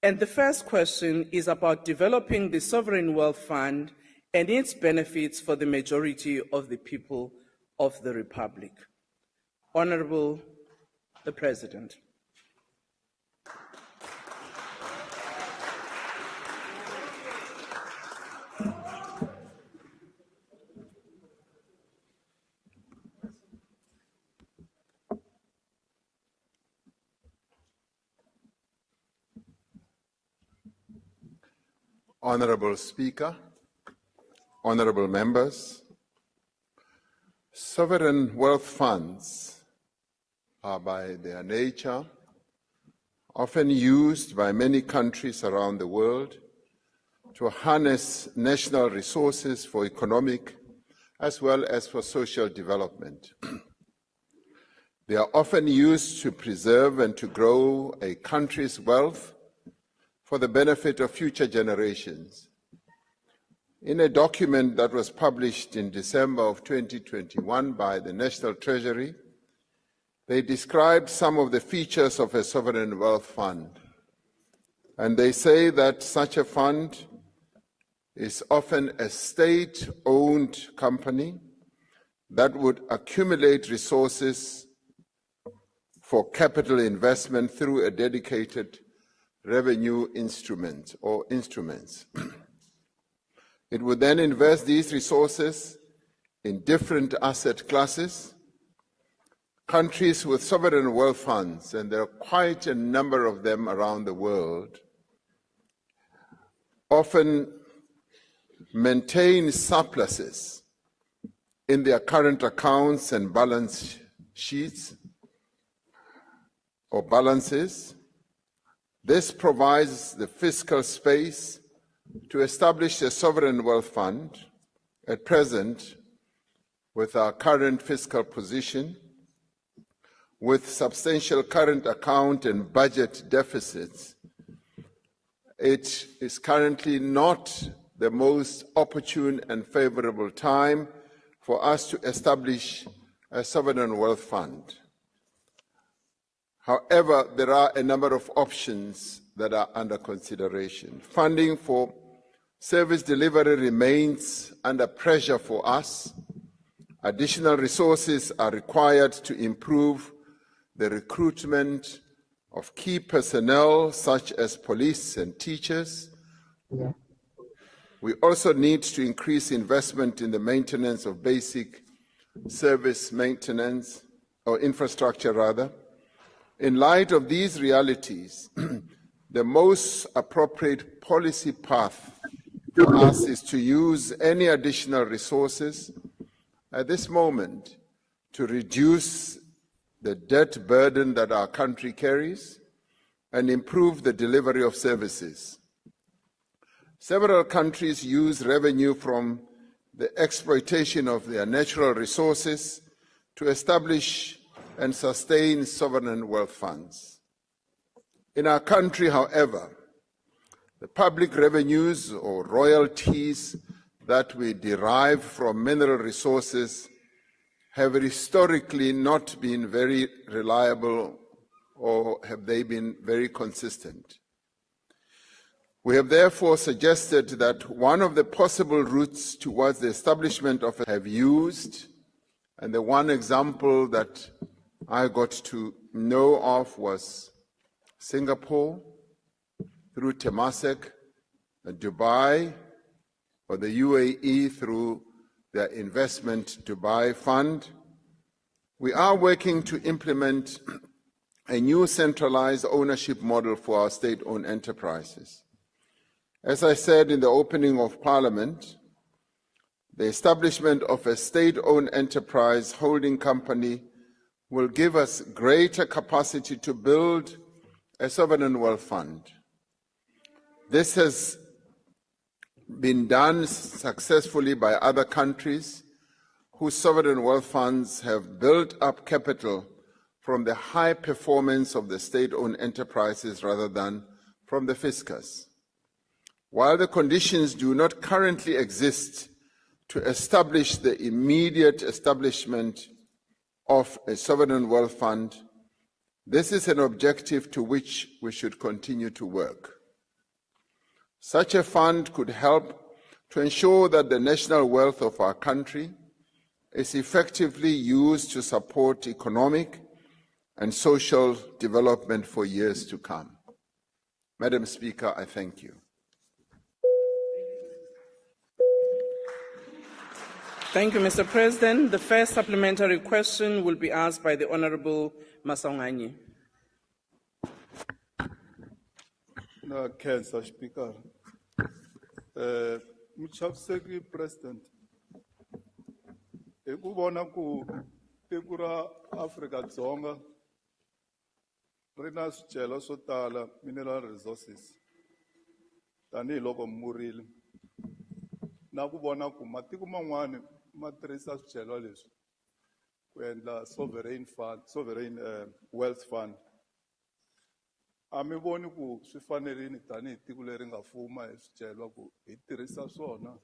And the first question is about developing the Sovereign Wealth Fund and its benefits for the majority of the people of the Republic. Honorable the President. Honorable Speaker, honorable members, sovereign wealth funds are by their nature often used by many countries around the world to harness national resources for economic as well as for social development. They are often used to preserve and to grow a country's wealth for the benefit of future generations. In a document that was published in December of 2021 by the National Treasury, they described some of the features of a sovereign wealth fund. And they say that such a fund is often a state-owned company that would accumulate resources for capital investment through a dedicated revenue instrument or instruments. It would then invest these resources in different asset classes. Countries with sovereign wealth funds, and there are quite a number of them around the world, often maintain surpluses in their current accounts and balance sheets or balances. This provides the fiscal space to establish a sovereign wealth fund. At present, with our current fiscal position, with substantial current account and budget deficits, it is currently not the most opportune and favorable time for us to establish a sovereign wealth fund. However, there are a number of options that are under consideration. Funding for service delivery remains under pressure for us. Additional resources are required to improve the recruitment of key personnel such as police and teachers. Yeah. We also need to increase investment in the maintenance of basic service maintenance, or infrastructure rather. In light of these realities, the most appropriate policy path for us is to use any additional resources at this moment to reduce the debt burden that our country carries and improve the delivery of services. Several countries use revenue from the exploitation of their natural resources to establish and sustain sovereign wealth funds. In our country, however, the public revenues or royalties that we derive from mineral resources have historically not been very reliable, or have they been very consistent. We have therefore suggested that one of the possible routes towards the establishment of have used, and the one example that I got to know of was Singapore through Temasek, Dubai, or the UAE through their Investment Dubai Fund. We are working to implement a new centralized ownership model for our state-owned enterprises. As I said in the opening of Parliament, the establishment of a state-owned enterprise holding company will give us greater capacity to build a sovereign wealth fund. This has been done successfully by other countries whose sovereign wealth funds have built up capital from the high performance of the state-owned enterprises rather than from the fiscus. While the conditions do not currently exist to establish the immediate establishment of a sovereign wealth fund, this is an objective to which we should continue to work. Such a fund could help to ensure that the national wealth of our country is effectively used to support economic and social development for years to come. Madam Speaker, I thank you. Thank you, Mr. President. The first supplementary question will be asked by the Honorable Masonganye. Na Cancer Speaker. Muchaviseki President. Ekubona ku tiko ra Afrika-Dzonga ri na swicelwa swo tala, mineral resources. Tanihi loko murile. Na ku vona ku matiko man'wana ma tirhisa swicelwa leswi ku endla sovereign wealth fund. A mi voni ku swi fanerile tanihi tiko leri nga fuma hi swicelwa ku hi tirhisa swona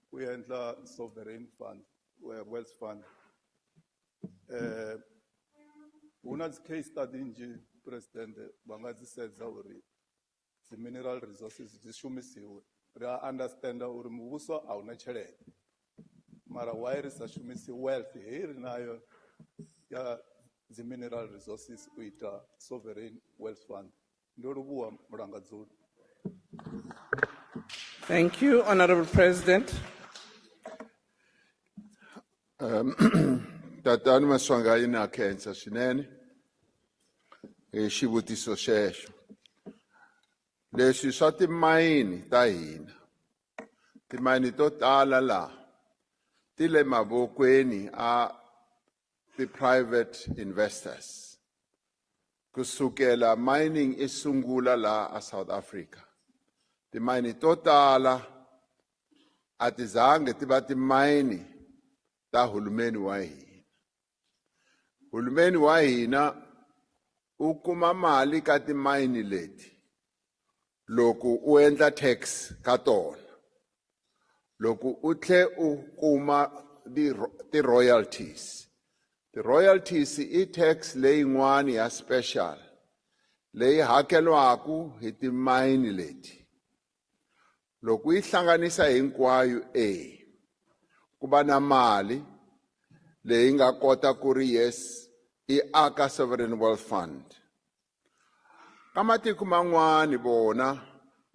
ku endla sovereign fund, wealth fund. Una case study nje President va nga dzi sedza uri the mineral resources dzi shumisiwe. Ri understand uri muvhuso a una tshelede. Mara why ri sa shumisi wealth hei ri nayo ya the mineral resources u ita sovereign wealth fund. Ndo ri vua mulangadzuli. Thank you, Honorable President. Tatani Maswangayi na khensa swinene hi xivutiso xexo. Leswi swa timayini ta hina, timayini to tala laha ti le mavokweni a ti-private investors. Kusukela mining isungula laha a South Africa. Timayini to tala a ti zange ti va timayini ta hulumeni wa hina. Hulumeni wa hina u kuma mali ka timayini leti loko u endla tax ka tona, loko u tle u kuma ti-royalties. Ti-royalties i tax leyin'wani ya special leyi hakelwaku hi timayini leti. Loko yi hlanganisa hinkwayo ku va na mali leyi nga kota ku ri yes i aka sovereign wealth fund. Ka matiko man'wani vona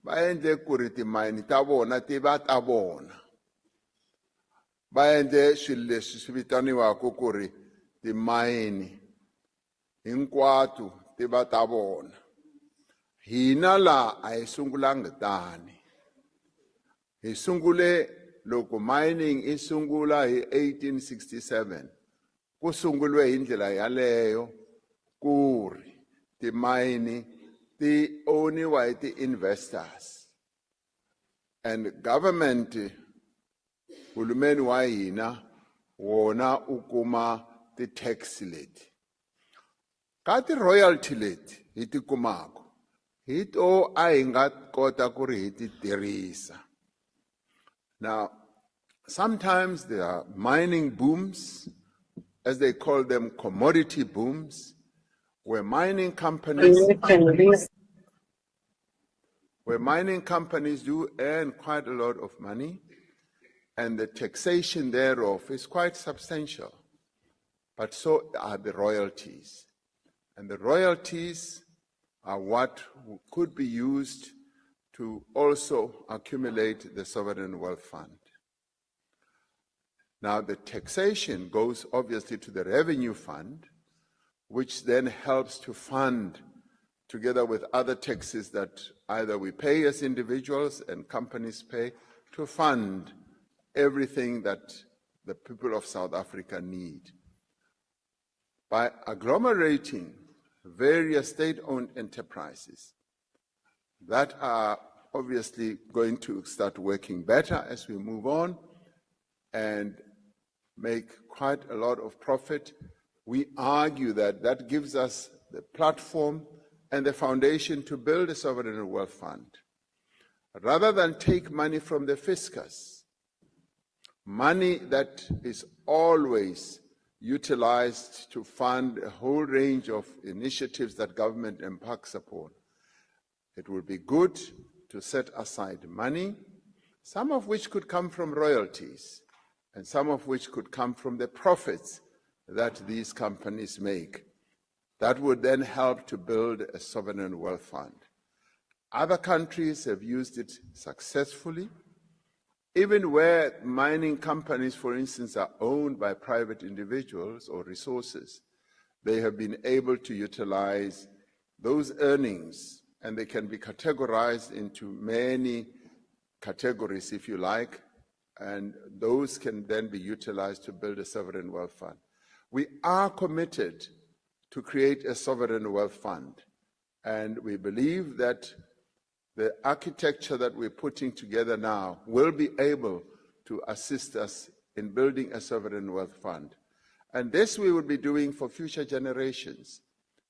va endle ku ri timayini ta vona ti va ta vona. Va endle swilo leswi swi vitaniwaku ku ri timayini hinkwato ti va ta vona. Hina laha a hi sungulanga tani. Hi sungule loko mining i sungula hi 1867 ku sunguliwe hi ndlela yaleyo ku ri timayini ti owniwa hi ti-investors, and government hulumeni wa hina wona u kuma ti-tax leti. Ka ti-royalty leti hi ti kumaka hi to a hi nga kota ku ri hi ti tirhisa. Now, sometimes there are mining booms, as they call them, commodity booms, where mining companies do earn quite a lot of money, and the taxation thereof is quite substantial. But so are the royalties. And the royalties are what could be used to also accumulate the sovereign wealth fund. Now, the taxation goes obviously to the revenue fund, which then helps to fund, together with other taxes that either we pay as individuals and companies pay, to fund everything that the people of South Africa need. By agglomerating various state-owned enterprises that are obviously going to start working better as we move on and make quite a lot of profit, we argue that that gives us the platform and the foundation to build a sovereign wealth fund. Rather than take money from the fiscus, money that is always utilized to fund a whole range of initiatives that government embarks upon, it would be good to set aside money, some of which could come from royalties, and some of which could come from the profits that these companies make. That would then help to build a sovereign wealth fund. Other countries have used it successfully. Even where mining companies, for instance, are owned by private individuals or resources, they have been able to utilize those earnings, and they can be categorized into many categories, if you like, and those can then be utilized to build a sovereign wealth fund. We are committed to create a sovereign wealth fund, and we believe that the architecture that we're putting together now will be able to assist us in building a sovereign wealth fund. And this we will be doing for future generations,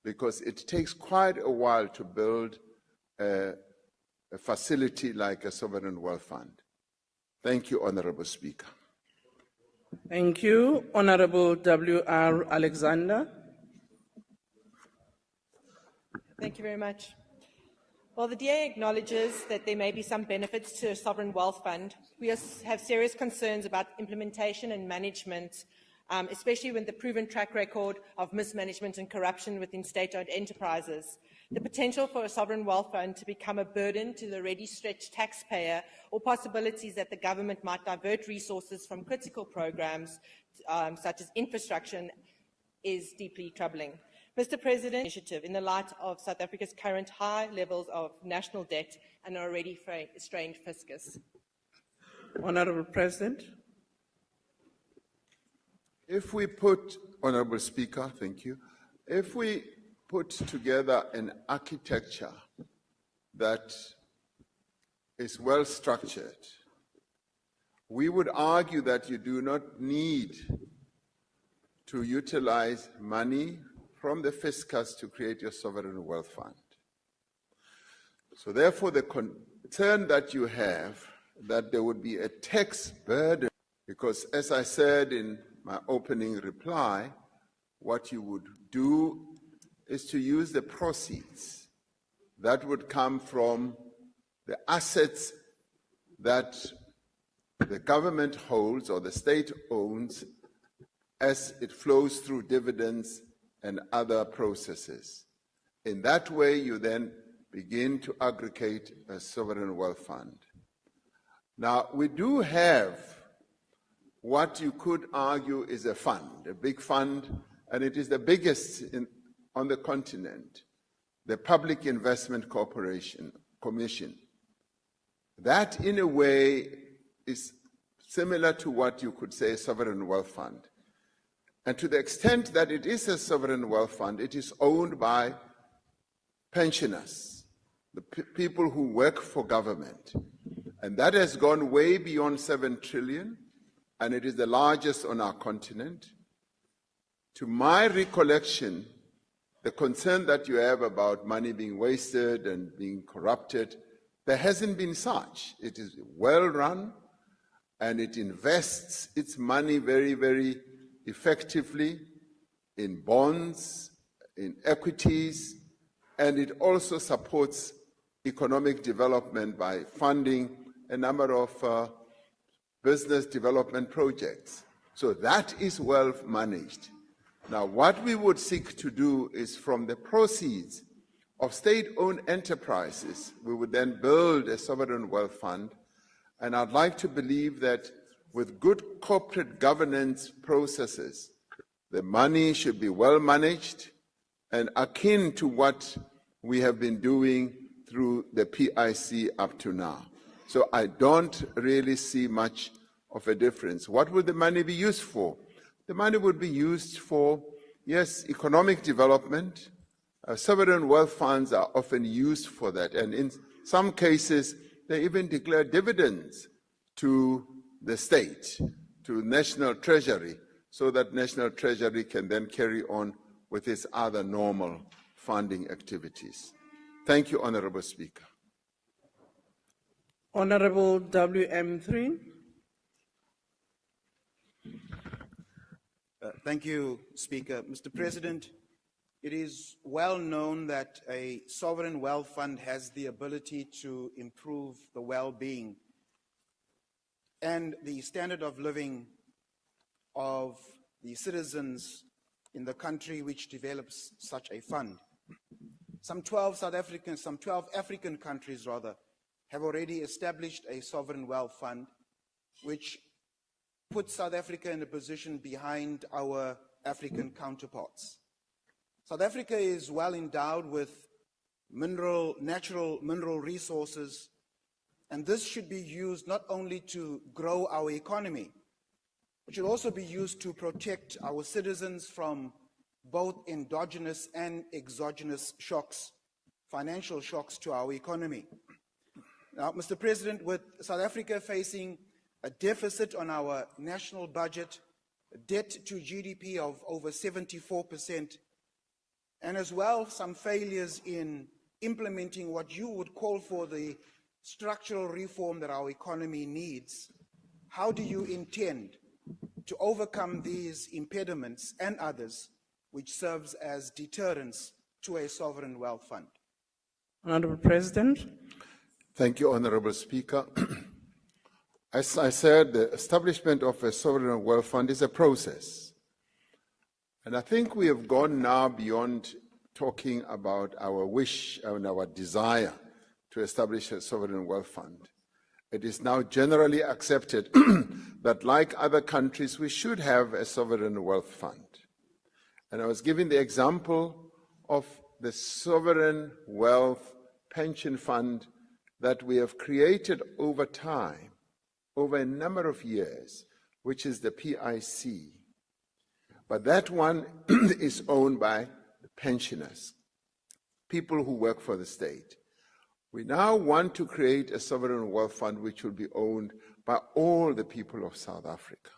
because it takes quite a while to build a facility like a sovereign wealth fund. Thank you, Honorable Speaker. Thank you. Honorable W.R. Alexander. Thank you very much. While the DA acknowledges that there may be some benefits to a sovereign wealth fund, we have serious concerns about implementation and management, especially when the proven track record of mismanagement and corruption within state-owned enterprises. The potential for a sovereign wealth fund to become a burden to the already stretched taxpayer, or possibilities that the government might divert resources from critical programs such as infrastructure, is deeply troubling. Mr. President, initiative in the light of South Africa's current high levels of national debt and an already strained fiscus. Honorable President. If we put, Honorable Speaker, thank you. If we put together an architecture that is well structured, we would argue that you do not need to utilize money from the fiscus to create your sovereign wealth fund. So therefore, the concern that you have that there would be a tax burden, because as I said in my opening reply, what you would do is to use the proceeds that would come from the assets that the government holds or the state owns as it flows through dividends and other processes. In that way, you then begin to aggregate a sovereign wealth fund. Now, we do have what you could argue is a fund, a big fund, and it is the biggest on the continent, the Public Investment Commission. That, in a way, is similar to what you could say a sovereign wealth fund. And to the extent that it is a sovereign wealth fund, it is owned by pensioners, the people who work for government. And that has gone way beyond 7 trillion, and it is the largest on our continent. To my recollection, the concern that you have about money being wasted and being corrupted, there hasn't been such. It is well run, and it invests its money very, very effectively in bonds, in equities, and it also supports economic development by funding a number of business development projects. So that is well managed. Now, what we would seek to do is from the proceeds of state-owned enterprises, we would then build a sovereign wealth fund, and I'd like to believe that with good corporate governance processes, the money should be well managed and akin to what we have been doing through the PIC up to now. So I don't really see much of a difference. What would the money be used for? The money would be used for, yes, economic development. Sovereign wealth funds are often used for that, and in some cases, they even declare dividends to the state, to National Treasury, so that National Treasury can then carry on with its other normal funding activities. Thank you, Honorable Speaker. Honorable WM3. Thank you, Speaker. Mr. President, it is well known that a sovereign wealth fund has the ability to improve the well-being and the standard of living of the citizens in the country which develops such a fund. Some 12 African countries rather, have already established a sovereign wealth fund, which puts South Africa in a position behind our African counterparts. South Africa is well endowed with natural mineral resources, and this should be used not only to grow our economy, it should also be used to protect our citizens from both endogenous and exogenous shocks, financial shocks to our economy. Now, Mr. President, with South Africa facing a deficit on our national budget, a debt to GDP of over 74%, and as well some failures in implementing what you would call for the structural reform that our economy needs, how do you intend to overcome these impediments and others which serves as deterrents to a sovereign wealth fund? Honourable President. Thank you, Honourable Speaker. As I said, the establishment of a sovereign wealth fund is a process. And I think we have gone now beyond talking about our wish and our desire to establish a sovereign wealth fund. It is now generally accepted that, like other countries, we should have a sovereign wealth fund. And I was giving the example of the sovereign wealth pension fund that we have created over time, over a number of years, which is the PIC. But that one is owned by the pensioners, people who work for the state. We now want to create a sovereign wealth fund which will be owned by all the people of South Africa.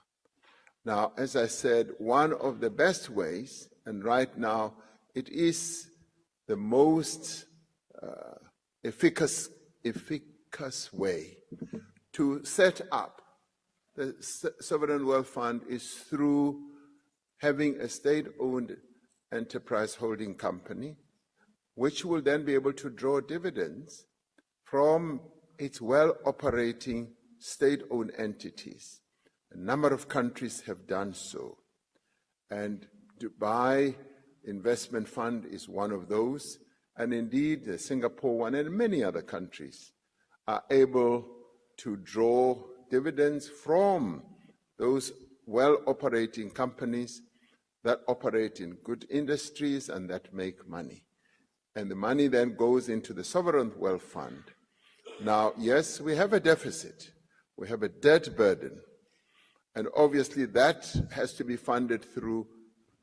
Now, as I said, one of the best ways, and right now it is the most efficacious way to set up the sovereign wealth fund is through having a state-owned enterprise holding company, which will then be able to draw dividends from its well-operating state-owned entities. A number of countries have done so, and Dubai Investment Fund is one of those, and indeed the Singapore one and many other countries are able to draw dividends from those well-operating companies that operate in good industries and that make money. And the money then goes into the sovereign wealth fund. Now, yes, we have a deficit. We have a debt burden. And obviously that has to be funded through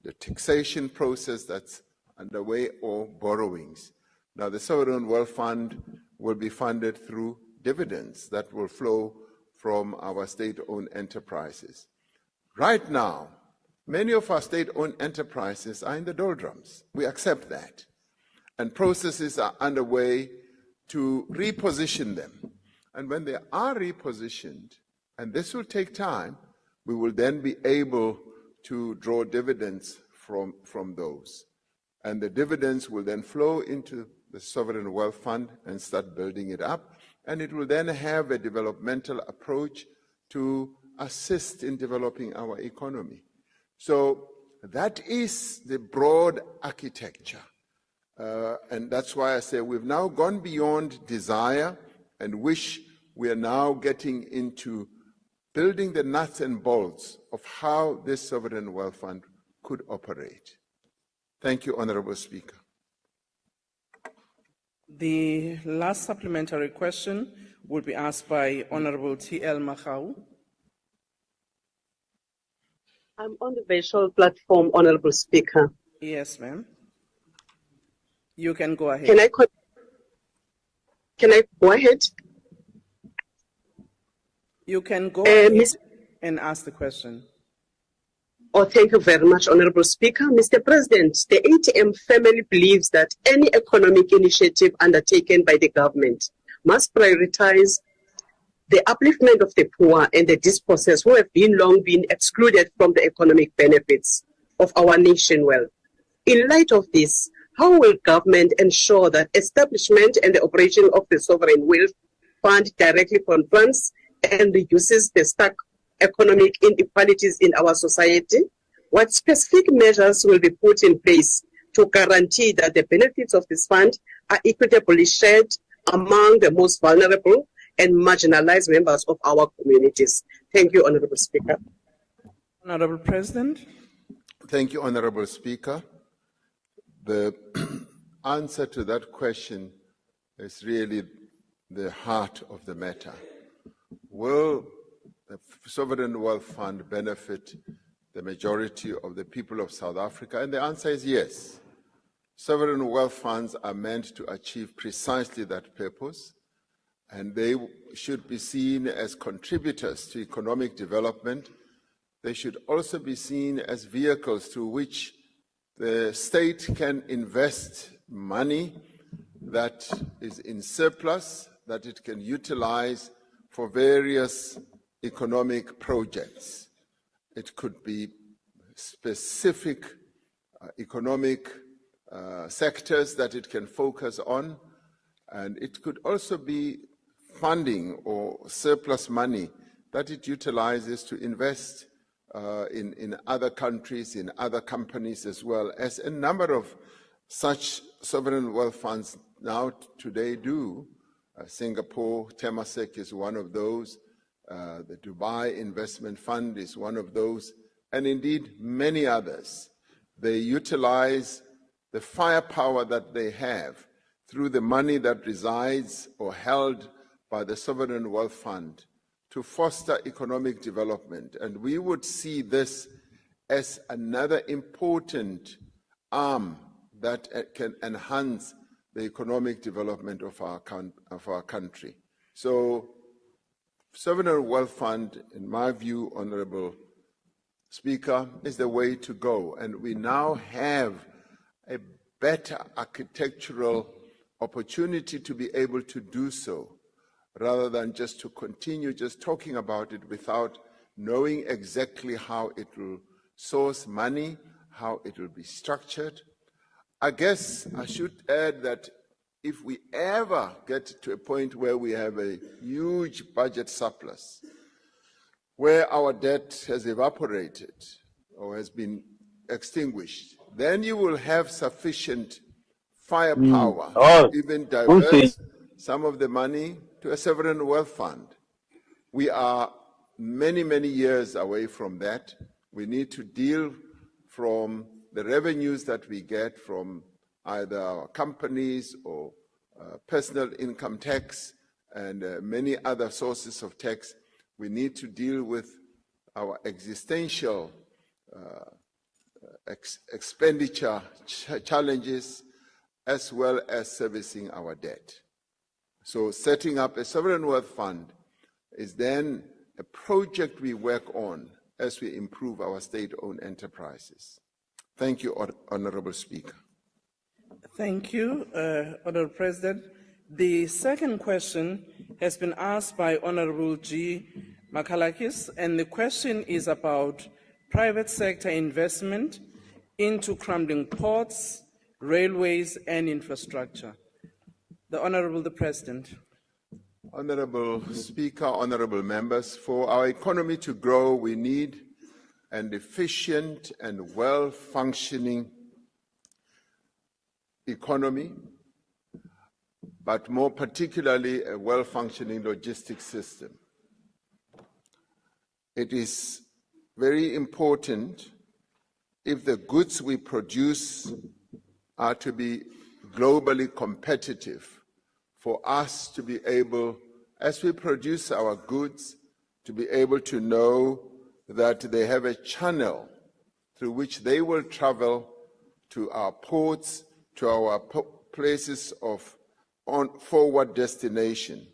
the taxation process that's underway or borrowings. Now, the sovereign wealth fund will be funded through dividends that will flow from our state-owned enterprises. Right now, many of our state-owned enterprises are in the doldrums. We accept that. And processes are underway to reposition them. And when they are repositioned, and this will take time, we will then be able to draw dividends from those. And the dividends will then flow into the sovereign wealth fund and start building it up. And it will then have a developmental approach to assist in developing our economy. So that is the broad architecture. And that's why I say we've now gone beyond desire and wish. We are now getting into building the nuts and bolts of how this sovereign wealth fund could operate. Thank you, Honourable Speaker. The last supplementary question will be asked by Honourable T.L. Magau. I'm on the virtual platform, Honourable Speaker. Yes, ma'am. You can go ahead. Can I go ahead? You can go ahead and ask the question. Oh, thank you very much, Honourable Speaker. Mr. President, the ATM family believes that any economic initiative undertaken by the government must prioritize the upliftment of the poor and the dispossessed who have long been excluded from the economic benefits of our nation wealth. In light of this, how will government ensure that establishment and the operation of the Sovereign Wealth Fund directly confronts and reduces the stark economic inequalities in our society? What specific measures will be put in place to guarantee that the benefits of this fund are equitably shared among the most vulnerable and marginalized members of our communities? Thank you, Honorable Speaker. Honorable President. Thank you, Honorable Speaker. The answer to that question is really the heart of the matter. Will the Sovereign Wealth Fund benefit the majority of the people of South Africa? And the answer is yes. Sovereign wealth funds are meant to achieve precisely that purpose, and they should be seen as contributors to economic development. They should also be seen as vehicles through which the state can invest money that is in surplus, that it can utilize for various economic projects. It could be specific economic sectors that it can focus on, and it could also be funding or surplus money that it utilizes to invest in other countries, in other companies, as well as a number of such sovereign wealth funds now today do. Singapore, Temasek is one of those. The Dubai Investment Fund is one of those, and indeed many others. They utilize the firepower that they have through the money that resides or held by the Sovereign Wealth Fund to foster economic development. And we would see this as another important arm that can enhance the economic development of our country. So, Sovereign Wealth Fund, in my view, Honorable Speaker, is the way to go. And we now have a better architectural opportunity to be able to do so, rather than just to continue just talking about it without knowing exactly how it will source money, how it will be structured. I guess I should add that if we ever get to a point where we have a huge budget surplus, where our debt has evaporated or has been extinguished, then you will have sufficient firepower to even divert some of the money to a sovereign wealth fund. We are many, many years away from that. We need to deal from the revenues that we get from either our companies or personal income tax and many other sources of tax. We need to deal with our existential expenditure challenges, as well as servicing our debt. So setting up a sovereign wealth fund is then a project we work on as we improve our state-owned enterprises. Thank you, Honorable Speaker. Thank you, Honorable President. The second question has been asked by Honorable G. Makalakis, and the question is about private sector investment into crumbling ports, railways, and infrastructure. The Honorable the President. Honorable Speaker, honorable members, for our economy to grow, we need an efficient and well-functioning economy, but more particularly a well-functioning logistics system. It is very important, if the goods we produce are to be globally competitive, for us to be able, as we produce our goods, to be able to know that they have a channel through which they will travel to our ports, to our places of forward destination.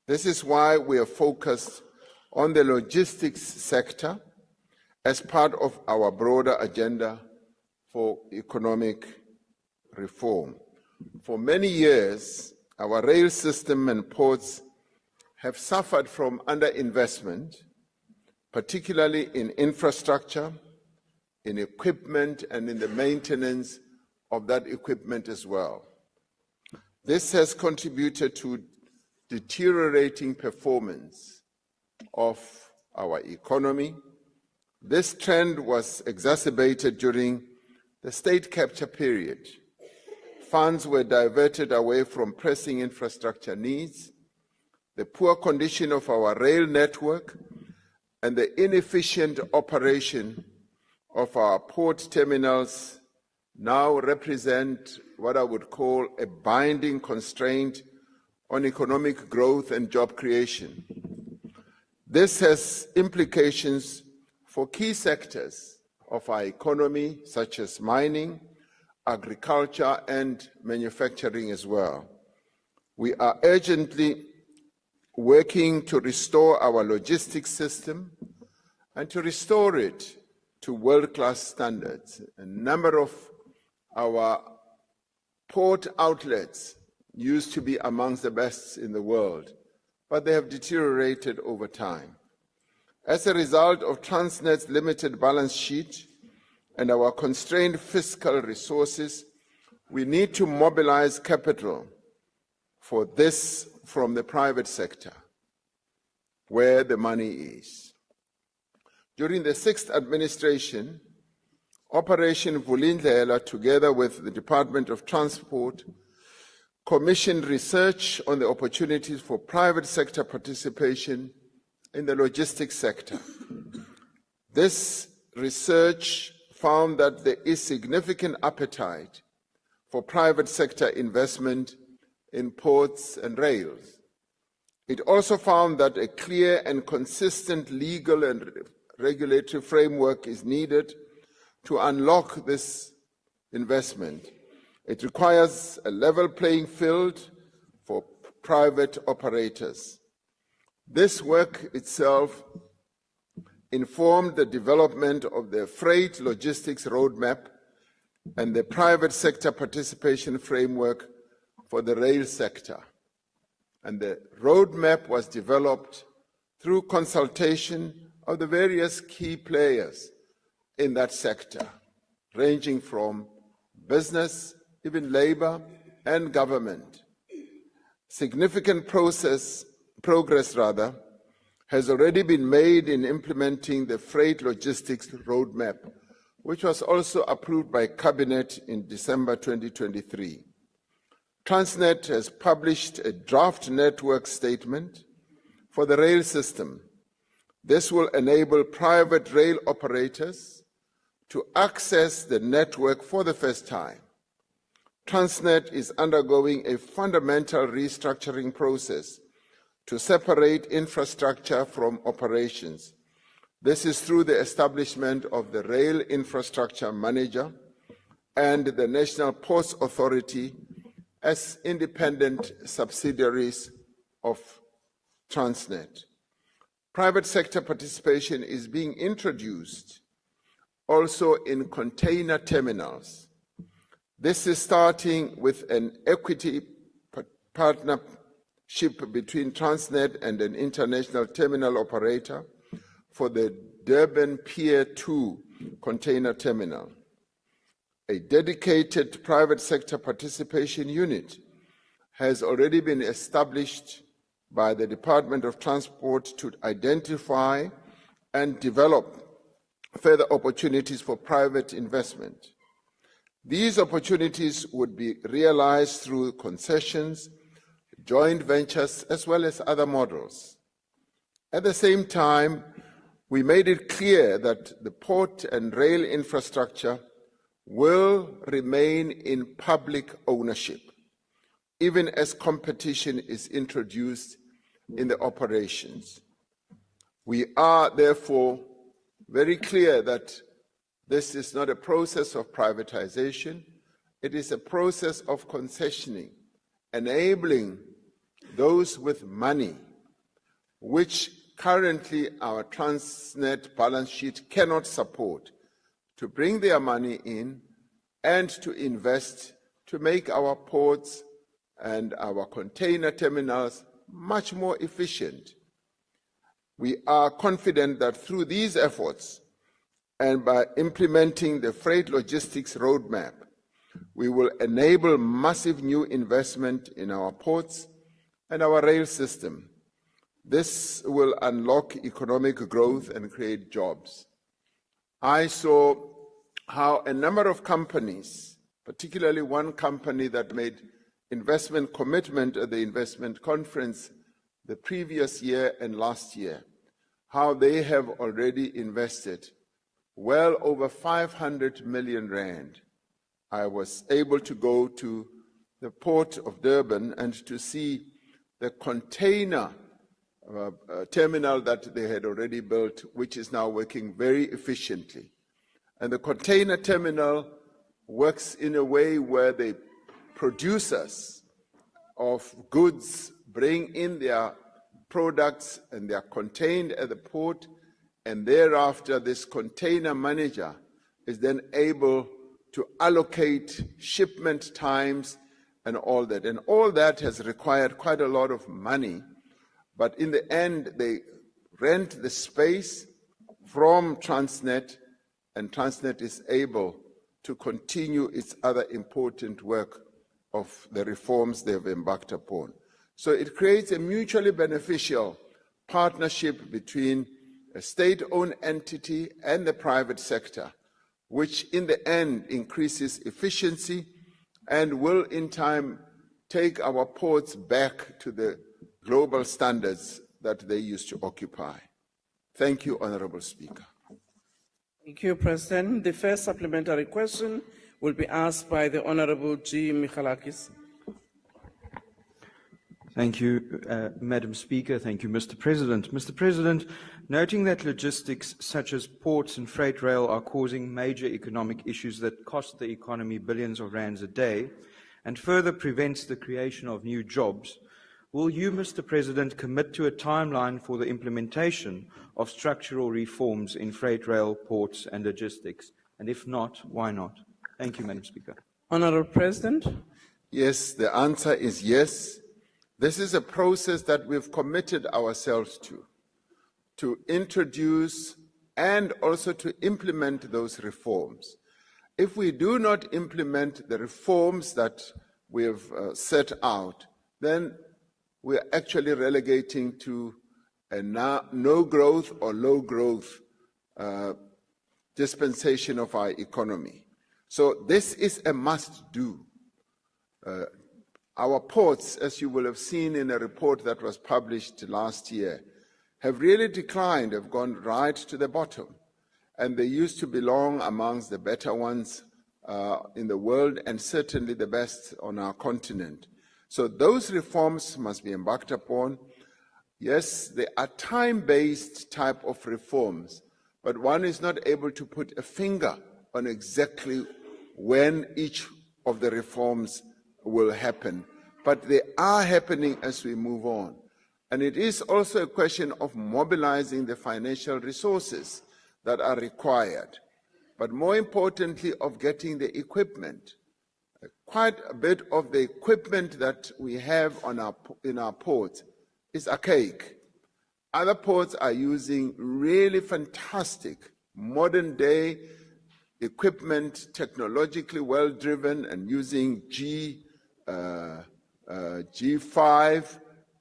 This is why we are focused on the logistics sector as part of our broader agenda for economic reform. For many years, our rail system and ports have suffered from underinvestment, particularly in infrastructure, in equipment and in the maintenance of that equipment as well. This has contributed to deteriorating performance of our economy. This trend was exacerbated during the state capture period. Funds were diverted away from pressing infrastructure needs. The poor condition of our rail network and the inefficient operation of our port terminals now represent what I would call a binding constraint on economic growth and job creation. This has implications for key sectors of our economy, such as mining, agriculture, and manufacturing as well. We are urgently working to restore our logistics system and to restore it to world-class standards. A number of our port outlets used to be amongst the best in the world, but they have deteriorated over time. As a result of Transnet's limited balance sheet and our constrained fiscal resources, we need to mobilize capital for this from the private sector, where the money is. During the 6th administration, Operation Vulindlela, together with the Department of Transport, commissioned research on the opportunities for private sector participation in the logistics sector. This research found that there is significant appetite for private sector investment in ports and rails. It also found that a clear and consistent legal and regulatory framework is needed to unlock this investment. It requires a level playing field for private operators. This work itself informed the development of the Freight Logistics Roadmap and the Private Sector Participation Framework for the rail sector. And the roadmap was developed through consultation of the various key players in that sector, ranging from business, even labor, and government. Significant progress has already been made in implementing the Freight Logistics Roadmap, which was also approved by Cabinet in December 2023. Transnet has published a draft network statement for the rail system. This will enable private rail operators to access the network for the first time. Transnet is undergoing a fundamental restructuring process to separate infrastructure from operations. This is through the establishment of the Rail Infrastructure Manager and the National Ports Authority as independent subsidiaries of Transnet. Private sector participation is being introduced also in container terminals. This is starting with an equity partnership between Transnet and an international terminal operator for the Durban Pier 2 container terminal. A dedicated private sector participation unit has already been established by the Department of Transport to identify and develop further opportunities for private investment. These opportunities would be realized through concessions, joint ventures, as well as other models. At the same time, we made it clear that the port and rail infrastructure will remain in public ownership, even as competition is introduced in the operations. We are therefore very clear that this is not a process of privatization, it is a process of concessioning, enabling those with money, which currently our Transnet balance sheet cannot support, to bring their money in and to invest to make our ports and our container terminals much more efficient. We are confident that through these efforts, And by implementing the freight logistics roadmap, we will enable massive new investment in our ports and our rail system. This will unlock economic growth and create jobs. I saw how a number of companies, particularly one company that made investment commitment at the investment conference the previous year and last year, how they have already invested well over 500 million rand. I was able to go to the port of Durban and to see the container terminal that they had already built, which is now working very efficiently. And the container terminal works in a way where the producers of goods bring in their products and they are contained at the port, and thereafter this container manager is then able to allocate shipment times and all that. And all that has required quite a lot of money, but in the end they rent the space from Transnet, and Transnet is able to continue its other important work of the reforms they have embarked upon. So it creates a mutually beneficial partnership between a state-owned entity and the private sector, which in the end increases efficiency and will in time take our ports back to the global standards that they used to occupy. Thank you, Honourable Speaker. Thank you, President. The first supplementary question will be asked by the Honourable G. Michalakis. Thank you, Madam Speaker. Thank you, Mr. President. Mr. President, noting that logistics such as ports and freight rail are causing major economic issues that cost the economy billions of rands a day and further prevents the creation of new jobs, will you, Mr. President, commit to a timeline for the implementation of structural reforms in freight rail, ports and logistics? And if not, why not? Thank you, Madam Speaker. Honourable President. Yes, the answer is yes. This is a process that we've committed ourselves to introduce and also to implement those reforms. If we do not implement the reforms that we have set out, then we are actually relegating to a no growth or low growth dispensation of our economy. So this is a must do. Our ports, as you will have seen in a report that was published last year, have really declined, have gone right to the bottom. And they used to belong amongst the better ones in the world and certainly the best on our continent. So those reforms must be embarked upon. Yes, they are time-based type of reforms, but one is not able to put a finger on exactly when each of the reforms will happen, but they are happening as we move on. And it is also a question of mobilizing the financial resources that are required, but more importantly, of getting the equipment. Quite a bit of the equipment that we have in our ports is archaic. Other ports are using really fantastic modern-day equipment, technologically well-driven and using G5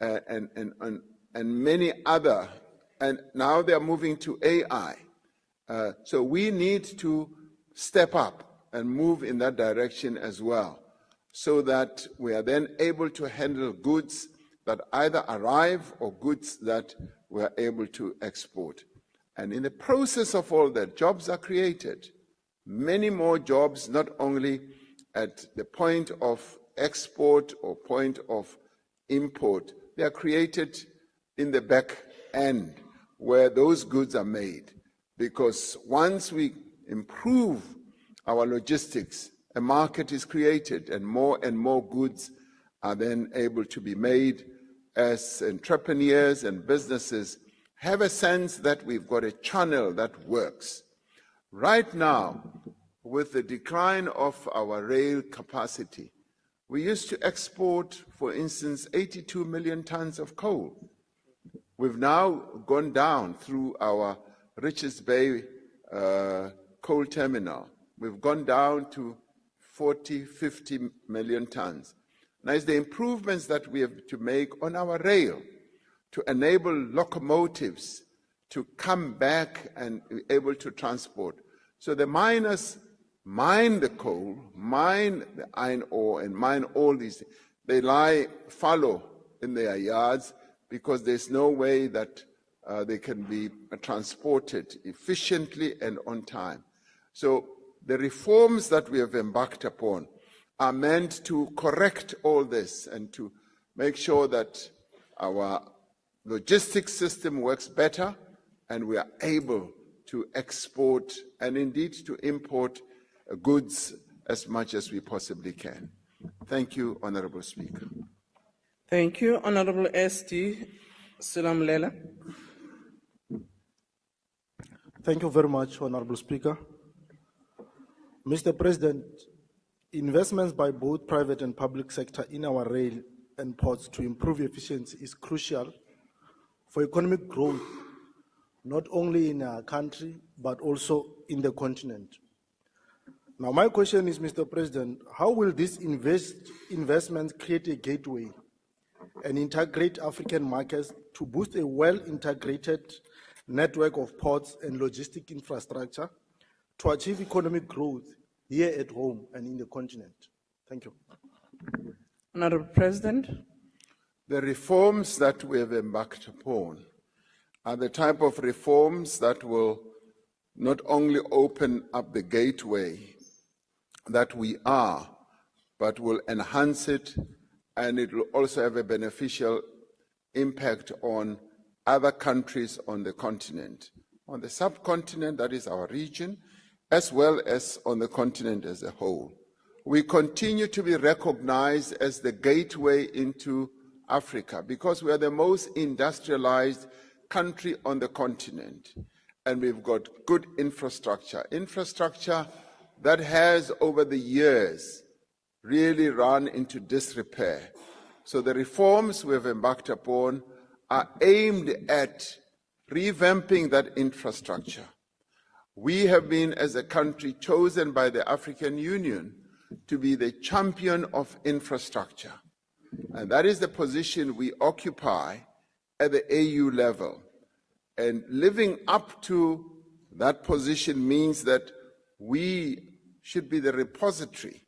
and many other, and now they are moving to AI. So we need to step up and move in that direction as well, so that we are then able to handle goods that either arrive or goods that we are able to export. And in the process of all that, jobs are created. Many more jobs, not only at the point of export or point of import, they are created in the back end where those goods are made. Because once we improve our logistics, a market is created and more goods are then able to be made as entrepreneurs and businesses have a sense that we've got a channel that works. Right now, with the decline of our rail capacity, we used to export, for instance, 82 million tons of coal. We've now gone down through our Richards Bay coal terminal. We've gone down to 40, 50 million tons. Now, it's the improvements that we have to make on our rail to enable locomotives to come back and be able to transport. So the miners mine the coal, mine the iron ore, and mine all these. They lie fallow in their yards because there's no way that they can be transported efficiently and on time. So the reforms that we have embarked upon are meant to correct all this and to make sure that our logistics system works better and we are able to export and indeed to import goods as much as we possibly can. Thank you, Honorable Speaker. Thank you, Honorable SD Silamlela. Thank you very much, Honorable Speaker. Mr. President, investments by both private and public sector in our rail and ports to improve efficiency is crucial for economic growth, not only in our country, but also in the continent. Now, my question is, Mr. President, how will these investments create a gateway and integrate African markets to boost a well-integrated network of ports and logistic infrastructure to achieve economic growth here at home and in the continent? Thank you. Honorable President. The reforms that we have embarked upon are the type of reforms that will not only open up the gateway that we are, but will enhance it, and it will also have a beneficial impact on other countries on the continent, on the subcontinent, that is our region, as well as on the continent as a whole. We continue to be recognized as the gateway into Africa because we are the most industrialized country on the continent, and we've got good infrastructure that has over the years really run into disrepair. So the reforms we have embarked upon are aimed at revamping that infrastructure. We have been, as a country, chosen by the African Union to be the champion of infrastructure. And that is the position we occupy at the AU level. And living up to that position means that we should be the repository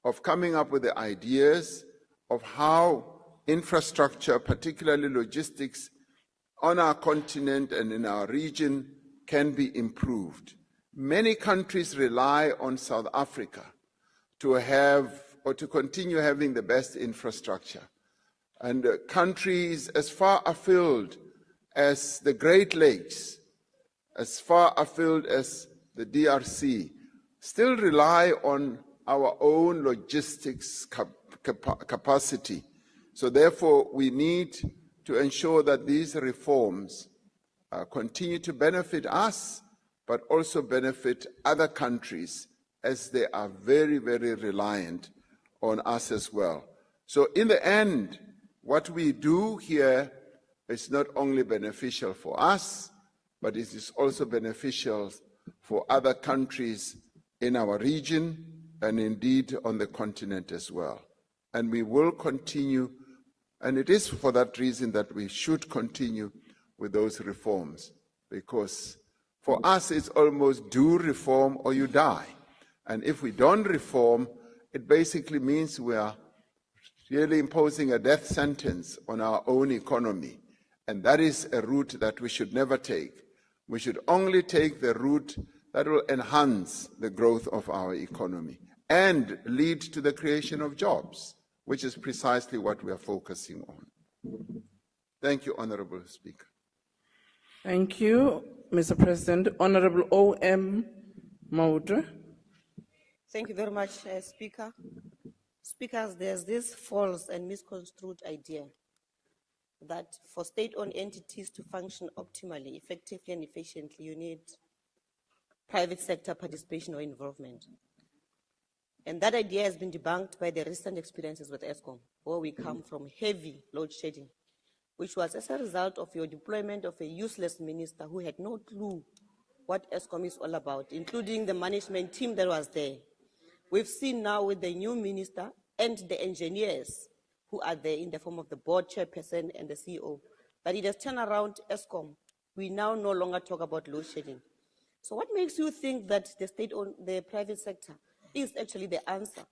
of coming up with the ideas of how infrastructure, particularly logistics, on our continent and in our region can be improved. Many countries rely on South Africa to have or to continue having the best infrastructure. And countries as far afield as the Great Lakes, as far afield as the DRC, still rely on our own logistics capacity. So therefore, we need to ensure that these reforms continue to benefit us, but also benefit other countries as they are very, very reliant on us as well. So in the end, what we do here is not only beneficial for us, but it is also beneficial for other countries in our region and indeed on the continent as well. And we will continue, and it is for that reason that we should continue with those reforms, because for us it's almost do reform or you die. And if we don't reform, it basically means we are really imposing a death sentence on our own economy. And that is a route that we should never take. We should only take the route that will enhance the growth of our economy and lead to the creation of jobs, which is precisely what we are focusing on. Thank you, Honorable Speaker. Thank you, Mr. President. Honorable O.M. Maudre. Thank you very much, Speaker. Speakers, there's this false and misconstrued idea that for state-owned entities to function optimally, effectively, and efficiently, you need private sector participation or involvement. And that idea has been debunked by the recent experiences with Eskom, where we come from heavy load shedding, which was as a result of your deployment of a useless minister who had no clue what ESCOM is all about, including the management team that was there. We've seen now with the new minister and the engineers who are there in the form of the board chairperson and the CEO, that it has turned around ESCOM. We now no longer talk about load shedding. So what makes you think that the private sector is actually the answer?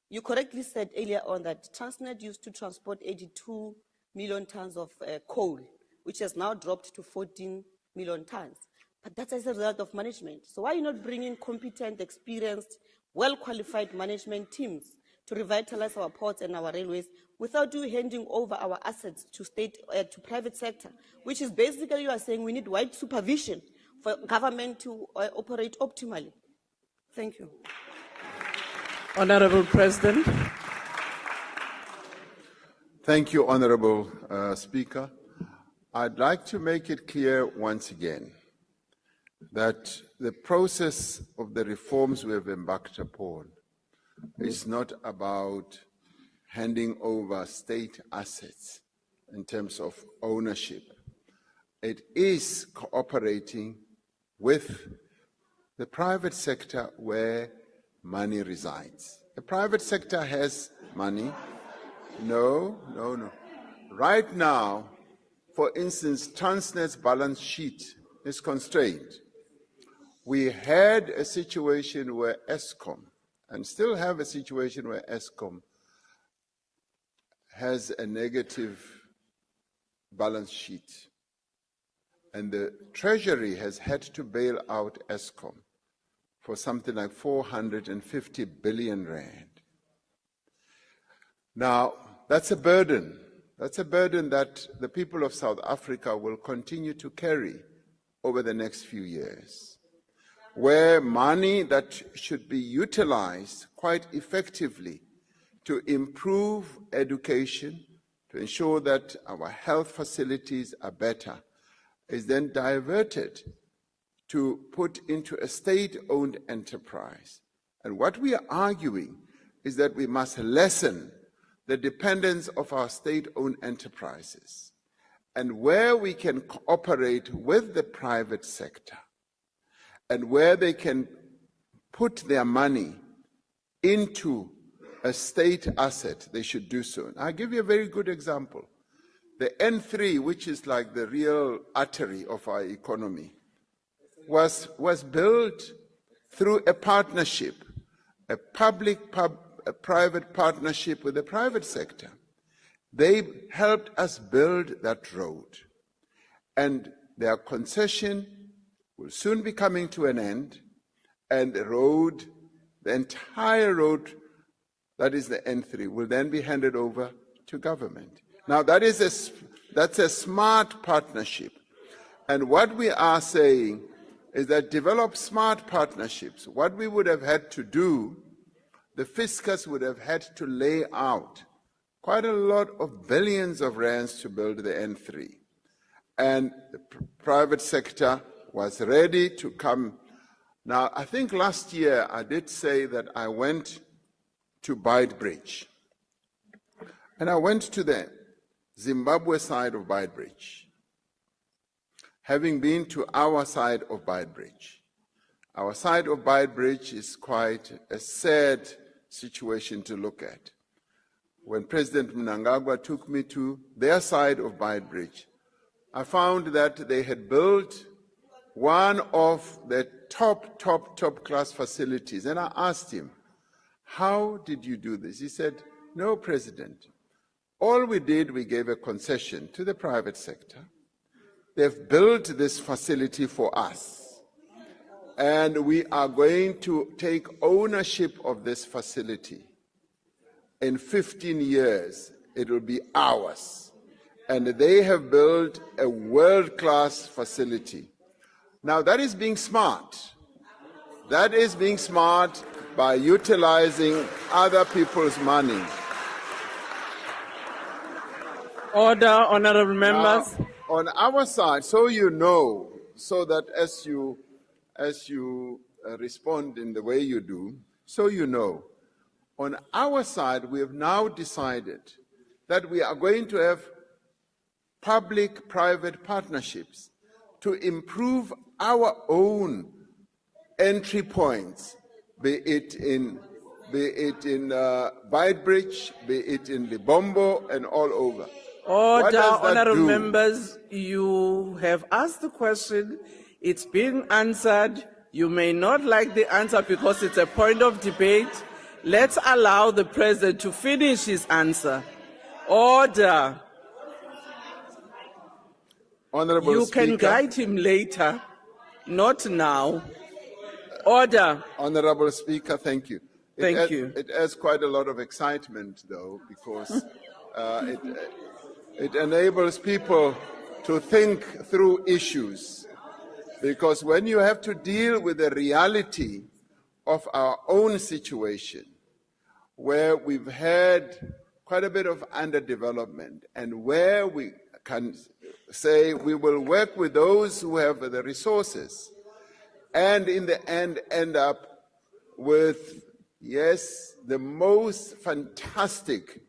You correctly said earlier on that Transnet used to transport 82 million tons of coal, which has now dropped to 14 million tons. But that's as a result of management. So why are you not bringing competent, experienced, well-qualified management teams to revitalize our ports and our railways without you handing over our assets to to private sector, which is basically you are saying we need wide supervision for government to operate optimally? Thank you. Honorable President. Thank you, Honorable Speaker. I'd like to make it clear once again that the process of the reforms we have embarked upon is not about handing over state assets in terms of ownership. It is cooperating with the private sector where money resides. The private sector has money. No. Right now, for instance, Transnet's balance sheet is constrained. We had a situation where ESCOM, and still have a situation where ESCOM has a negative balance sheet. And the Treasury has had to bail out ESCOM for something like 450 billion rand. Now, that's a burden. That's a burden that the people of South Africa will continue to carry over the next few years, where money that should be utilized quite effectively to improve education, to ensure that our health facilities are better, is then diverted to put into a state-owned enterprise. And what we are arguing is that we must lessen the dependence of our state-owned enterprises, and where we can cooperate with the private sector, and where they can put their money into a state asset, they should do so. And I'll give you a very good example. The N3, which is like the real artery of our economy, was built through a partnership, a private partnership with the private sector. They helped us build that road. And their concession will soon be coming to an end, and the entire road, that is the N3, will then be handed over to government. Now, that's a smart partnership. And what we are saying is that develop smart partnerships. What we would have had to do, the fiscus would have had to lay out quite a lot of billions of rands to build the N3. And the private sector was ready to come. Now, I think last year I did say that I went to Beitbridge. And I went to the Zimbabwe side of Beitbridge, having been to our side of Beitbridge. Our side of Beitbridge is quite a sad situation to look at. When President Mnangagwa took me to their side of Beitbridge, I found that they had built one of the top class facilities. And I asked him, how did you do this? He said, no, President. All we did, we gave a concession to the private sector. They've built this facility for us. And we are going to take ownership of this facility. In 15 years, it will be ours. And they have built a world-class facility. Now, that is being smart. That is being smart by utilizing other people's money. Order, honorable members. Now, on our side, so you know, so that as you respond in the way you do, so you know, on our side, we have now decided that we are going to have public-private partnerships to improve our own entry points, be it in Beitbridge, be it in Libombo, and all over. What Order, does that honorable do? members, you have asked the question, it's been answered. You may not like the answer because it's a point of debate. Let's allow the president to finish his answer. Order. Honorable You Speaker, can guide him later, not now. Order. Honorable Speaker, thank you. Thank you. It adds quite a lot of excitement, though, because it enables people to think through issues. Because when you have to deal with the reality of our own situation, where we've had quite a bit of underdevelopment, and where we can say we will work with those who have the resources, and in the end up with, yes, the most fantastic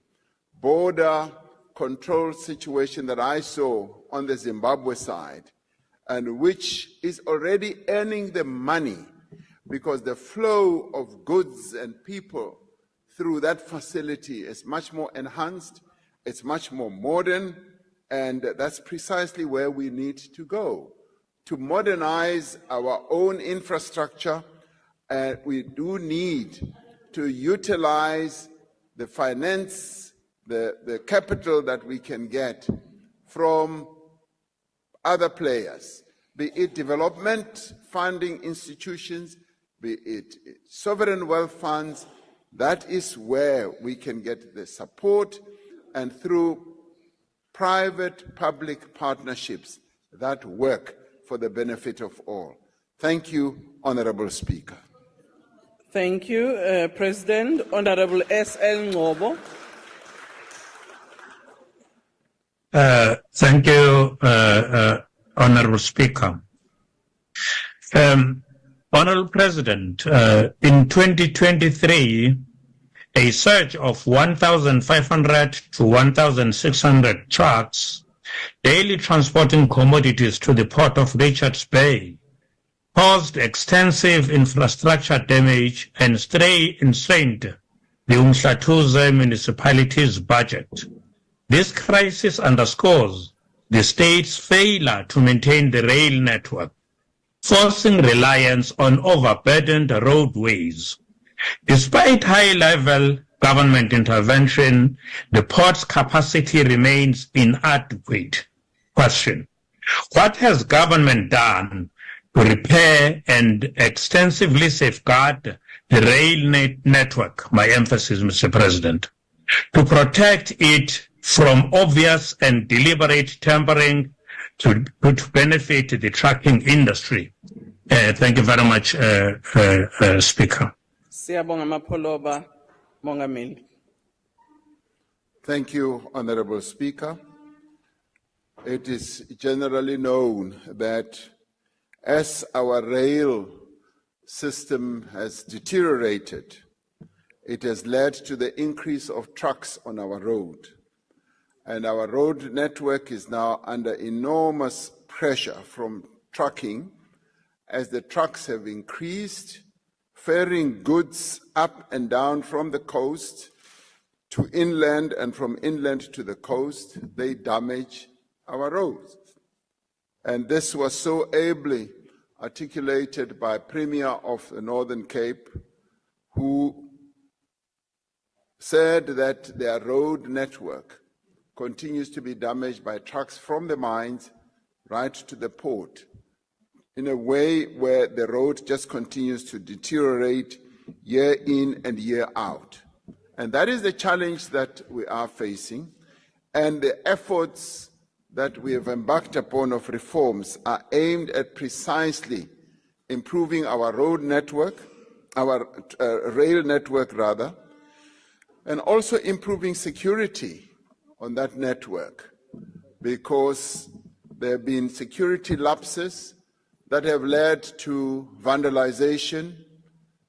border control situation that I saw on the Zimbabwe side, and which is already earning the money because the flow of goods and people through that facility is much more enhanced, it's much more modern, and that's precisely where we need to go. To modernize our own infrastructure, we do need to utilize the finance, the capital that we can get from other players, be it development funding institutions, be it sovereign wealth funds. That is where we can get the support, and through private-public partnerships that work for the benefit of all. Thank you, Honorable Speaker. Thank you, President. Honorable S.L. Ngobo. Thank you, Honorable Speaker. Honorable President, in 2023, a surge of 1,500 to 1,600 trucks daily transporting commodities to the port of Richards Bay caused extensive infrastructure damage and strained the Umhlatuze municipality's budget. This crisis underscores the state's failure to maintain the rail network, forcing reliance on overburdened roadways. Despite high-level government intervention, the port's capacity remains inadequate. Question: what has government done to repair and extensively safeguard the rail network, my emphasis, Mr. President, to protect it from obvious and deliberate tampering to benefit the trucking industry? Thank you very much, Speaker. Siyabonga Mapholoba, Mongameli. Thank you, Honorable Speaker. It is generally known that as our rail system has deteriorated, it has led to the increase of trucks on our road. And our road network is now under enormous pressure from trucking as the trucks have increased, ferrying goods up and down from the coast to inland and from inland to the coast. They damage our roads. And this was so ably articulated by Premier of the Northern Cape, who said that their road network continues to be damaged by trucks from the mines right to the port, in a way where the road just continues to deteriorate year in and year out. And that is the challenge that we are facing, and the efforts that we have embarked upon of reforms are aimed at precisely improving our road network, our rail network rather, and also improving security on that network, because there have been security lapses that have led to vandalization,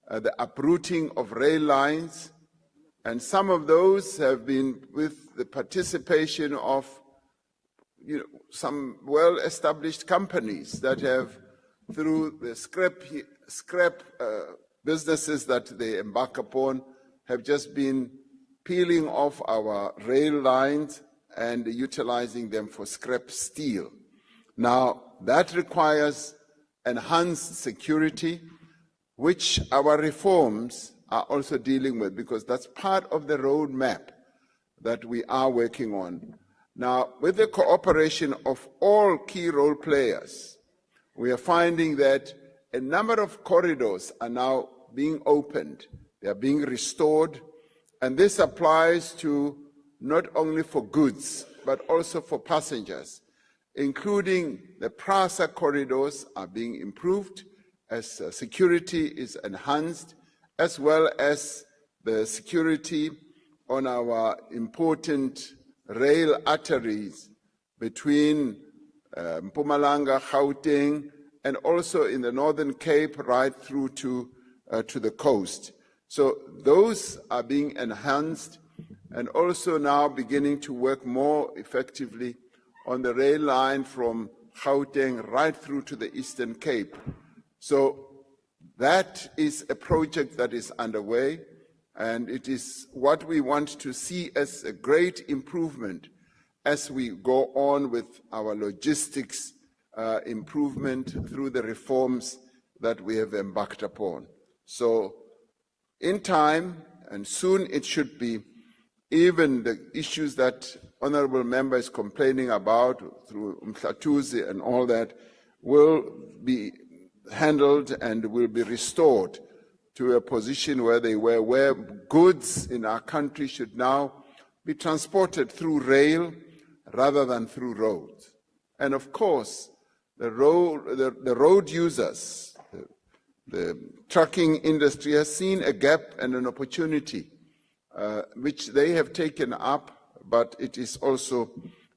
the uprooting of rail lines, and some of those have been with the participation of some well-established companies that have, through the scrap businesses that they embark upon, have just been peeling off our rail lines and utilizing them for scrap steel. Now, that requires enhanced security, which our reforms are also dealing with, because that's part of the roadmap that we are working on. Now, with the cooperation of all key role players, we are finding that a number of corridors are now being opened. They are being restored, and this applies to not only for goods, but also for passengers, including the PRASA corridors are being improved as security is enhanced, as well as the security on our important rail arteries between Mpumalanga, Gauteng, and also in the Northern Cape right through to the coast. So those are being enhanced, and also now beginning to work more effectively on the rail line from Gauteng right through to the Eastern Cape. So that is a project that is underway, and it is what we want to see as a great improvement as we go on with our logistics improvement through the reforms that we have embarked upon. So in time, and soon it should be, even the issues that honorable member is complaining about through Mhlatuzi and all that will be handled and will be restored to a position where they were, where goods in our country should now be transported through rail rather than through roads. And of course, the road users, the trucking industry has seen a gap and an opportunity which they have taken up, but it is also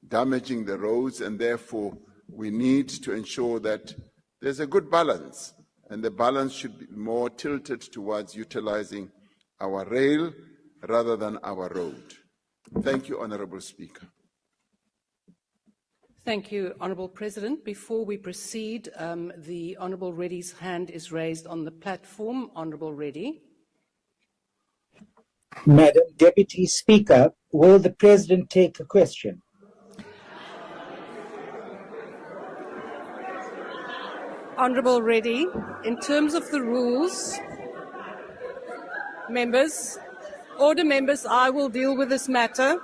damaging the roads, and therefore we need to ensure that there's a good balance, and the balance should be more tilted towards utilizing our rail rather than our road. Thank you, Honourable Speaker. Thank you, Honourable President. Before we proceed, the Honourable Reddy's hand is raised on the platform. Honourable Reddy. Madam Deputy Speaker, will the President take a question? Honourable Reddy, in terms of the rules, members, order members, I will deal with this matter.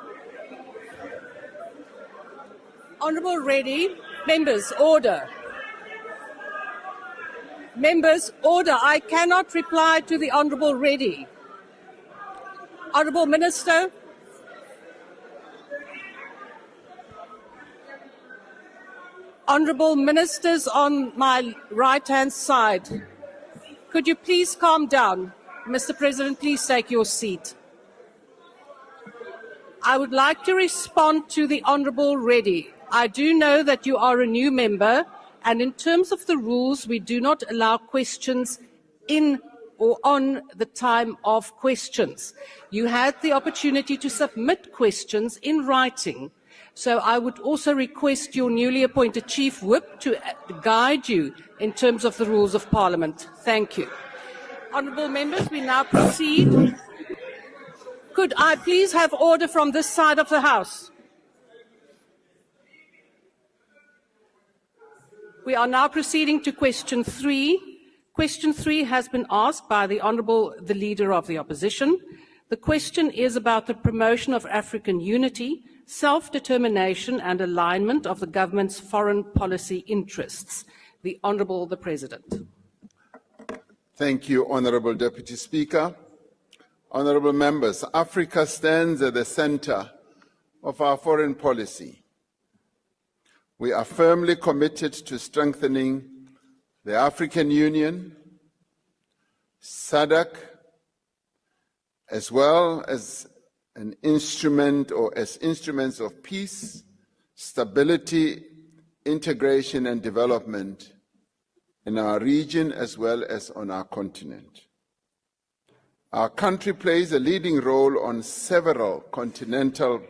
Honourable Reddy, members, order. Members, order. I cannot reply to the Honourable Reddy. Honourable Minister. Honourable Ministers on my right-hand side, could you please calm down? Mr. President, please take your seat. I would like to respond to the Honourable Reddy. I do know that you are a new member, and in terms of the rules, we do not allow questions in or on the time of questions. You had the opportunity to submit questions in writing. So I would also request your newly appointed Chief Whip to guide you in terms of the rules of Parliament. Thank you. Honourable members, we now proceed. Could I please have order from this side of the House? We are now proceeding to question 3. Question 3 has been asked by the Leader of the Opposition. The question is about the promotion of African unity, self-determination and alignment of the government's foreign policy interests. The President. Thank you, Honourable Deputy Speaker. Honourable members, Africa stands at the centre of our foreign policy. We are firmly committed to strengthening the African Union, SADC, as well as an instrument or as instruments of peace, stability, integration and development in our region as well as on our continent. Our country plays a leading role on several continental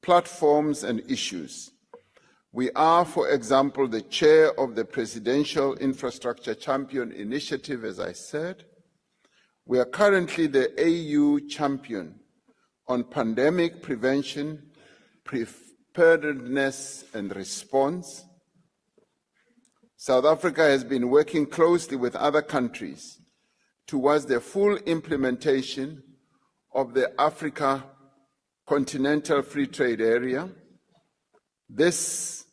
platforms and issues. We are, for example, the chair of the Presidential Infrastructure Champion Initiative, as I said. We are currently the AU champion on pandemic prevention, preparedness and response. South Africa has been working closely with other countries towards the full implementation of the Africa Continental Free Trade Area. This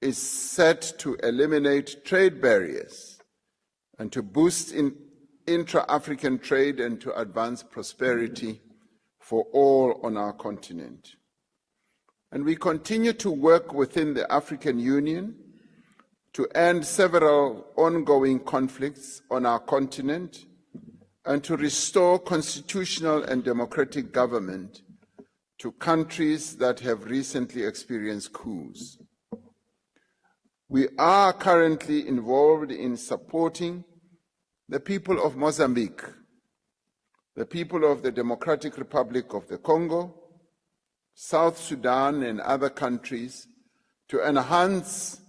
is set to eliminate trade barriers and to boost intra-African trade and to advance prosperity for all on our continent. And we continue to work within the African Union to end several ongoing conflicts on our continent and to restore constitutional and democratic government to countries that have recently experienced coups. We are currently involved in supporting the people of Mozambique, the people of the Democratic Republic of the Congo, South Sudan and other countries to enhance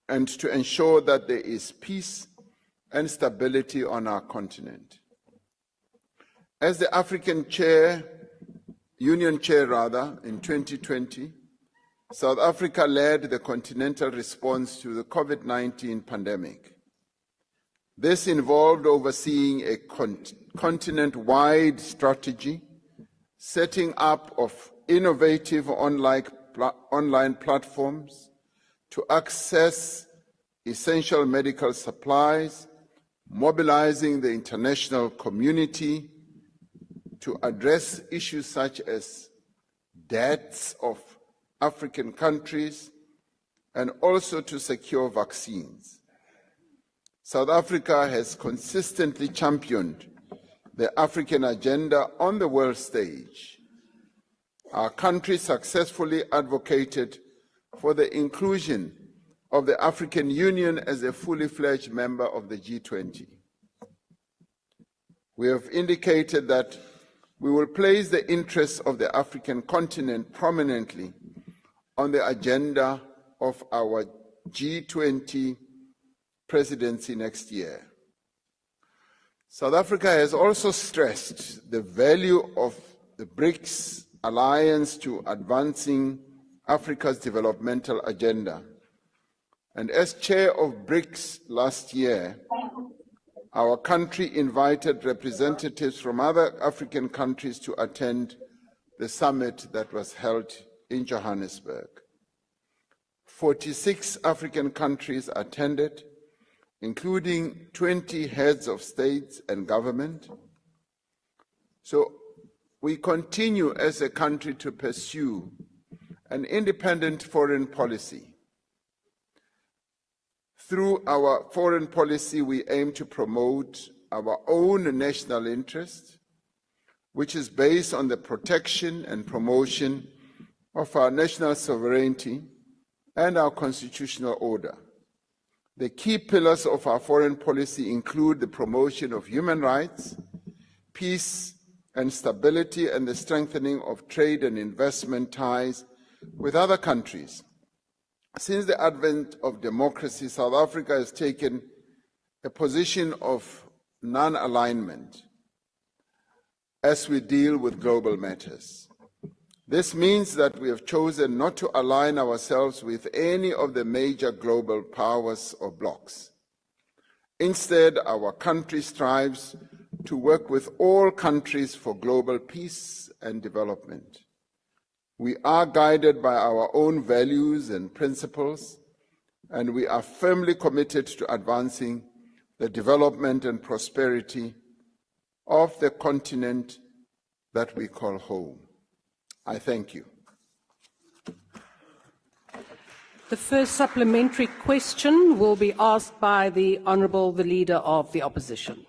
and to ensure that there is peace and stability on our continent. As the Union Chair in 2020, South Africa led the continental response to the COVID-19 pandemic. This involved overseeing a continent-wide strategy, setting up of innovative online platforms to access essential medical supplies, mobilizing the international community to address issues such as deaths of African countries and also to secure vaccines. South Africa has consistently championed the African agenda on the world stage. Our country successfully advocated for the inclusion of the African Union as a fully fledged member of the G20. We have indicated that we will place the interests of the African continent prominently on the agenda of our G20 presidency next year. South Africa has also stressed the value of the BRICS alliance to advancing Africa's developmental agenda. And as chair of BRICS last year, our country invited representatives from other African countries to attend the summit that was held in Johannesburg. 46 African countries attended, including 20 heads of states and government. So we continue as a country to pursue an independent foreign policy. Through our foreign policy, we aim to promote our own national interest, which is based on the protection and promotion of our national sovereignty and our constitutional order. The key pillars of our foreign policy include the promotion of human rights, peace and stability, and the strengthening of trade and investment ties with other countries. Since the advent of democracy, South Africa has taken a position of non-alignment as we deal with global matters. This means that we have chosen not to align ourselves with any of the major global powers or blocs. Instead, our country strives to work with all countries for global peace and development. We are guided by our own values and principles, and we are firmly committed to advancing the development and prosperity of the continent that we call home. I thank you. The first supplementary question will be asked by the Leader of the Opposition.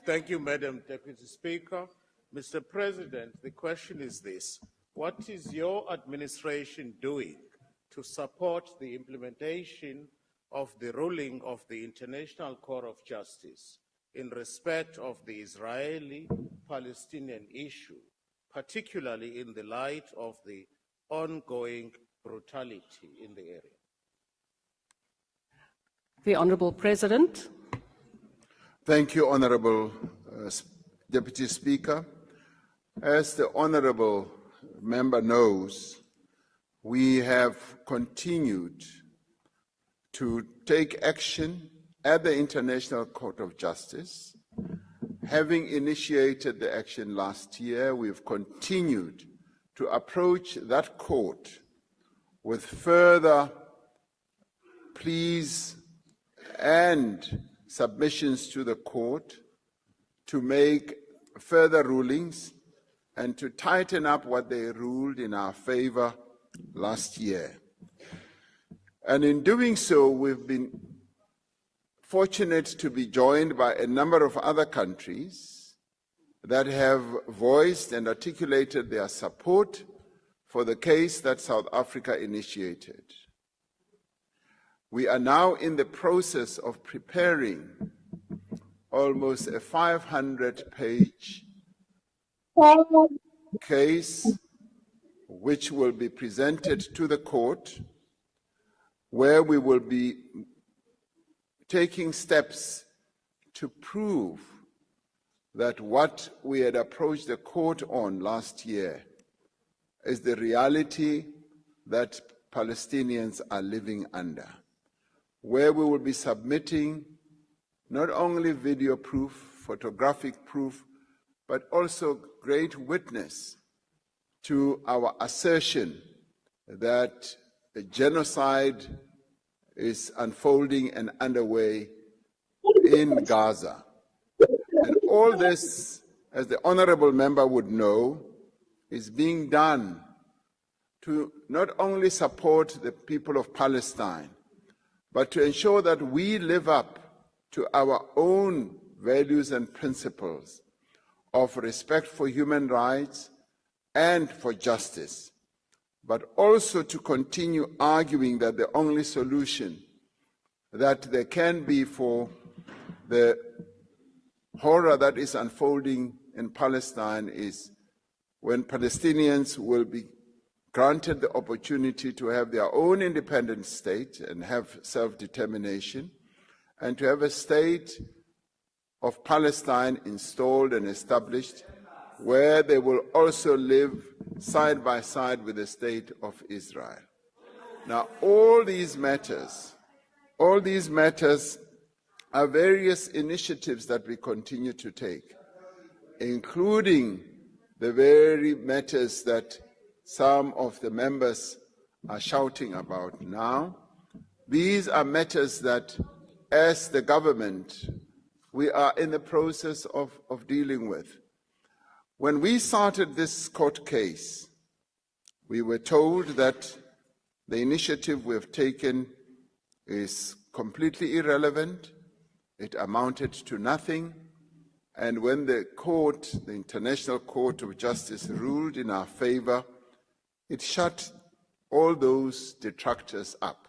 Thank you, Madam Deputy Speaker. Mr. President, the question is this. What is your administration doing to support the implementation of the ruling of the International Court of Justice in respect of the Israeli Palestinian issue, particularly in the light of the ongoing brutality in the area? The Honourable President. Thank you, Honourable Deputy Speaker. As the Honourable Member knows, we have continued to take action at the International Court of Justice. Having initiated the action last year, we've continued to approach that court with further pleas and submissions to the court to make further rulings and to tighten up what they ruled in our favor last year. And in doing so, we've been fortunate to be joined by a number of other countries that have voiced and articulated their support for the case that South Africa initiated. We are now in the process of preparing almost a 500-page case which will be presented to the court, where we will be taking steps to prove that what we had approached the court on last year is the reality that Palestinians are living under, where we will be submitting not only video proof, photographic proof, but also great witness to our assertion that a genocide is unfolding and underway in Gaza. And all this, as the honorable member would know, is being done to not only support the people of Palestine, but to ensure that we live up to our own values and principles of respect for human rights and for justice, but also to continue arguing that the only solution that there can be for the horror that is unfolding in Palestine is when Palestinians will be granted the opportunity to have their own independent state and have self-determination, and to have a state of Palestine installed and established where they will also live side by side with the state of Israel. Now, all these matters are various initiatives that we continue to take, including the very matters that some of the members are shouting about now. These are matters that, as the government, we are in the process of dealing with. When we started this court case, we were told that the initiative we have taken is completely irrelevant, it amounted to nothing, and when the court, the International Court of Justice, ruled in our favor, it shut all those detractors up.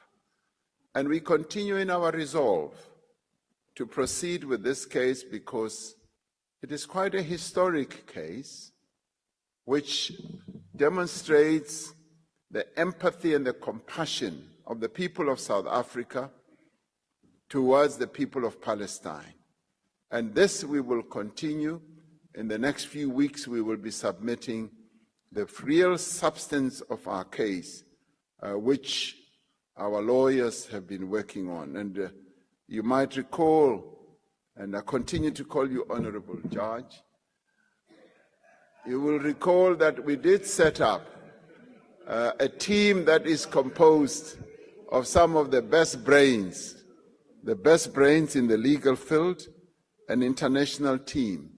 And we continue in our resolve to proceed with this case because it is quite a historic case which demonstrates the empathy and the compassion of the people of South Africa towards the people of Palestine. And this we will continue. In the next few weeks, we will be submitting the real substance of our case, which our lawyers have been working on. And you might recall, and I continue to call you Honorable Judge, you will recall that we did set up a team that is composed of some of the best brains in the legal field, an international team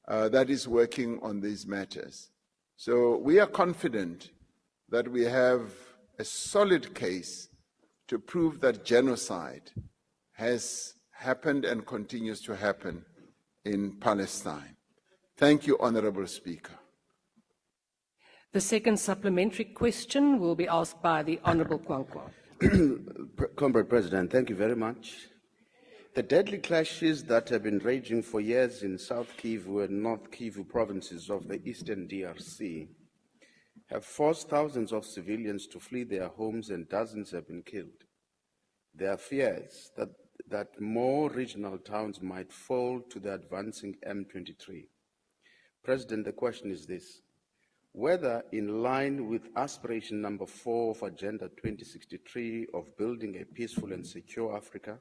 that is working on these matters. So we are confident that we have a solid case to prove that genocide has happened and continues to happen in Palestine. Thank you, Honorable Speaker. The second supplementary question will be asked by the Honourable Kwankwa. Comrade President, thank you very much. The deadly clashes that have been raging for years in South Kivu and North Kivu provinces of the eastern DRC have forced thousands of civilians to flee their homes and dozens have been killed. There are fears that more regional towns might fall to the advancing M23. President, the question is this: whether in line with aspiration number 4 of Agenda 2063 of building a peaceful and secure Africa,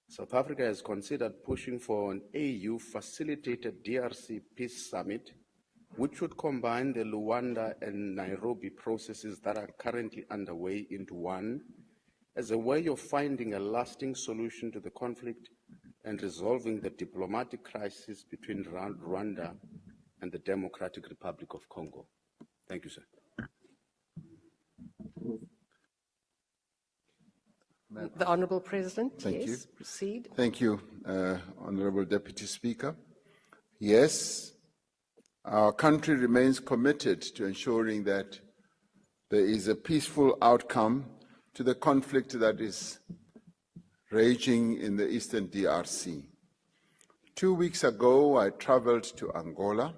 South Africa has considered pushing for an AU-facilitated DRC Peace Summit, which would combine the Luanda and Nairobi processes that are currently underway into one, as a way of finding a lasting solution to the conflict and resolving the diplomatic crisis between Rwanda and the Democratic Republic of Congo. Thank you, sir. The Honourable President, Thank you. Proceed. Thank you, Honourable Deputy Speaker. Yes, our country remains committed to ensuring that there is a peaceful outcome to the conflict that is raging in the eastern DRC. 2 weeks ago, I traveled to Angola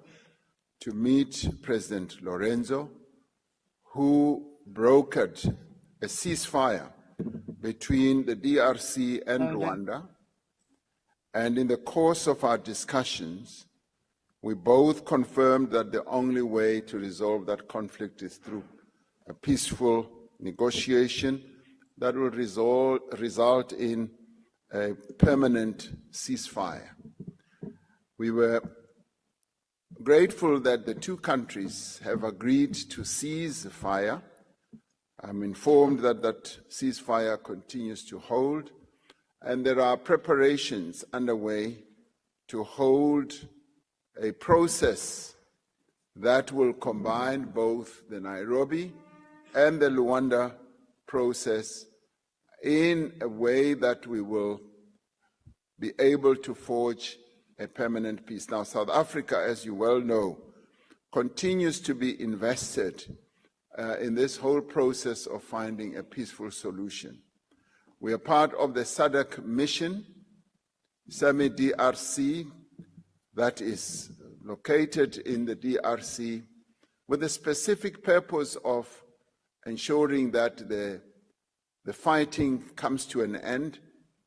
to meet President Lorenzo, who brokered a ceasefire between the DRC and Rwanda. And in the course of our discussions, we both confirmed that the only way to resolve that conflict is through a peaceful negotiation that will result in a permanent ceasefire. We were grateful that the two countries have agreed to cease the fire. I'm informed that that ceasefire continues to hold, and there are preparations underway to hold a process that will combine both the Nairobi and the Luanda process in a way that we will be able to forge a permanent peace. Now, South Africa, as you well know, continues to be invested in this whole process of finding a peaceful solution. We are part of the SADC mission, SAMI-DRC, that is located in the DRC with the specific purpose of ensuring that the fighting comes to an end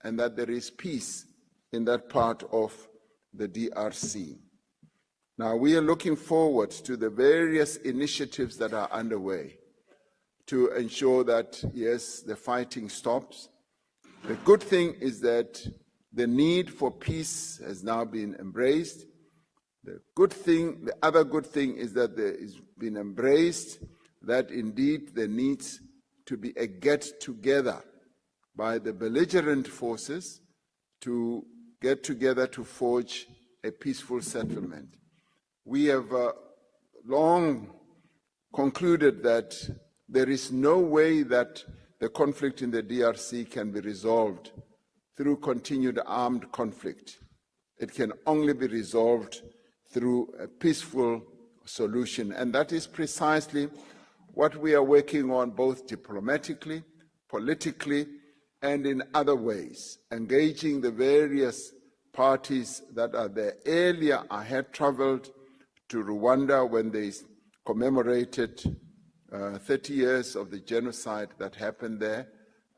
and that there is peace in that part of the DRC. Now, we are looking forward to the various initiatives that are underway to ensure that, yes, the fighting stops. The good thing is that the need for peace has now been embraced. The other good thing is that there has been embraced that indeed there needs to be a get-together by the belligerent forces to get together to forge a peaceful settlement. We have long concluded that there is no way that the conflict in the DRC can be resolved through continued armed conflict. It can only be resolved through a peaceful solution, and that is precisely what we are working on, both diplomatically, politically, and in other ways, engaging the various parties that are there. Earlier, I had traveled to Rwanda when they commemorated 30 years of the genocide that happened there,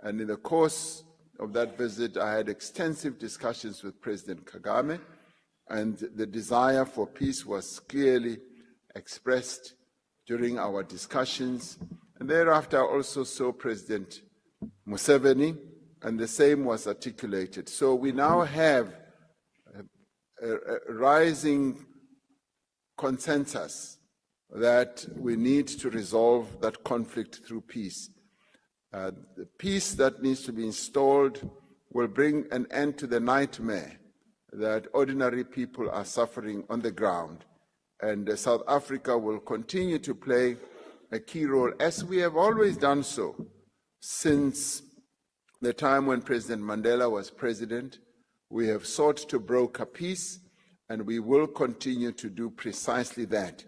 and in the course of that visit, I had extensive discussions with President Kagame, and the desire for peace was clearly expressed during our discussions. And thereafter, I also saw President Museveni, and the same was articulated. So we now have a rising consensus that we need to resolve that conflict through peace. The peace that needs to be installed will bring an end to the nightmare that ordinary people are suffering on the ground. And South Africa will continue to play a key role, as we have always done so since the time when President Mandela was president. We have sought to broker peace, and we will continue to do precisely that.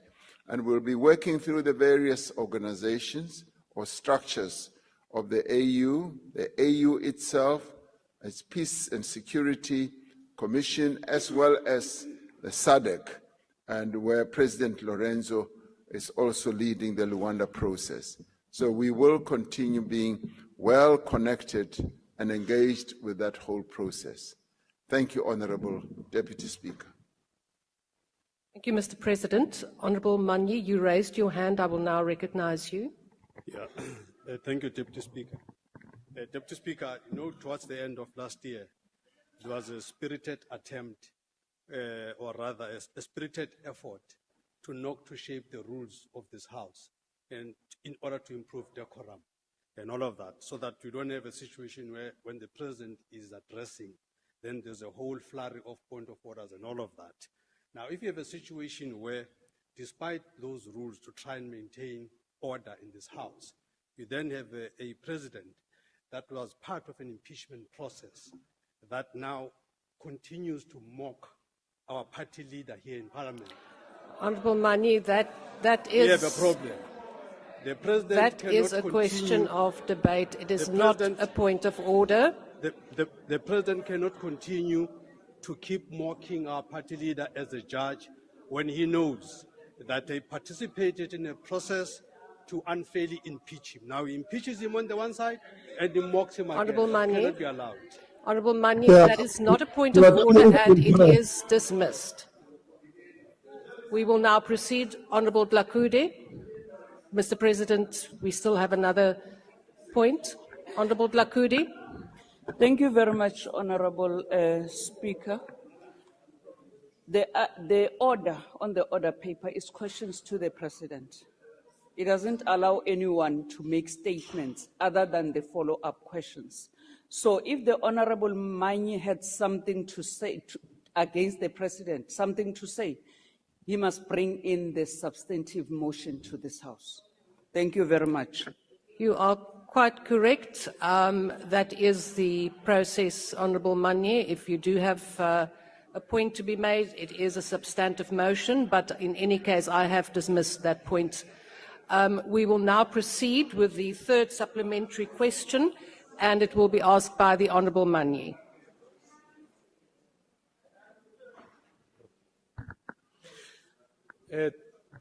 And we'll be working through the various organizations or structures of the AU itself, its Peace and Security Commission, as well as the SADC, and where President Lorenzo is also leading the Luanda process. So we will continue being well connected and engaged with that whole process. Thank you, Honourable Deputy Speaker. Thank you, Mr. President. Honourable Manyi, you raised your hand. I will now recognise you. Yeah, thank you, Deputy Speaker. Deputy Speaker, you know, towards the end of last year, there was a spirited attempt, or rather a spirited effort to knock to shape the rules of this House and in order to improve decorum and all of that, so that we don't have a situation where when the President is addressing, then there's a whole flurry of point of orders and all of that. Now, if you have a situation where, despite those rules to try and maintain order in this House, you then have a President that was part of an impeachment process that now continues to mock our party leader here in Parliament. Honourable Manyi, that is... We have a problem. The President that cannot is a continue, question of debate. It is not a point of order. The President cannot continue to keep mocking our party leader as a judge when he knows that they participated in a process to unfairly impeach him. Now he impeaches him on the one side and he mocks him again. Honourable That Manyi, cannot be allowed. Honourable Manyi, that is not a point of order and it is dismissed. We will now proceed. Honourable Dlakude. Mr. President, we still have another point. Honourable Dlakude. Thank you very much, Honourable Speaker. The order on the order paper is questions to the President. It doesn't allow anyone to make statements other than the follow-up questions. So if the Honourable Manyi had something to say against the President, something to say, he must bring in the substantive motion to this House. Thank you very much. You are quite correct. That is the process, Honourable Manyi. If you do have a point to be made, it is a substantive motion, but in any case, I have dismissed that point. We will now proceed with the third supplementary question, and it will be asked by the Honourable Manyi.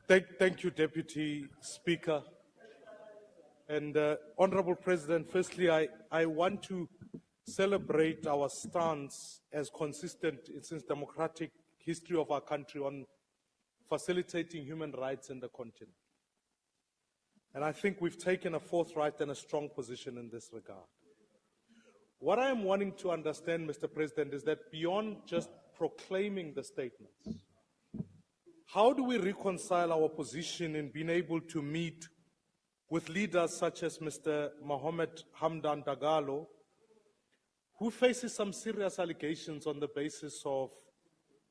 Thank you, Deputy Speaker. And Honourable President, firstly, I want to celebrate our stance as consistent since democratic history of our country on facilitating human rights in the continent. And I think we've taken a forthright and a strong position in this regard. What I am wanting to understand, Mr. President, is that beyond just proclaiming the statements, how do we reconcile our position in being able to meet with leaders such as Mr. Mohamed Hamdan Dagalo, who faces some serious allegations on the basis of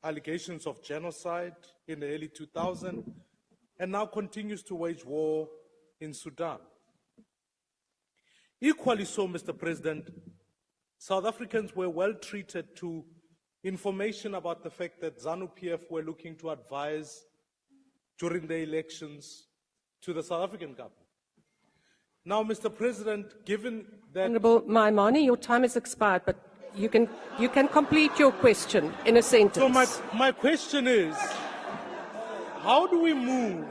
allegations of genocide in the early 2000s and now continues to wage war in Sudan? Equally so, Mr. President, South Africans were well treated to information about the fact that ZANU-PF were looking to advise during the elections to the South African government. Now, Mr. President, given that... Honourable Maimani, your time has expired, but you can complete your question in a sentence. So my question is, how do we move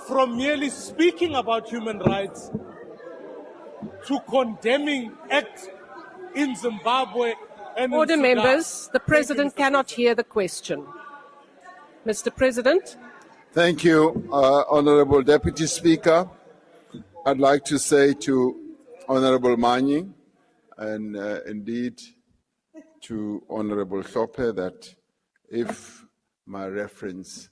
from merely speaking about human rights to condemning acts in Zimbabwe and Order, in Sudan? members, the President cannot hear the question. Mr. President. Thank you, Honourable Deputy Speaker. I'd like to say to Honourable Manyi and indeed to Honourable Hlophe that if my reference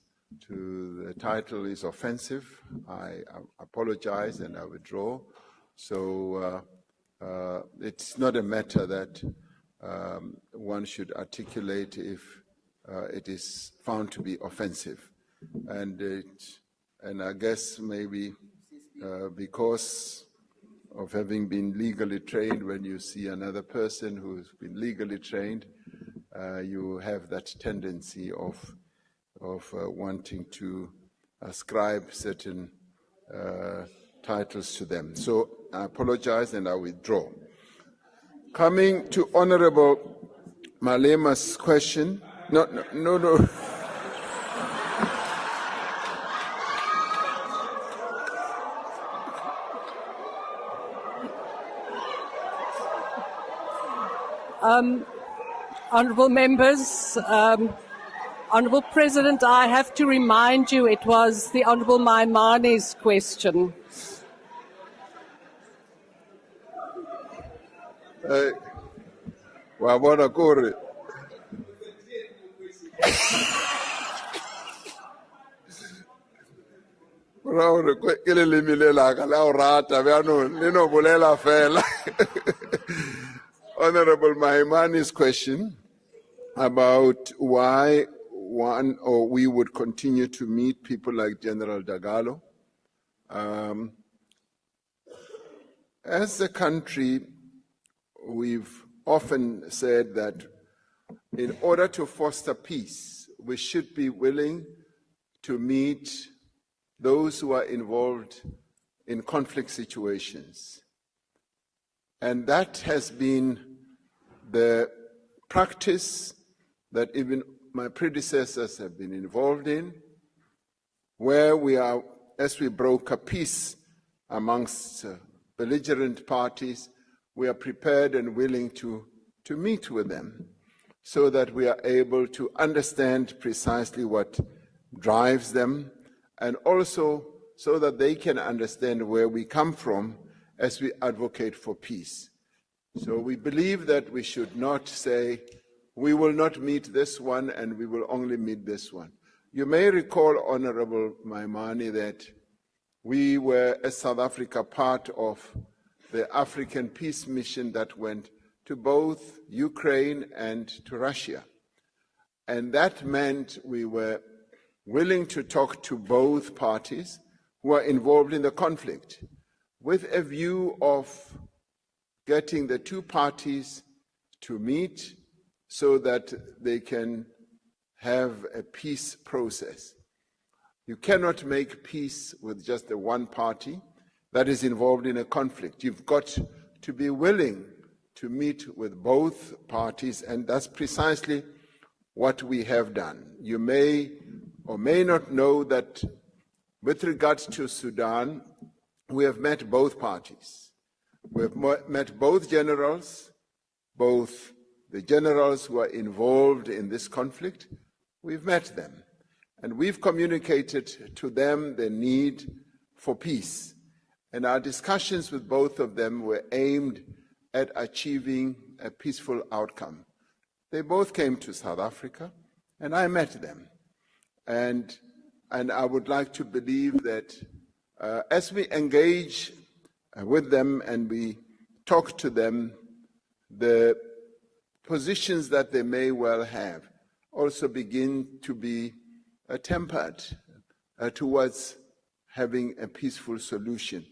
to the title is offensive, I apologize and I withdraw. So it's not a matter that one should articulate if it is found to be offensive. And I guess maybe because of having been legally trained, when you see another person who's been legally trained, you have that tendency of wanting to ascribe certain titles to them. So I apologize and I withdraw. Coming to Honorable Malema's question. No. Honourable members, Honourable President, I have to remind you it was the Honourable Maimane's question. Wabona kore. Honorable Maimani's question about why one or we would continue to meet people like General Dagalo. As a country, we've often said that in order to foster peace, we should be willing to meet those who are involved in conflict situations. And that has been the practice that even my predecessors have been involved in, where we are, as we broker peace amongst belligerent parties, we are prepared and willing to meet with them so that we are able to understand precisely what drives them, and also so that they can understand where we come from as we advocate for peace. So we believe that we should not say, we will not meet this one and we will only meet this one. You may recall, Honorable Maimane, that we were, as South Africa, part of the African peace mission that went to both Ukraine and to Russia. And that meant we were willing to talk to both parties who are involved in the conflict, with a view of getting the two parties to meet so that they can have a peace process. You cannot make peace with just the one party that is involved in a conflict. You've got to be willing to meet with both parties, and that's precisely what we have done. You may or may not know that with regards to Sudan, we have met both parties. We have met both generals, both the generals who are involved in this conflict. We've met them, and we've communicated to them the need for peace. And our discussions with both of them were aimed at achieving a peaceful outcome. They both came to South Africa, and I met them. And I would like to believe that as we engage with them and we talk to them, the positions that they may well have also begin to be tempered towards having a peaceful solution.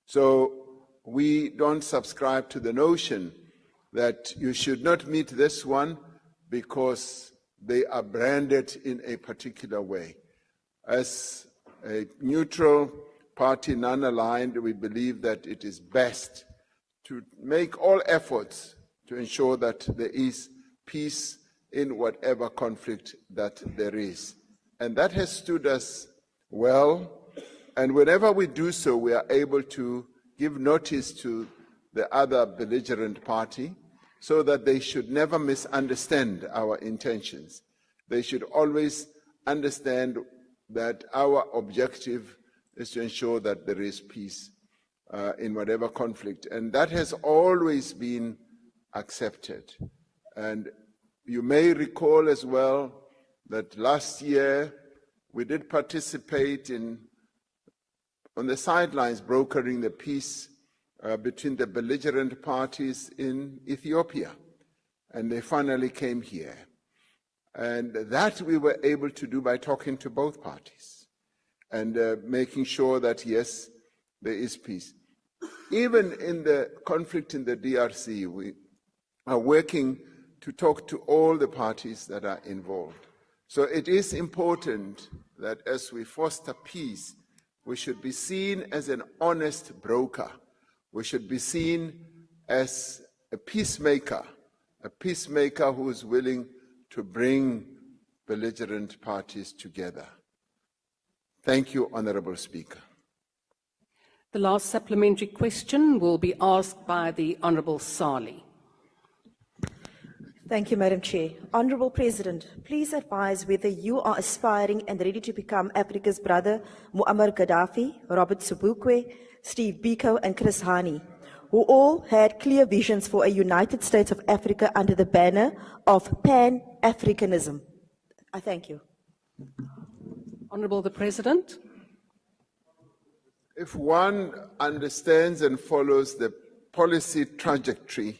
So we don't subscribe to the notion that you should not meet this one because they are branded in a particular way. As a neutral party, non-aligned, we believe that it is best to make all efforts to ensure that there is peace in whatever conflict that there is. And that has stood us well, and whenever we do so, we are able to give notice to the other belligerent party so that they should never misunderstand our intentions. They should always understand that our objective is to ensure that there is peace in whatever conflict. And that has always been accepted. And you may recall as well that last year we did participate on the sidelines brokering the peace between the belligerent parties in Ethiopia. And they finally came here. And that we were able to do by talking to both parties and making sure that, yes, there is peace. Even in the conflict in the DRC, we are working to talk to all the parties that are involved. So it is important that as we foster peace, we should be seen as an honest broker. We should be seen as a peacemaker who is willing to bring belligerent parties together. Thank you, Honourable Speaker. The last supplementary question will be asked by the Honourable Sali. Thank you, Madam Chair. Honourable President, please advise whether you are aspiring and ready to become Africa's brother Muammar Gaddafi, Robert Sobukwe, Steve Biko and Chris Hani, who all had clear visions for a United States of Africa under the banner of Pan-Africanism. I thank you. Honourable the President. If one understands and follows the policy trajectory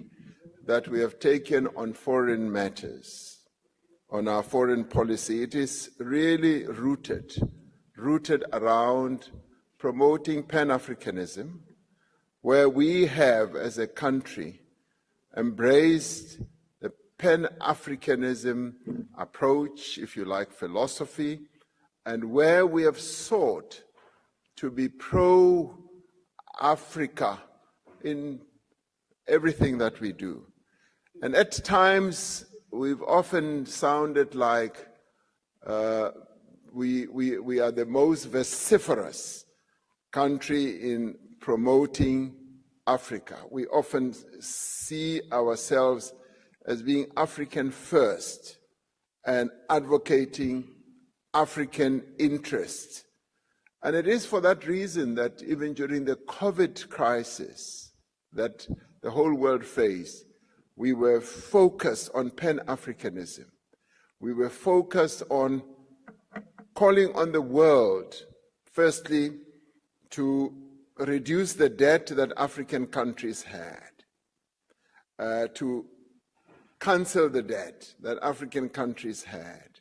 that we have taken on foreign matters, on our foreign policy, it is really rooted around promoting Pan-Africanism, where we have, as a country, embraced the Pan-Africanism approach, if you like, philosophy, and where we have sought to be pro-Africa in everything that we do. And at times, we've often sounded like we are the most vociferous country in promoting Africa. We often see ourselves as being African first and advocating African interests. And it is for that reason that even during the COVID crisis that the whole world faced, we were focused on Pan-Africanism. We were focused on calling on the world, firstly, to reduce the debt that African countries had, to cancel the debt that African countries had,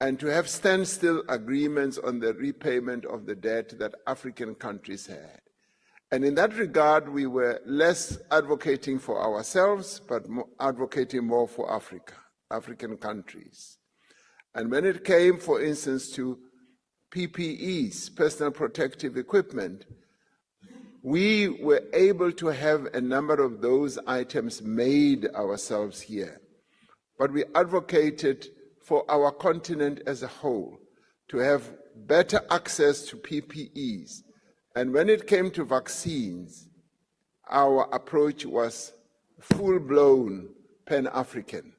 and to have standstill agreements on the repayment of the debt that African countries had. And in that regard, we were less advocating for ourselves, but advocating more for Africa, African countries. And when it came, for instance, to PPEs, personal protective equipment, we were able to have a number of those items made ourselves here. But we advocated for our continent as a whole to have better access to PPEs. And when it came to vaccines, our approach was full-blown Pan-African.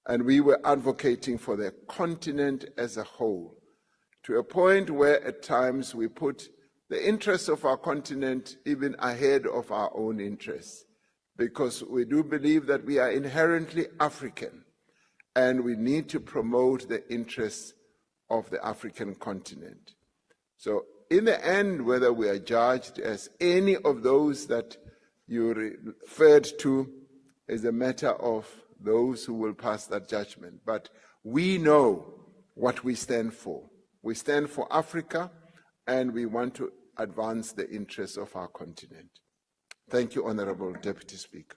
And we were advocating for the continent as a whole, to a point where at times we put the interests of our continent even ahead of our own interests, because we do believe that we are inherently African, and we need to promote the interests of the African continent. So in the end, whether we are judged as any of those that you referred to is a matter of those who will pass that judgment. But we know what we stand for. We stand for Africa, and we want to advance the interests of our continent. Thank you, Honourable Deputy Speaker.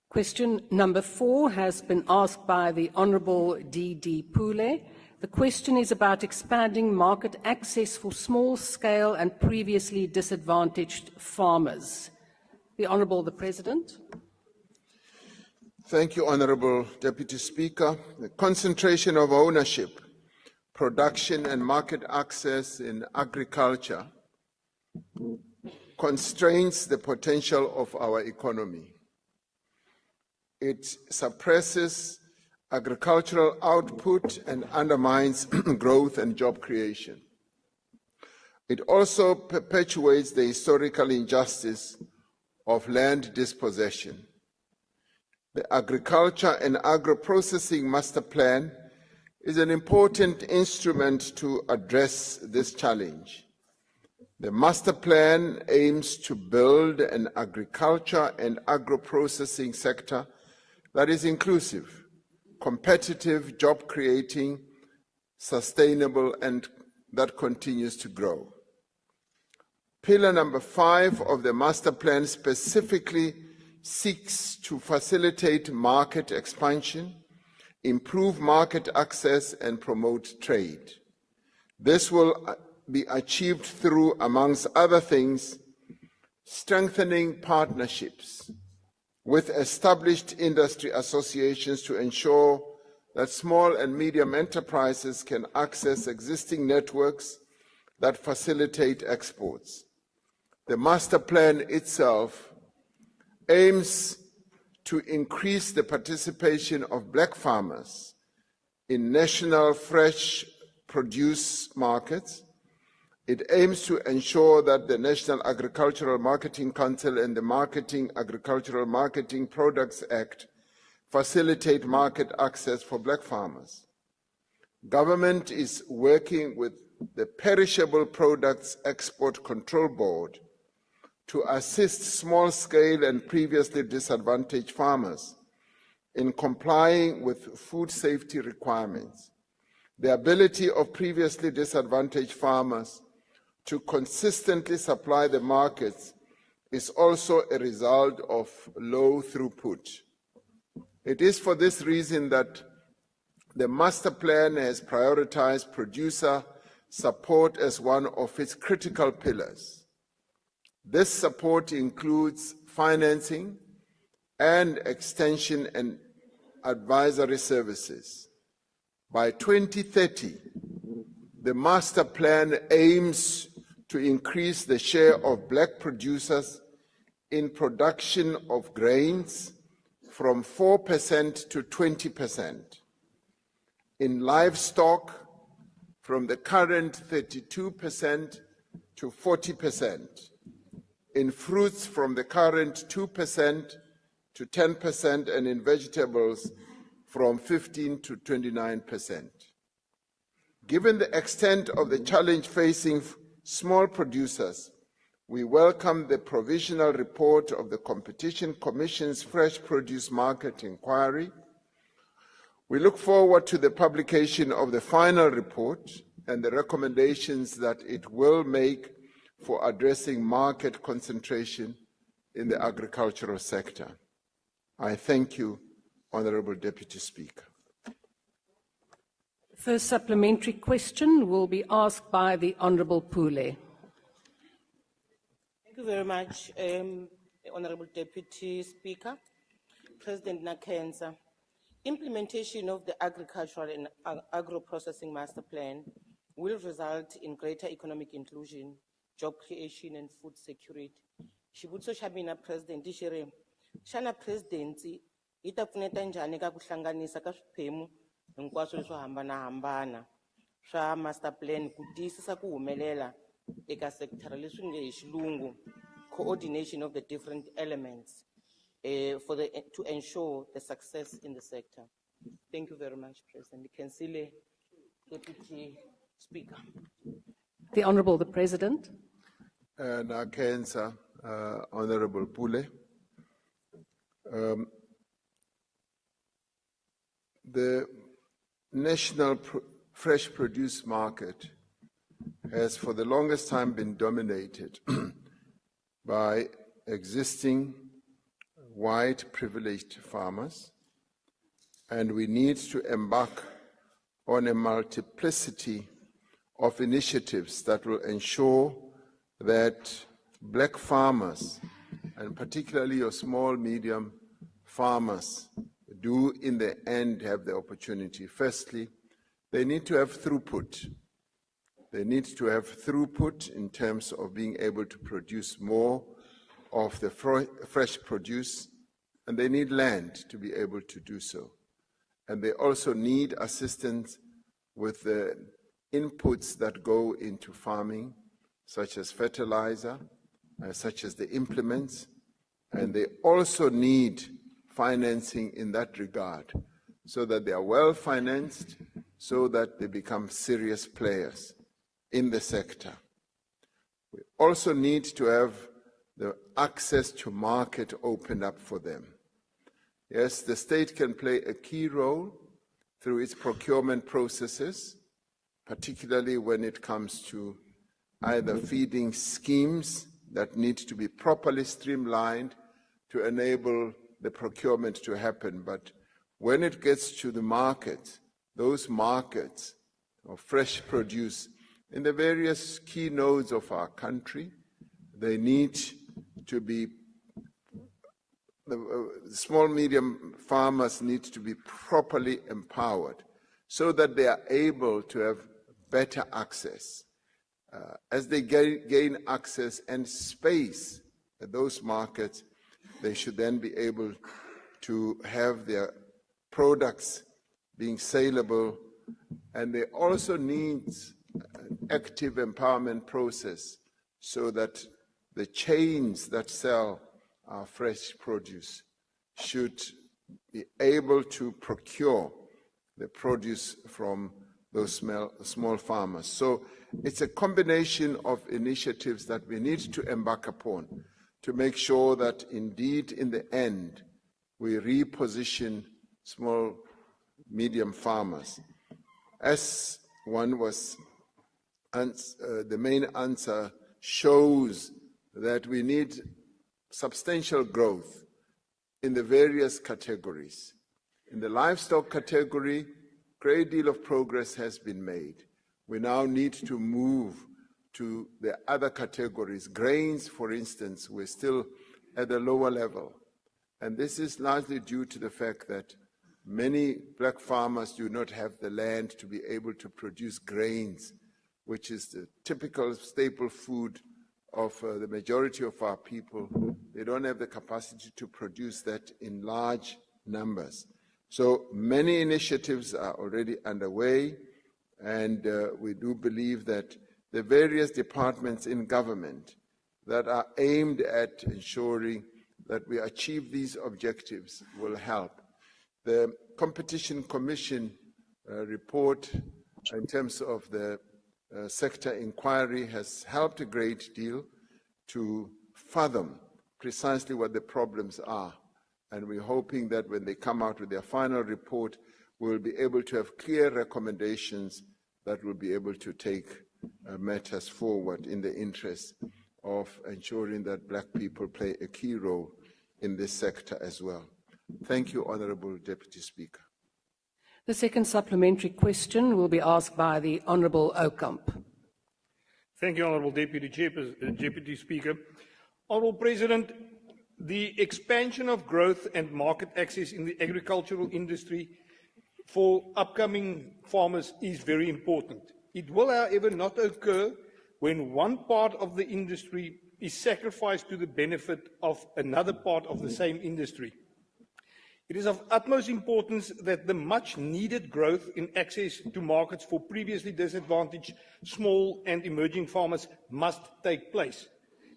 Question number 4 has been asked by the Honourable D.D. Pule. The question is about expanding market access for small-scale and previously disadvantaged farmers. The Honourable the President. Thank you, Honourable Deputy Speaker. The concentration of ownership, production and market access in agriculture constrains the potential of our economy. It suppresses agricultural output and undermines growth and job creation. It also perpetuates the historical injustice of land dispossession. The Agriculture and Agro-Processing Master Plan is an important instrument to address this challenge. The Master Plan aims to build an agriculture and agro-processing sector that is inclusive, competitive, job-creating, sustainable, and that continues to grow. Pillar number 5 of the Master Plan specifically seeks to facilitate market expansion, improve market access, and promote trade. This will be achieved through, amongst other things, strengthening partnerships with established industry associations to ensure that small and medium enterprises can access existing networks that facilitate exports. The master plan itself aims to increase the participation of black farmers in national fresh produce markets. It aims to ensure that the National Agricultural Marketing Council and the Agricultural Marketing Products Act facilitate market access for black farmers. Government is working with the Perishable Products Export Control Board to assist small-scale and previously disadvantaged farmers in complying with food safety requirements. The ability of previously disadvantaged farmers to consistently supply the markets is also a result of low throughput. It is for this reason that the master plan has prioritized producer support as one of its critical pillars. This support includes financing and extension and advisory services. By 2030, the master plan aims to increase the share of black producers in production of grains from 4% to 20%, in livestock from the current 32% to 40%, in fruits from the current 2% to 10%, and in vegetables from 15 to 29%. Given the extent of the challenge facing small producers, we welcome the provisional report of the Competition Commission's Fresh Produce Market Inquiry. We look forward to the publication of the final report and the recommendations that it will make for addressing market concentration in the agricultural sector. I thank you, Honourable Deputy Speaker. First supplementary question will be asked by the Honourable Pule. Thank you very much, Honourable Deputy Speaker. President Nakenza, implementation of the Agricultural and Agro-Processing Master Plan will result in greater economic inclusion, job creation and food security. Xivutiso xa mina President xi ri xana presidency yi ta pfuneta njhani ka ku hlanganisa ka swiphemu hinkwaswo leswo hambanahambana swa master plan ku tiyisisa ku humelela eka sekithara leswi nge hi xilungu coordination of the different elements to ensure the success in the sector. Thank you very much, President. Councillor Deputy Speaker. The Honourable the President. Nakenza, Honourable Pule. The national fresh produce market has for the longest time been dominated by existing white privileged farmers, and we need to embark on a multiplicity of initiatives that will ensure that black farmers, and particularly your small, medium farmers, do in the end have the opportunity. Firstly, they need to have throughput. They need to have throughput in terms of being able to produce more of the fresh produce, and they need land to be able to do so. And they also need assistance with the inputs that go into farming, such as fertilizer, such as the implements, and they also need financing in that regard, so that they are well financed, so that they become serious players in the sector. We also need to have the access to market opened up for them. Yes, the state can play a key role through its procurement processes, particularly when it comes to either feeding schemes that need to be properly streamlined to enable the procurement to happen. But when it gets to the market, those markets of fresh produce in the various key nodes of our country, they need to be the small, medium farmers need to be properly empowered so that they are able to have better access. As they gain access and space at those markets, they should then be able to have their products being saleable, and they also need an active empowerment process so that the chains that sell our fresh produce should be able to procure the produce from those small farmers. So it's a combination of initiatives that we need to embark upon to make sure that indeed in the end we reposition small, medium farmers. As one was, the main answer shows that we need substantial growth in the various categories. In the livestock category, a great deal of progress has been made. We now need to move to the other categories. Grains, for instance, we're still at a lower level. And this is largely due to the fact that many black farmers do not have the land to be able to produce grains, which is the typical staple food of the majority of our people. They don't have the capacity to produce that in large numbers. So many initiatives are already underway, and we do believe that the various departments in government that are aimed at ensuring that we achieve these objectives will help. The Competition Commission report in terms of the sector inquiry has helped a great deal to fathom precisely what the problems are. And we're hoping that when they come out with their final report, we'll be able to have clear recommendations that will be able to take matters forward in the interest of ensuring that black people play a key role in this sector as well. Thank you, Honourable Deputy Speaker. The second supplementary question will be asked by the Honourable Okamp. Thank you, Honourable Deputy Speaker. Honourable President, the expansion of growth and market access in the agricultural industry for upcoming farmers is very important. It will, however, not occur when one part of the industry is sacrificed to the benefit of another part of the same industry. It is of utmost importance that the much-needed growth in access to markets for previously disadvantaged small and emerging farmers must take place.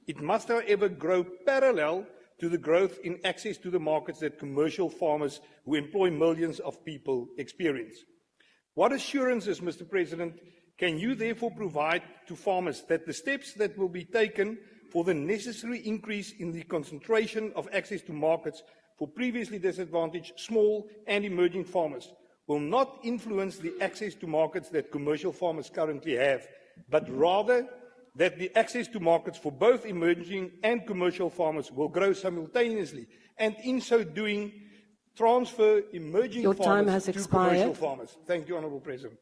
It must, however, grow parallel to the growth in access to the markets that commercial farmers who employ millions of people experience. What assurances, Mr. President, can you therefore provide to farmers that the steps that will be taken for the necessary increase in the concentration of access to markets for previously disadvantaged small and emerging farmers will not influence the access to markets that commercial farmers currently have, but rather that the access to markets for both emerging and commercial farmers will grow simultaneously, and in so doing, transfer emerging Your time farmers has to expired. commercial farmers. Thank you, Honourable President.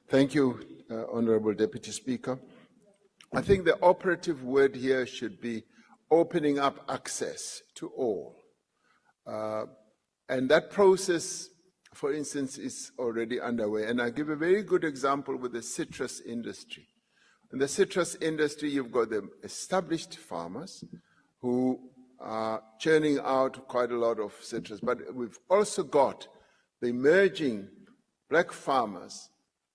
Thank you, Honourable Deputy Speaker. I think the operative word here should be opening up access to all. And that process, for instance, is already underway. And I give a very good example with the citrus industry. In the citrus industry, you've got the established farmers who are churning out quite a lot of citrus, but we've also got the emerging black farmers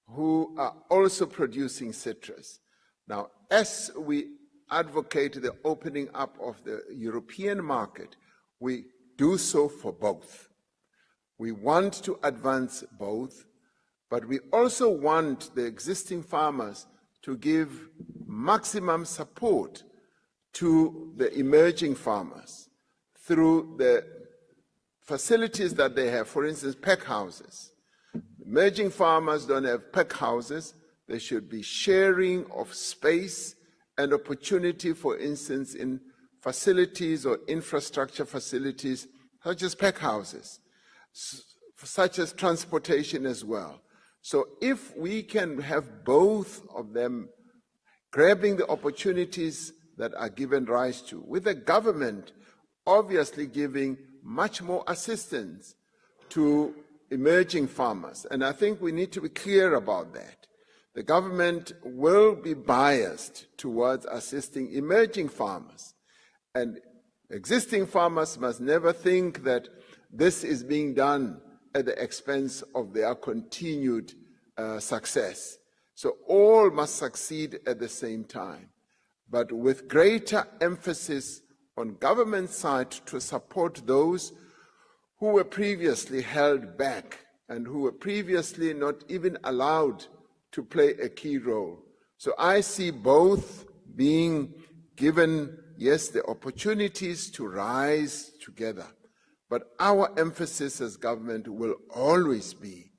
who are also producing citrus. Now, as we advocate the opening up of the European market, we do so for both. We want to advance both, but we also want the existing farmers to give maximum support to the emerging farmers through the facilities that they have, for instance, pack houses. Emerging farmers don't have pack houses. There should be sharing of space and opportunity, for instance, in facilities or infrastructure facilities, such as pack houses, such as transportation as well. So if we can have both of them grabbing the opportunities that are given rise to, with the government obviously giving much more assistance to emerging farmers. And I think we need to be clear about that. The government will be biased towards assisting emerging farmers. And existing farmers must never think that this is being done at the expense of their continued success. So all must succeed at the same time, but with greater emphasis on government side to support those who were previously held back and who were previously not even allowed to play a key role. So I see both being given, yes, the opportunities to rise together, but our emphasis as government will always be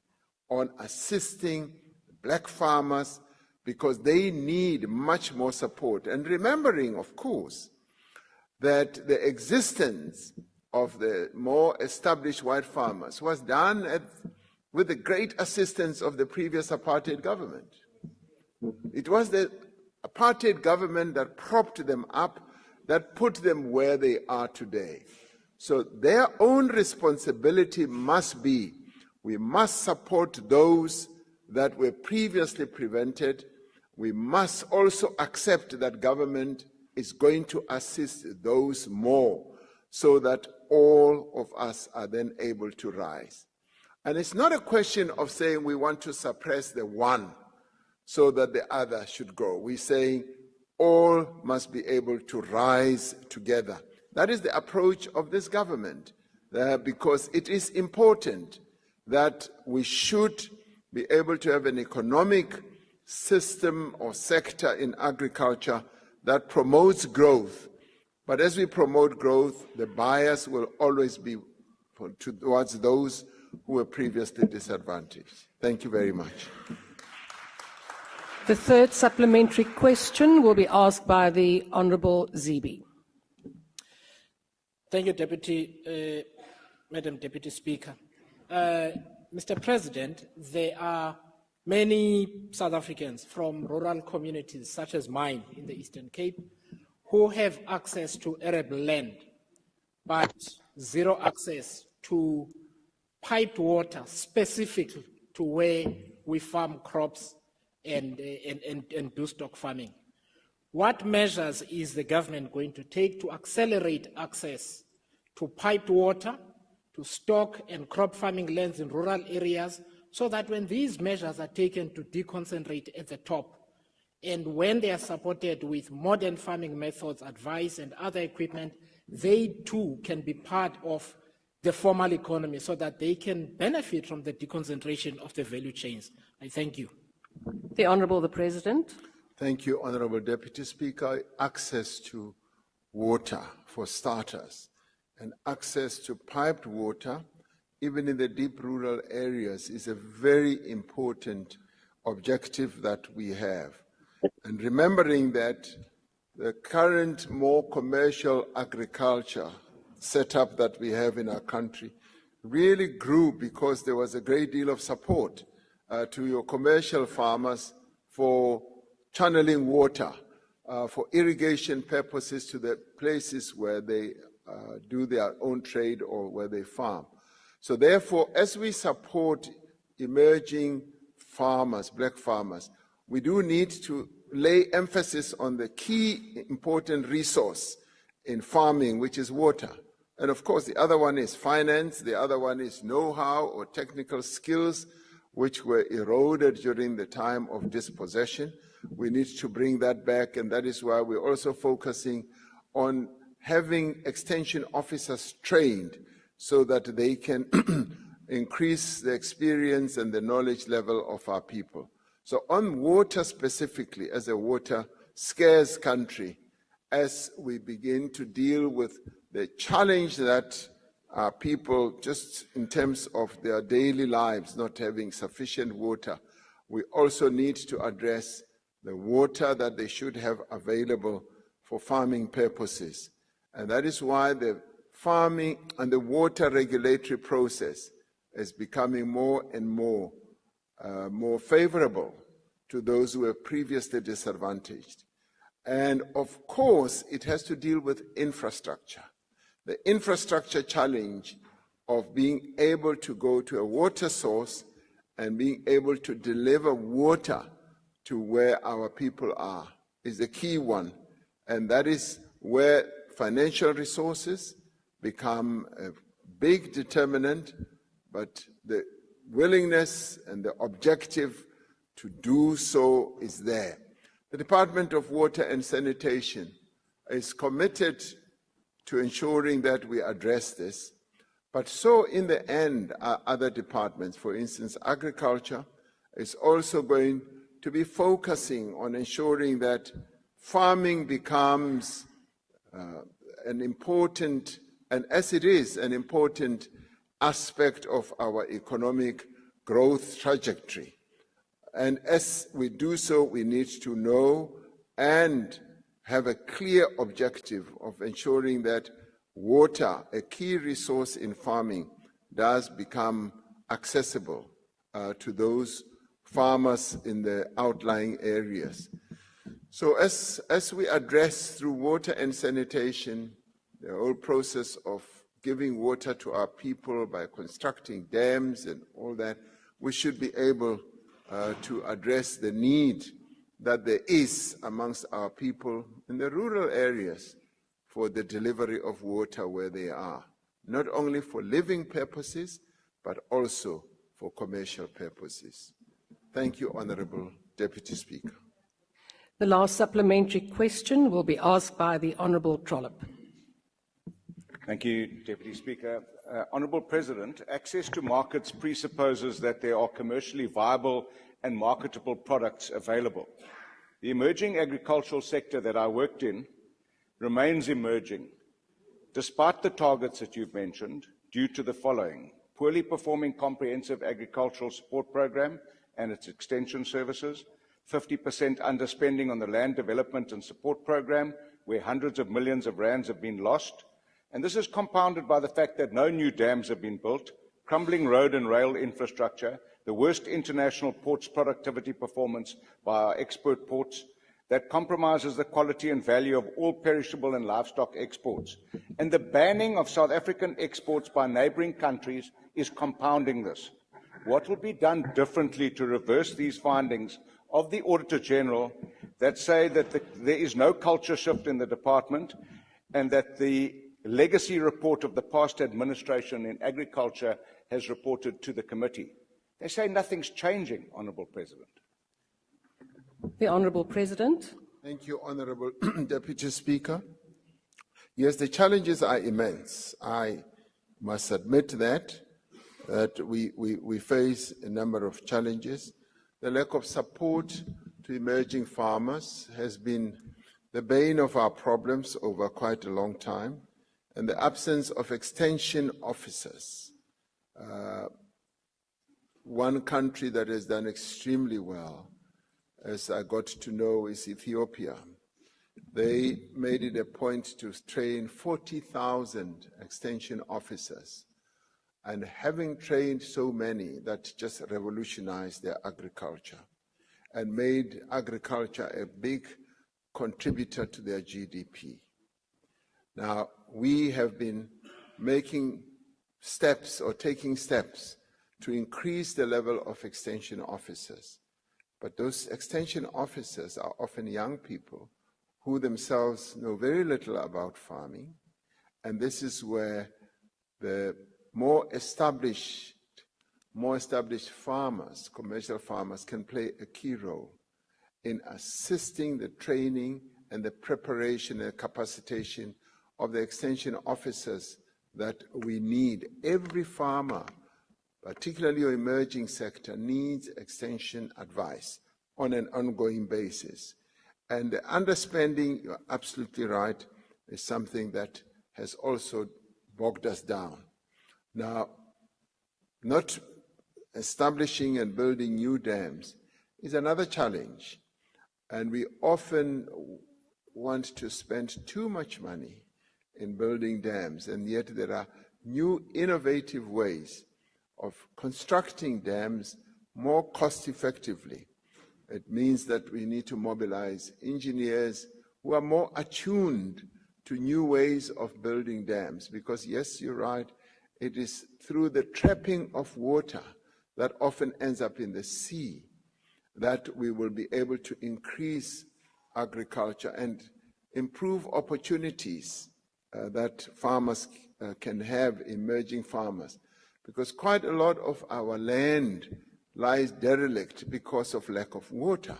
on assisting black farmers because they need much more support. And remembering, of course, that the existence of the more established white farmers was done with the great assistance of the previous apartheid government. It was the apartheid government that propped them up, that put them where they are today. So their own responsibility must be, we must support those that were previously prevented. We must also accept that government is going to assist those more so that all of us are then able to rise. And it's not a question of saying we want to suppress the one so that the other should grow. We're saying all must be able to rise together. That is the approach of this government, because it is important that we should be able to have an economic system or sector in agriculture that promotes growth. But as we promote growth, the bias will always be towards those who were previously disadvantaged. Thank you very much. The third supplementary question will be asked by the Honourable Zibi. Thank you, Madam Deputy Speaker. Mr. President, there are many South Africans from rural communities, such as mine in the Eastern Cape, who have access to arable land, but zero access to piped water specific to where we farm crops and do stock farming. What measures is the government going to take to accelerate access to piped water, to stock and crop farming lands in rural areas, so that when these measures are taken to deconcentrate at the top, and when they are supported with modern farming methods, advice, and other equipment, they too can be part of the formal economy so that they can benefit from the deconcentration of the value chains? I thank you. The Honourable the President. Thank you, Honourable Deputy Speaker. Access to water, for starters, and access to piped water, even in the deep rural areas, is a very important objective that we have. And remembering that the current more commercial agriculture setup that we have in our country really grew because there was a great deal of support to your commercial farmers for channeling water for irrigation purposes to the places where they do their own trade or where they farm. So therefore, as we support emerging farmers, black farmers, we do need to lay emphasis on the key important resource in farming, which is water. And of course, the other one is finance, the other one is know-how or technical skills, which were eroded during the time of dispossession. We need to bring that back, and that is why we're also focusing on having extension officers trained so that they can increase the experience and the knowledge level of our people. So on water specifically, as a water scarce country, as we begin to deal with the challenge that our people, just in terms of their daily lives, not having sufficient water, we also need to address the water that they should have available for farming purposes. And that is why the farming and the water regulatory process is becoming more and more favorable to those who were previously disadvantaged. And of course, it has to deal with infrastructure. The infrastructure challenge of being able to go to a water source and being able to deliver water to where our people are is the key one. And that is where financial resources become a big determinant, but the willingness and the objective to do so is there. The Department of Water and Sanitation is committed to ensuring that we address this, but so in the end are other departments. For instance, agriculture is also going to be focusing on ensuring that farming becomes an important, and as it is, an important aspect of our economic growth trajectory. And as we do so, we need to know and have a clear objective of ensuring that water, a key resource in farming, does become accessible to those farmers in the outlying areas. So as we address through water and sanitation the whole process of giving water to our people by constructing dams and all that, we should be able to address the need that there is amongst our people in the rural areas for the delivery of water where they are, not only for living purposes, but also for commercial purposes. Thank you, Honourable Deputy Speaker. The last supplementary question will be asked by the Honourable Trollip. Thank you, Deputy Speaker. Honourable President, access to markets presupposes that there are commercially viable and marketable products available. The emerging agricultural sector that I worked in remains emerging, despite the targets that you've mentioned, due to the following: poorly performing comprehensive agricultural support program and its extension services, 50% underspending on the land development and support program, where hundreds of millions of rands have been lost. And this is compounded by the fact that no new dams have been built, crumbling road and rail infrastructure, the worst international ports productivity performance by our export ports, that compromises the quality and value of all perishable and livestock exports. And the banning of South African exports by neighbouring countries is compounding this. What will be done differently to reverse these findings of the Auditor General that say that there is no culture shift in the department and that the legacy report of the past administration in agriculture has reported to the committee? They say nothing's changing, Honourable President. The Honourable President. Thank you, Honourable Deputy Speaker. Yes, the challenges are immense. I must admit that we face a number of challenges. The lack of support to emerging farmers has been the bane of our problems over quite a long time, and the absence of extension officers. One country that has done extremely well, as I got to know, is Ethiopia. They made it a point to train 40,000 extension officers, and having trained so many, that just revolutionized their agriculture and made agriculture a big contributor to their GDP. Now, we have been making steps or taking steps to increase the level of extension officers. But those extension officers are often young people who themselves know very little about farming, and this is where the more established farmers, commercial farmers, can play a key role in assisting the training and the preparation and capacitation of the extension officers that we need. Every farmer, particularly your emerging sector, needs extension advice on an ongoing basis. And the underspending, you're absolutely right, is something that has also bogged us down. Now, not establishing and building new dams is another challenge. And we often want to spend too much money in building dams, and yet there are new innovative ways of constructing dams more cost effectively. It means that we need to mobilize engineers who are more attuned to new ways of building dams. Because yes, you're right, it is through the trapping of water that often ends up in the sea that we will be able to increase agriculture and improve opportunities that farmers can have, emerging farmers. Because quite a lot of our land lies derelict because of lack of water.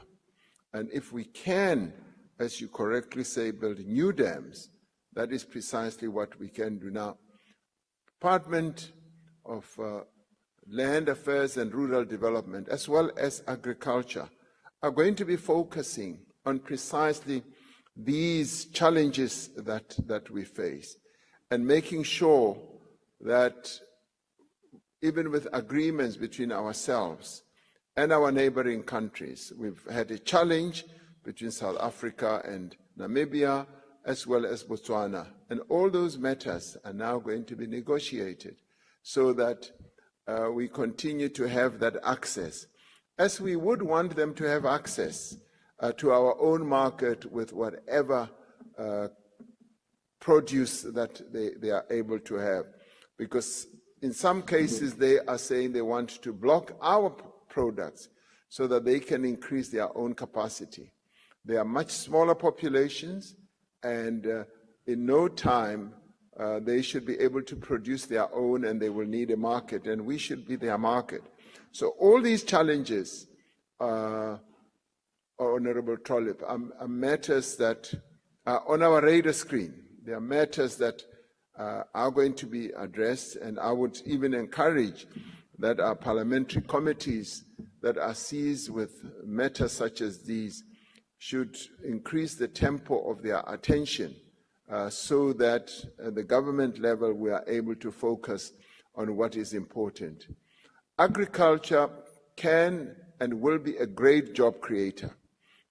And if we can, as you correctly say, build new dams, that is precisely what we can do now. Department of Land Affairs and Rural Development, as well as Agriculture, are going to be focusing on precisely these challenges that we face, and making sure that even with agreements between ourselves and our neighboring countries, we've had a challenge between South Africa and Namibia, as well as Botswana. And all those matters are now going to be negotiated so that we continue to have that access, as we would want them to have access to our own market with whatever produce that they are able to have. Because in some cases, they are saying they want to block our products so that they can increase their own capacity. They are much smaller populations, and in no time, they should be able to produce their own, and they will need a market, and we should be their market. So all these challenges, Honorable Trollip, are matters that are on our radar screen. They are matters that are going to be addressed, and I would even encourage that our parliamentary committees that are seized with matters such as these should increase the tempo of their attention so that at the government level we are able to focus on what is important. Agriculture can and will be a great job creator,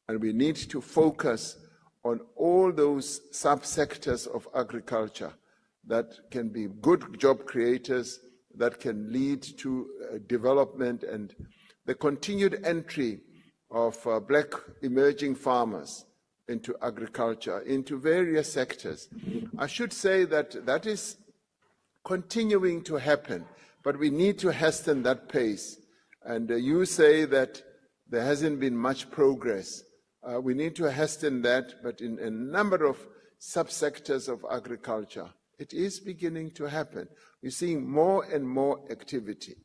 and we need to focus on all those subsectors of agriculture that can be good job creators, that can lead to development and the continued entry of black emerging farmers into agriculture, into various sectors. I should say that that is continuing to happen, but we need to hasten that pace. And you say that there hasn't been much progress. We need to hasten that, but in a number of subsectors of agriculture, it is beginning to happen. We're seeing more and more activity.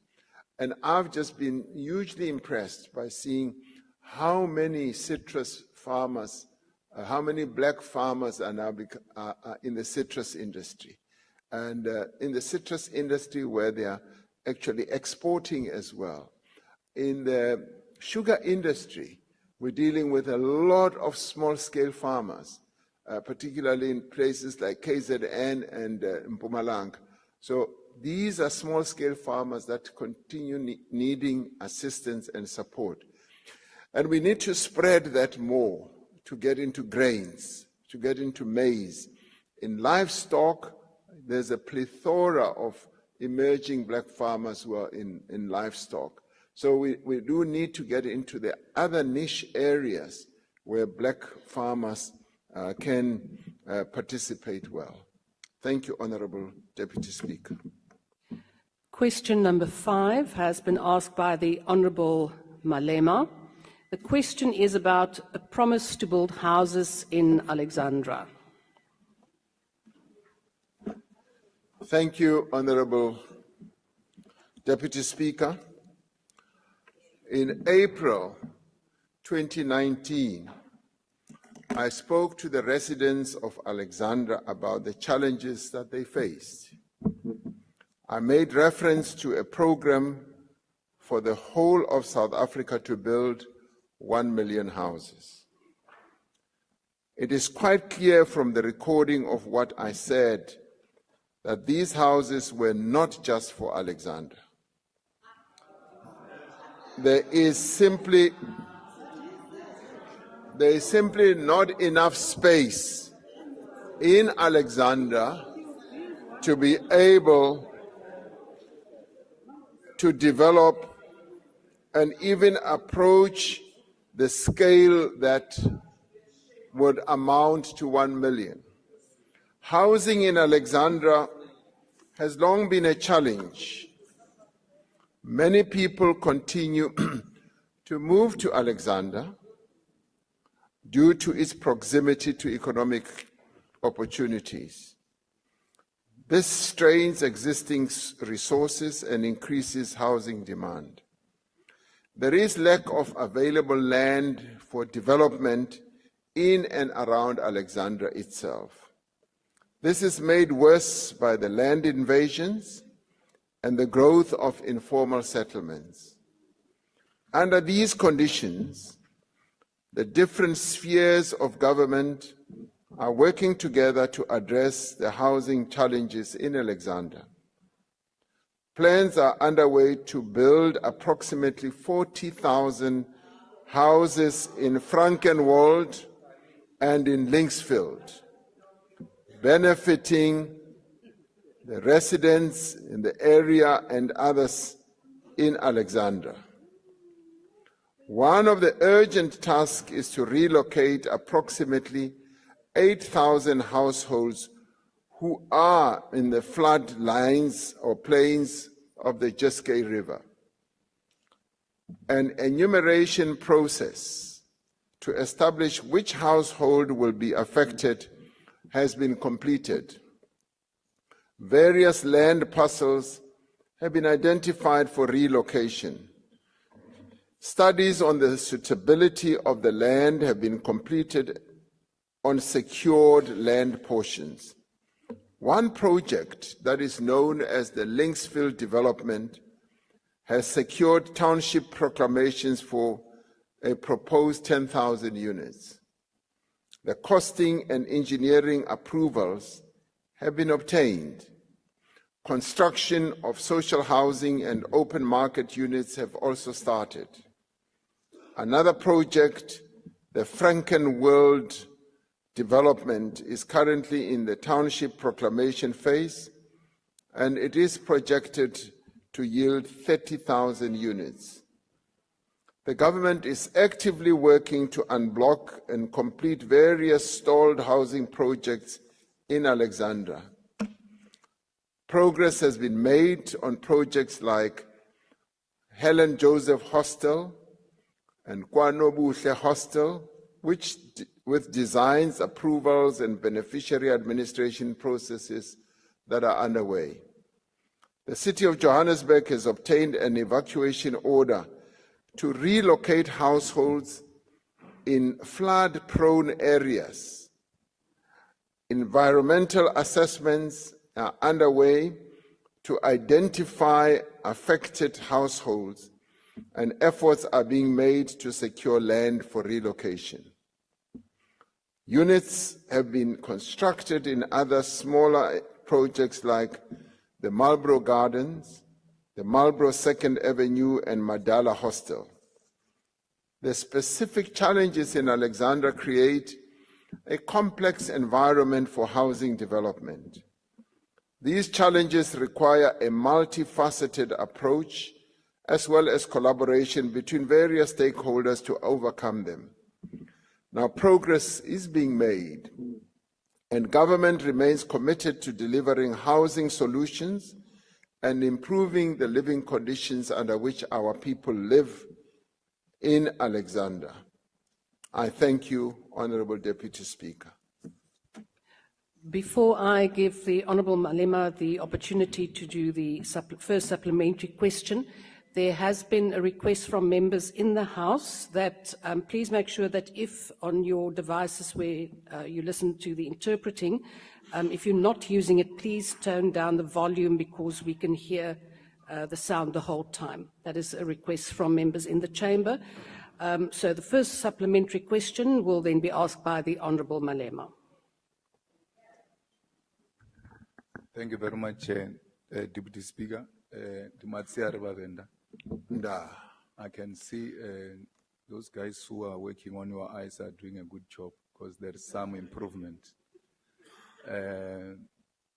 And I've just been hugely impressed by seeing how many citrus farmers, how many black farmers are now in the citrus industry. And in the citrus industry where they are actually exporting as well. In the sugar industry, we're dealing with a lot of small-scale farmers, particularly in places like KZN and Mpumalanga. So these are small-scale farmers that continue needing assistance and support. And we need to spread that more, to get into grains, to get into maize. In livestock, there's a plethora of emerging black farmers who are in livestock. So we do need to get into the other niche areas where black farmers can participate well. Thank you, Honourable Deputy Speaker. Question number 5 has been asked by the Honourable Malema. The question is about a promise to build houses in Alexandra. Thank you, Honourable Deputy Speaker. In April 2019, I spoke to the residents of Alexandra about the challenges that they faced. I made reference to a program for the whole of South Africa to build 1 million houses. It is quite clear from the recording of what I said that these houses were not just for Alexandra. There is simply not enough space in Alexandra to be able to develop and even approach the scale that would amount to 1 million. Housing in Alexandra has long been a challenge. Many people continue to move to Alexandra due to its proximity to economic opportunities. This strains existing resources and increases housing demand. There is lack of available land for development in and around Alexandra itself. This is made worse by the land invasions and the growth of informal settlements. Under these conditions, the different spheres of government are working together to address the housing challenges in Alexandra. Plans are underway to build approximately 40,000 houses in Frankenwald and in Linksfield, benefiting the residents in the area and others in Alexandra. One of the urgent tasks is to relocate approximately 8,000 households who are in the flood lines or plains of the Jeskei River. An enumeration process to establish which household will be affected has been completed. Various land parcels have been identified for relocation. Studies on the suitability of the land have been completed on secured land portions. One project that is known as the Linksfield development has secured township proclamations for a proposed 10,000 units. The costing and engineering approvals have been obtained. Construction of social housing and open market units have also started. Another project, the Frankenwald development, is currently in the township proclamation phase, and it is projected to yield 30,000 units. The government is actively working to unblock and complete various stalled housing projects in Alexandra. Progress has been made on projects like Helen Joseph Hostel and Kwanobuhle Hostel, which, with designs, approvals, and beneficiary administration processes that are underway. The City of Johannesburg has obtained an evacuation order to relocate households in flood-prone areas. Environmental assessments are underway to identify affected households, and efforts are being made to secure land for relocation. Units have been constructed in other smaller projects like the Marlborough Gardens, the Marlborough 2nd Avenue, and Madala Hostel. The specific challenges in Alexandra create a complex environment for housing development. These challenges require a multifaceted approach as well as collaboration between various stakeholders to overcome them. Now, progress is being made, and government remains committed to delivering housing solutions and improving the living conditions under which our people live in Alexandra. I thank you, Honourable Deputy Speaker. Before I give the Honourable Malema the opportunity to do the first supplementary question, there has been a request from members in the House that please make sure that if on your devices where you listen to the interpreting, if you're not using it, please turn down the volume because we can hear the sound the whole time. That is a request from members in the chamber. So the first supplementary question will then be asked by the Honourable Malema. Thank you very much, Deputy Speaker. I can see those guys who are working on your eyes are doing a good job because there is some improvement.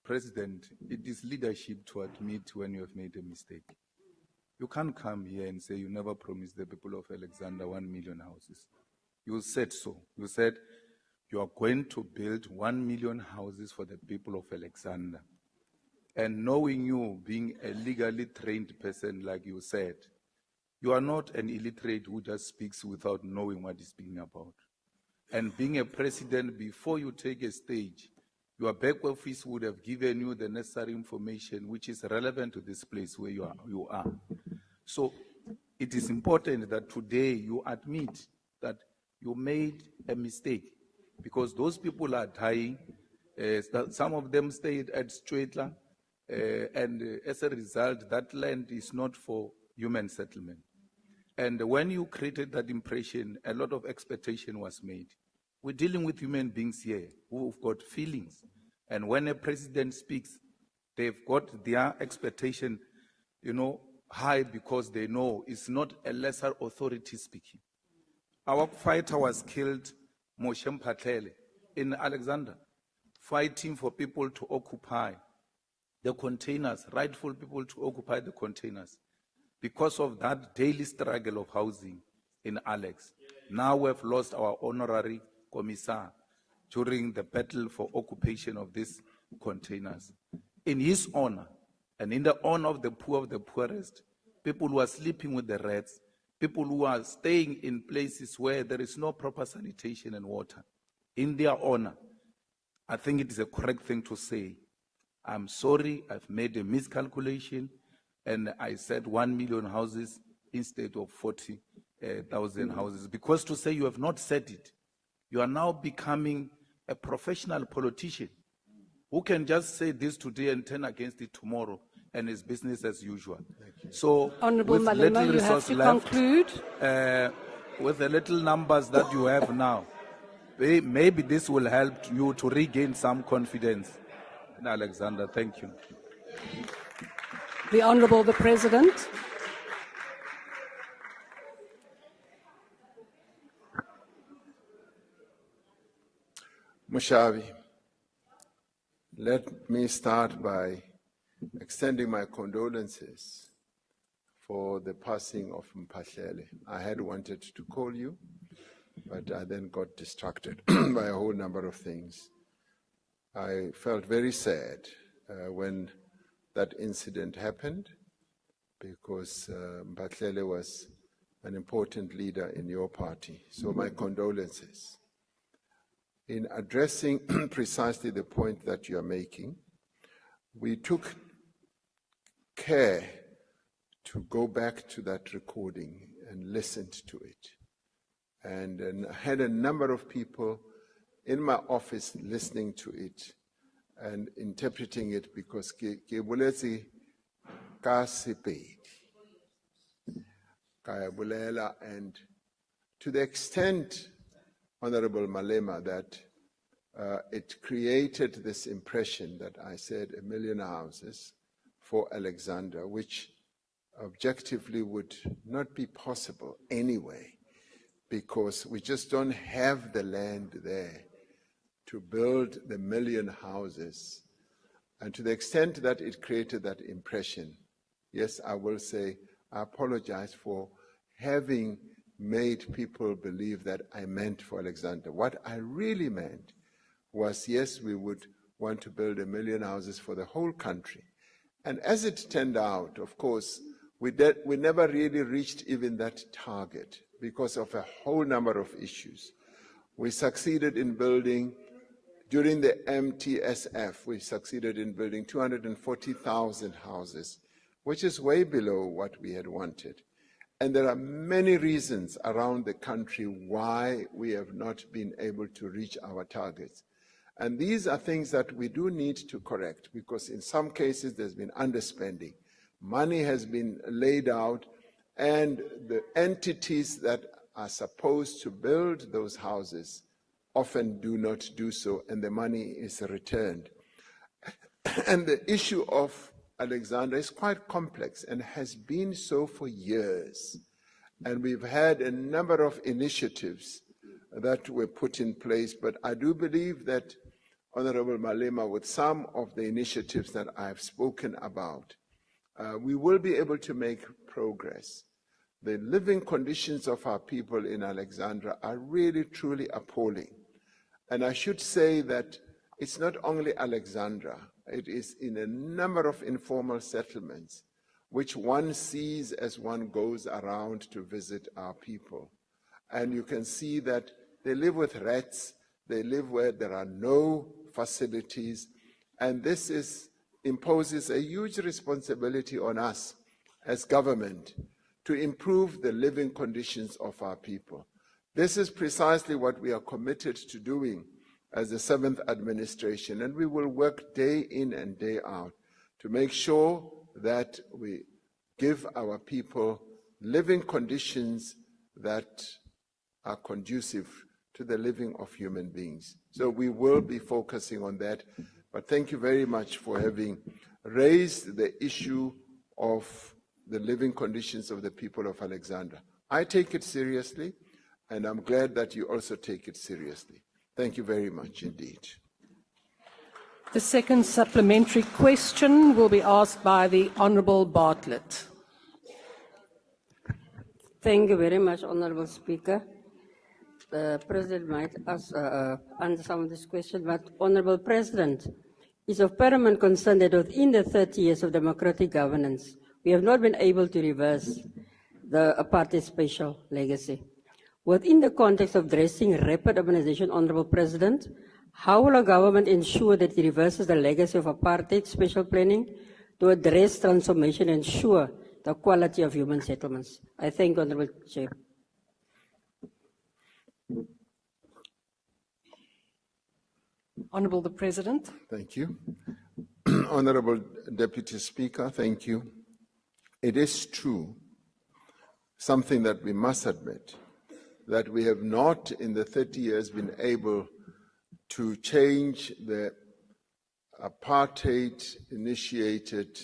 President, it is leadership to admit when you have made a mistake. You can't come here and say you never promised the people of Alexandra 1 million houses. You said so. You said you are going to build 1 million houses for the people of Alexander. And knowing you being a legally trained person, like you said, you are not an illiterate who just speaks without knowing what he's speaking about. And being a president, before you take a stage, your back office would have given you the necessary information which is relevant to this place where you are. So it is important that today you admit that you made a mistake, because those people are dying. Some of them stayed at Stweetla, and as a result, that land is not for human settlement. And when you created that impression, a lot of expectation was made. We're dealing with human beings here who've got feelings. And when a president speaks, they've got their expectation, high, because they know it's not a lesser authority speaking. Our fighter was killed, Moshe Mphatlele, in Alexander, fighting for people to occupy the containers, rightful people to occupy the containers. Because of that daily struggle of housing in Alex, now we've lost our honorary commissar during the battle for occupation of these containers. In his honor, and in the honor of the poorest, people who are sleeping with the rats, people who are staying in places where there is no proper sanitation and water, in their honor, I think it is a correct thing to say, I'm sorry, I've made a miscalculation, and I said 1 million houses instead of 40,000 houses. Because to say you have not said it, you are now becoming a professional politician who can just say this today and turn against it tomorrow, and it's business as usual. So, Honourable with Malema, little you have resource to left, conclude. with the little numbers that you have now, maybe this will help you to regain some confidence. Alexander, thank you. The Honourable the President. Mushavi, let me start by extending my condolences for the passing of Mphatlele. I had wanted to call you, but I then got distracted by a whole number of things. I felt very sad when that incident happened, because Mphatlele was an important leader in your party. So my condolences. In addressing precisely the point that you are making, we took care to go back to that recording and listened to it. And had a number of people in my office listening to it and interpreting it, because ke boletse ka Sepedi, ka bolela, and to the extent, Honorable Malema, that it created this impression that I said 1 million houses for Alexander, which objectively would not be possible anyway, because we just don't have the land there to build the 1 million houses. And to the extent that it created that impression, yes, I will say I apologize for having made people believe that I meant for Alexander. What I really meant was, yes, we would want to build 1 million houses for the whole country. And as it turned out, of course, we never really reached even that target because of a whole number of issues. We succeeded in building, during the MTSF, we succeeded in building 240,000 houses, which is way below what we had wanted. And there are many reasons around the country why we have not been able to reach our targets. And these are things that we do need to correct, because in some cases there's been underspending. Money has been laid out, and the entities that are supposed to build those houses often do not do so, and the money is returned. And the issue of Alexander is quite complex and has been so for years. And we've had a number of initiatives that were put in place, but I do believe that, Honorable Malema, with some of the initiatives that I've spoken about, we will be able to make progress. The living conditions of our people in Alexandra are really, truly appalling. And I should say that it's not only Alexandra, it is in a number of informal settlements, which one sees as one goes around to visit our people. And you can see that they live with rats, they live where there are no facilities, and this imposes a huge responsibility on us as government to improve the living conditions of our people. This is precisely what we are committed to doing as the 7th administration, and we will work day in and day out to make sure that we give our people living conditions that are conducive to the living of human beings. So we will be focusing on that. But thank you very much for having raised the issue of the living conditions of the people of Alexandra. I take it seriously, and I'm glad that you also take it seriously. Thank you very much indeed. The second supplementary question will be asked by the Honourable Bartlett. Thank you very much, Honourable Speaker. The President might answer some of this question, but Honourable President, it's of paramount concern that within the 30 years of democratic governance, we have not been able to reverse the apartheid spatial legacy. Within the context of addressing rapid urbanization, Honourable President, how will our government ensure that it reverses the legacy of apartheid spatial planning to address transformation and ensure the quality of human settlements? I thank Honourable Chair. Honourable the President. Thank you. Honourable Deputy Speaker, thank you. It is true, something that we must admit, that we have not in the 30 years been able to change the apartheid-initiated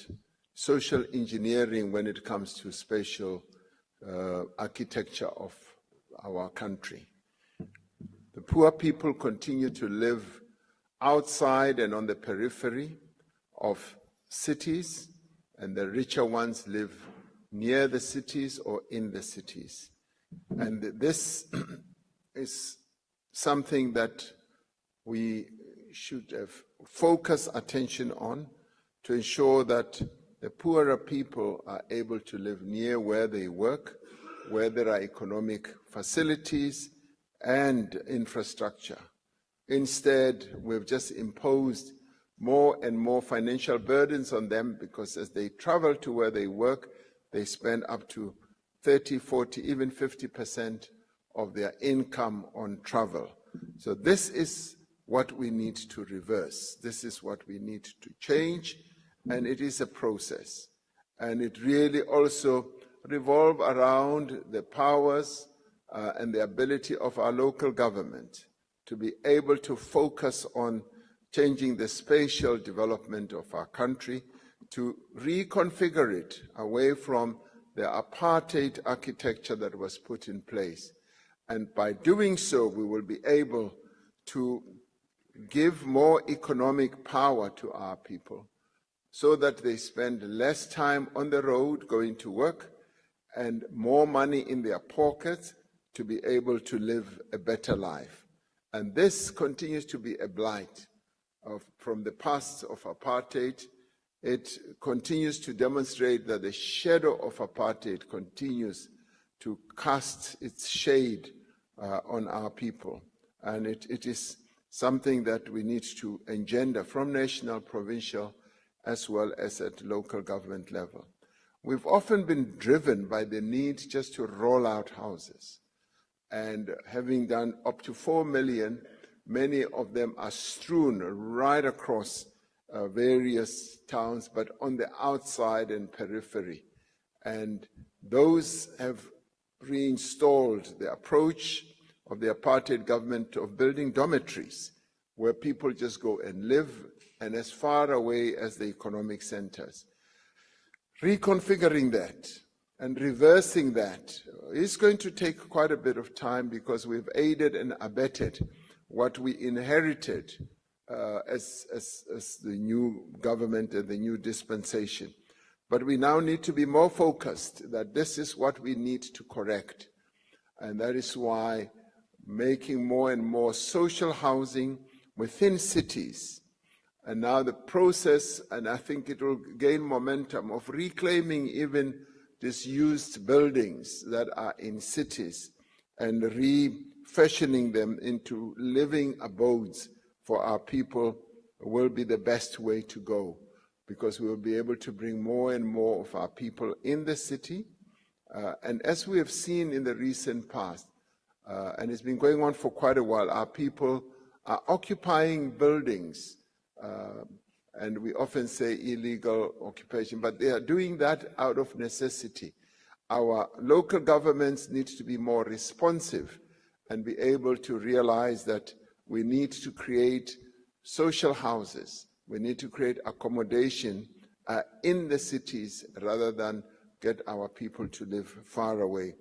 social engineering when it comes to spatial architecture of our country. The poor people continue to live outside and on the periphery of cities, and the richer ones live near the cities or in the cities. And this is something that we should have focused attention on to ensure that the poorer people are able to live near where they work, where there are economic facilities and infrastructure. Instead, we've just imposed more and more financial burdens on them because as they travel to where they work, they spend up to 30, 40, even 50% of their income on travel. So this is what we need to reverse. This is what we need to change, and it is a process. And it really also revolves around the powers and the ability of our local government to be able to focus on changing the spatial development of our country, to reconfigure it away from the apartheid architecture that was put in place. And by doing so, we will be able to give more economic power to our people so that they spend less time on the road going to work and more money in their pockets to be able to live a better life. And this continues to be a blight from the past of apartheid. It continues to demonstrate that the shadow of apartheid continues to cast its shade on our people. And it is something that we need to engender from national, provincial, as well as at local government level. We've often been driven by the need just to roll out houses. And having done up to 4 million, many of them are strewn right across various towns, but on the outside and periphery. And those have reinstalled the approach of the apartheid government of building dormitories, where people just go and live, and as far away as the economic centers. Reconfiguring that and reversing that is going to take quite a bit of time because we've aided and abetted what we inherited as the new government and the new dispensation. But we now need to be more focused that this is what we need to correct. And that is why making more and more social housing within cities. And now the process, and I think it will gain momentum, of reclaiming even disused buildings that are in cities and refashioning them into living abodes for our people will be the best way to go, because we will be able to bring more and more of our people in the city. And as we have seen in the recent past, and it's been going on for quite a while, our people are occupying buildings, and we often say illegal occupation, but they are doing that out of necessity. Our local governments need to be more responsive and be able to realize that we need to create social houses. We need to create accommodation in the cities rather than get our people to live far away.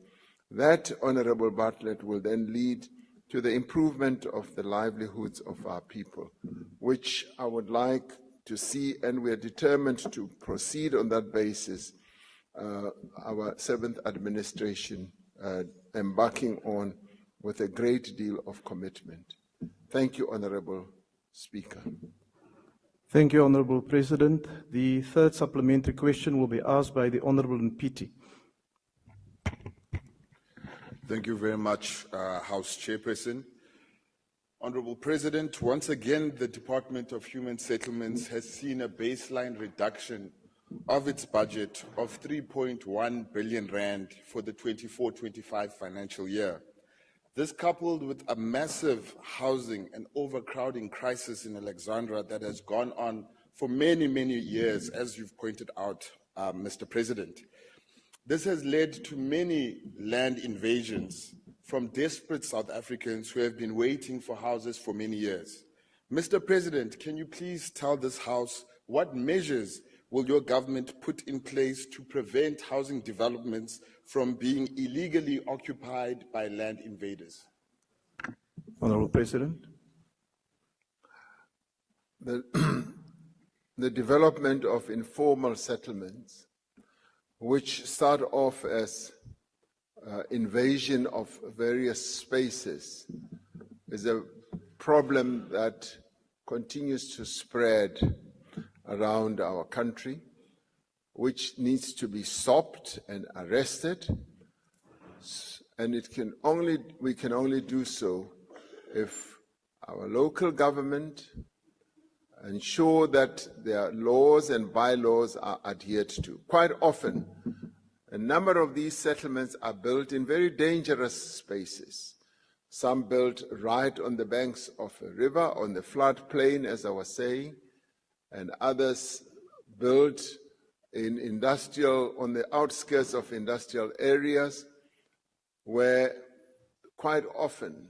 That, Honorable Bartlett, will then lead to the improvement of the livelihoods of our people, which I would like to see, and we are determined to proceed on that basis, our seventh administration embarking on with a great deal of commitment. Thank you, Honorable Speaker. Thank you, Honorable President. The third supplementary question will be asked by the Honorable Mpiti. Thank you very much, House Chairperson. Honorable President, once again, the Department of Human Settlements has seen a baseline reduction of its budget of 3.1 billion rand for the 24-25 financial year. This, coupled with a massive housing and overcrowding crisis in Alexandra that has gone on for many, many years, as you've pointed out, Mr. President. This has led to many land invasions from desperate South Africans who have been waiting for houses for many years. Mr. President, can you please tell this House what measures will your government put in place to prevent housing developments from being illegally occupied by land invaders? Honorable President. The development of informal settlements, which start off as invasion of various spaces, is a problem that continues to spread around our country, which needs to be stopped and arrested, and we can only do so if our local government ensure that their laws and bylaws are adhered to. Quite often, a number of these settlements are built in very dangerous spaces. Some built right on the banks of a river, on the floodplain, as I was saying, and others built in on the outskirts of industrial areas, where quite often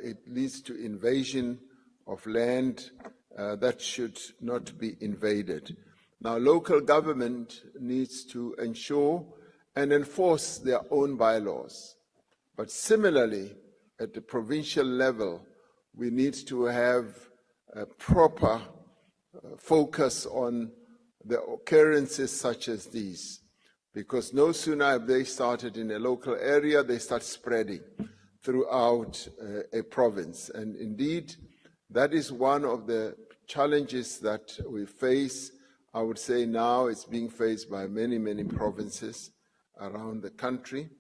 it leads to invasion of land that should not be invaded. Now, local government needs to ensure and enforce their own bylaws. But similarly, at the provincial level, we need to have a proper focus on the occurrences such as these, because no sooner have they started in a local area, they start spreading throughout a province. And indeed, that is one of the challenges that we face. I would say now it's being faced by many, many provinces around the country,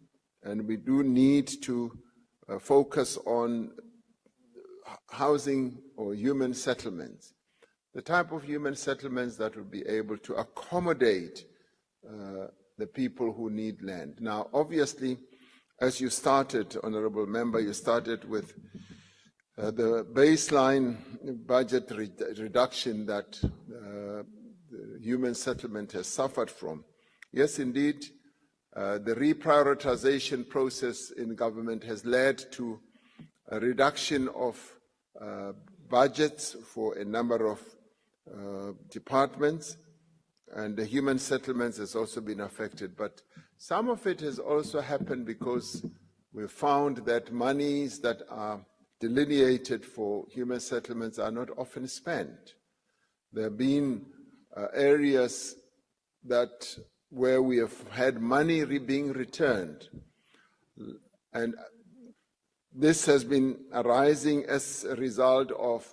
and we do need to focus on housing or human settlements, the type of human settlements that will be able to accommodate the people who need land. Now, obviously, as you started, Honourable Member, you started with the baseline budget reduction that the human settlement has suffered from. Yes, indeed, the reprioritization process in government has led to a reduction of budgets for a number of departments, and the human settlements has also been affected. But some of it has also happened because we found that monies that are delineated for human settlements are not often spent. There have been areas where we have had money being returned, and This has been arising as a result of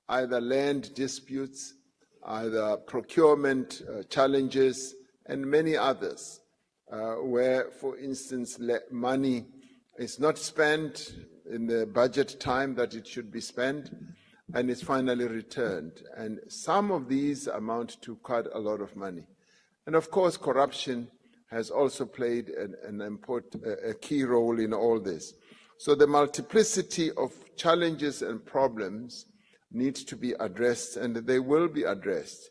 either land disputes, either procurement challenges, and many others, where, for instance, money is not spent in the budget time that it should be spent, and is finally returned. And some of these amount to quite a lot of money. And of course, corruption has also played a key role in all this. So the multiplicity of challenges and problems needs to be addressed, and they will be addressed,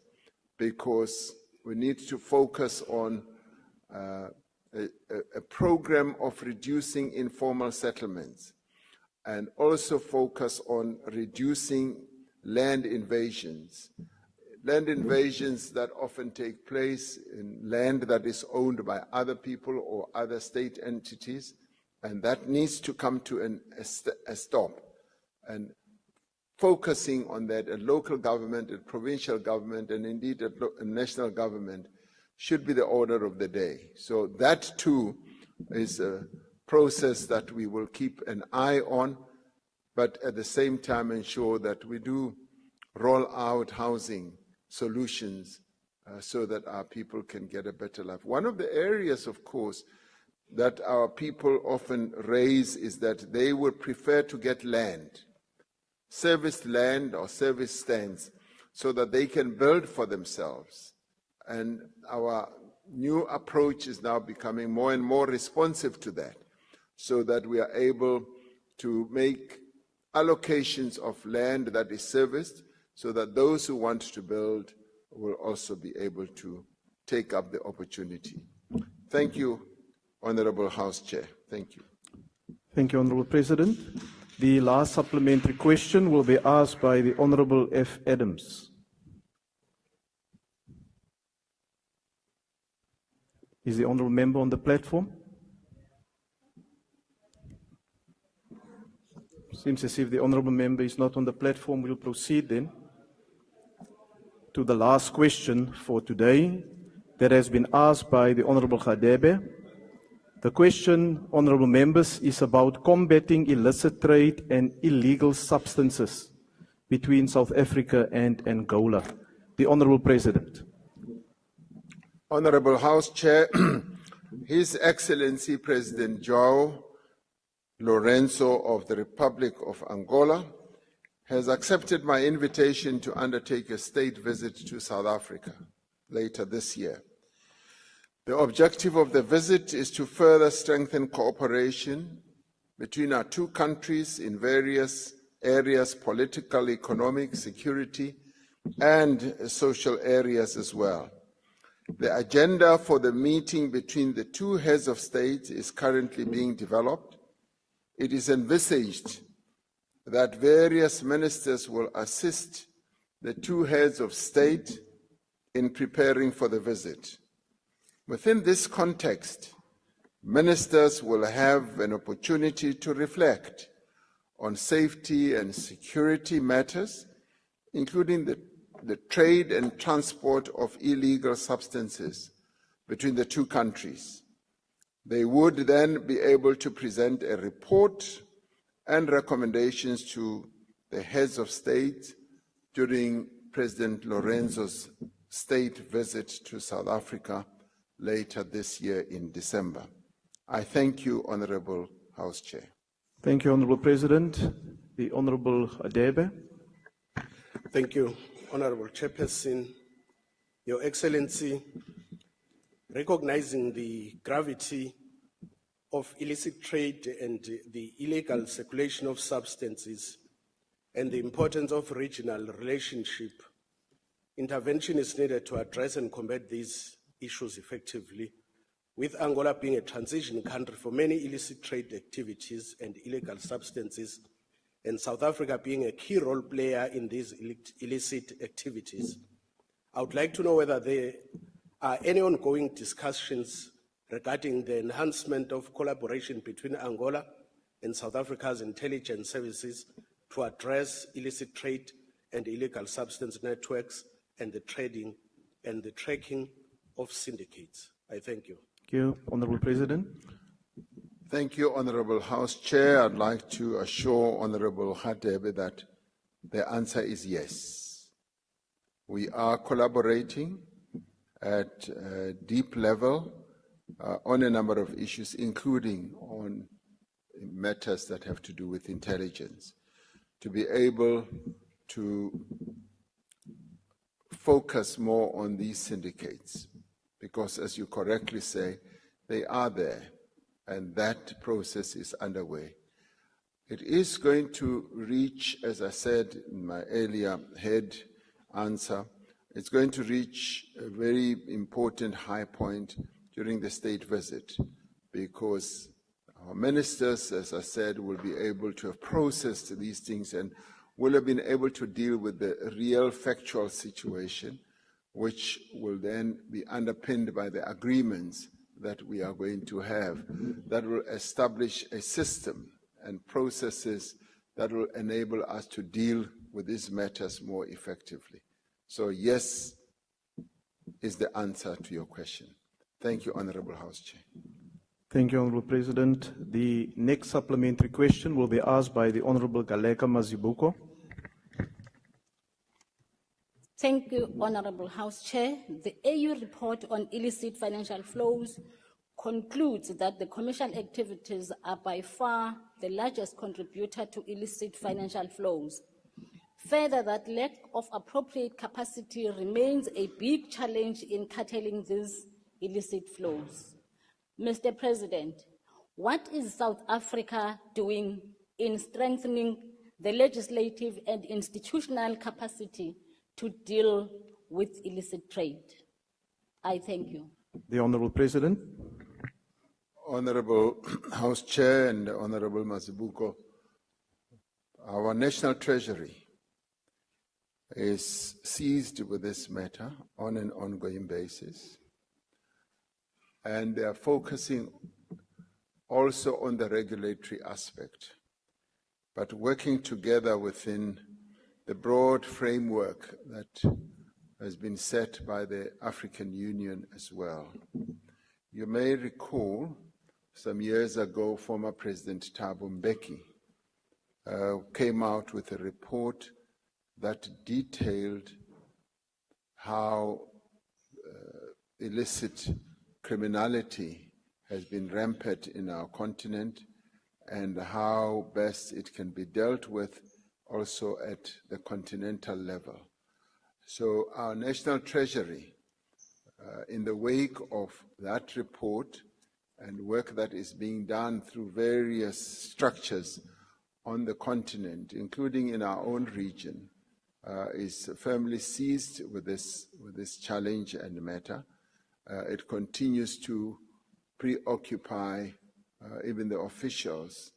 because we need to focus on a program of reducing informal settlements, and also focus on reducing land invasions. Land invasions that often take place in land that is owned by other people or other state entities, and that needs to come to a stop. And focusing on that at local government, at provincial government, and indeed at national government should be the order of the day. So that too is a process that we will keep an eye on, but at the same time ensure that we do roll out housing solutions so that our people can get a better life. One of the areas, of course, that our people often raise is that they would prefer to get land, serviced land or service stands, so that they can build for themselves. And our new approach is now becoming more and more responsive to that, so that we are able to make allocations of land that is serviced, so that those who want to build will also be able to take up the opportunity. Thank you, Honorable House Chair. Thank you. Thank you, Honorable President. The last supplementary question will be asked by the Honorable F. Adams. Is the Honorable Member on the platform? Seems as if the Honorable Member is not on the platform. We'll proceed then to the last question for today that has been asked by the Honorable Khadebe. The question, Honorable Members, is about combating illicit trade and illegal substances between South Africa and Angola. The Honorable President. Honorable House Chair, His Excellency President João Lourenço of the Republic of Angola has accepted my invitation to undertake a state visit to South Africa later this year. The objective of the visit is to further strengthen cooperation between our two countries in various areas, political, economic, security, and social areas as well. The agenda for the meeting between the two heads of state is currently being developed. It is envisaged that various ministers will assist the two heads of state in preparing for the visit. Within this context, ministers will have an opportunity to reflect on safety and security matters, including the trade and transport of illegal substances between the two countries. They would then be able to present a report and recommendations to the heads of state during President Lourenço's state visit to South Africa later this year in December. I thank you, Honorable House Chair. Thank you, Honorable President. The Honorable Adebe. Thank you, Honorable Chairperson. Your Excellency, recognizing the gravity of illicit trade and the illegal circulation of substances and the importance of regional relationship, intervention is needed to address and combat these issues effectively, with Angola being a transition country for many illicit trade activities and illegal substances, and South Africa being a key role player in these illicit activities. I would like to know whether there are any ongoing discussions regarding the enhancement of collaboration between Angola and South Africa's intelligence services to address illicit trade and illegal substance networks and the trading and the tracking of syndicates. I thank you. Thank you, Honorable President. Thank you, Honorable House Chair. I'd like to assure Honorable Hadebe that the answer is yes. We are collaborating at a deep level on a number of issues, including on matters that have to do with intelligence, to be able to focus more on these syndicates, because as you correctly say, they are there, and that process is underway. It is going to reach, as I said in my earlier head answer, it's going to reach a very important high point during the state visit, because our ministers, as I said, will be able to have processed these things and will have been able to deal with the real factual situation, which will then be underpinned by the agreements that we are going to have, that will establish a system and processes that will enable us to deal with these matters more effectively. So yes is the answer to your question. Thank you, Honorable House Chair. Thank you, Honorable President. The next supplementary question will be asked by the Honorable Galeka Mazibuko. Thank you, Honorable House Chair. The AU report on illicit financial flows concludes that the commercial activities are by far the largest contributor to illicit financial flows. Further, that lack of appropriate capacity remains a big challenge in curtailing these illicit flows. Mr. President, what is South Africa doing in strengthening the legislative and institutional capacity to deal with illicit trade? I thank you. The Honorable President. Honorable House Chair and Honorable Mazibuko, our National Treasury is seized with this matter on an ongoing basis, and they are focusing also on the regulatory aspect, but working together within the broad framework that has been set by the African Union as well. You may recall some years ago, former President Thabo Mbeki came out with a report that detailed how illicit criminality has been rampant in our continent and how best it can be dealt with also at the continental level. So our National Treasury, in the wake of that report and work that is being done through various structures on the continent, including in our own region, is firmly seized with this challenge and matter. It continues to preoccupy even the officials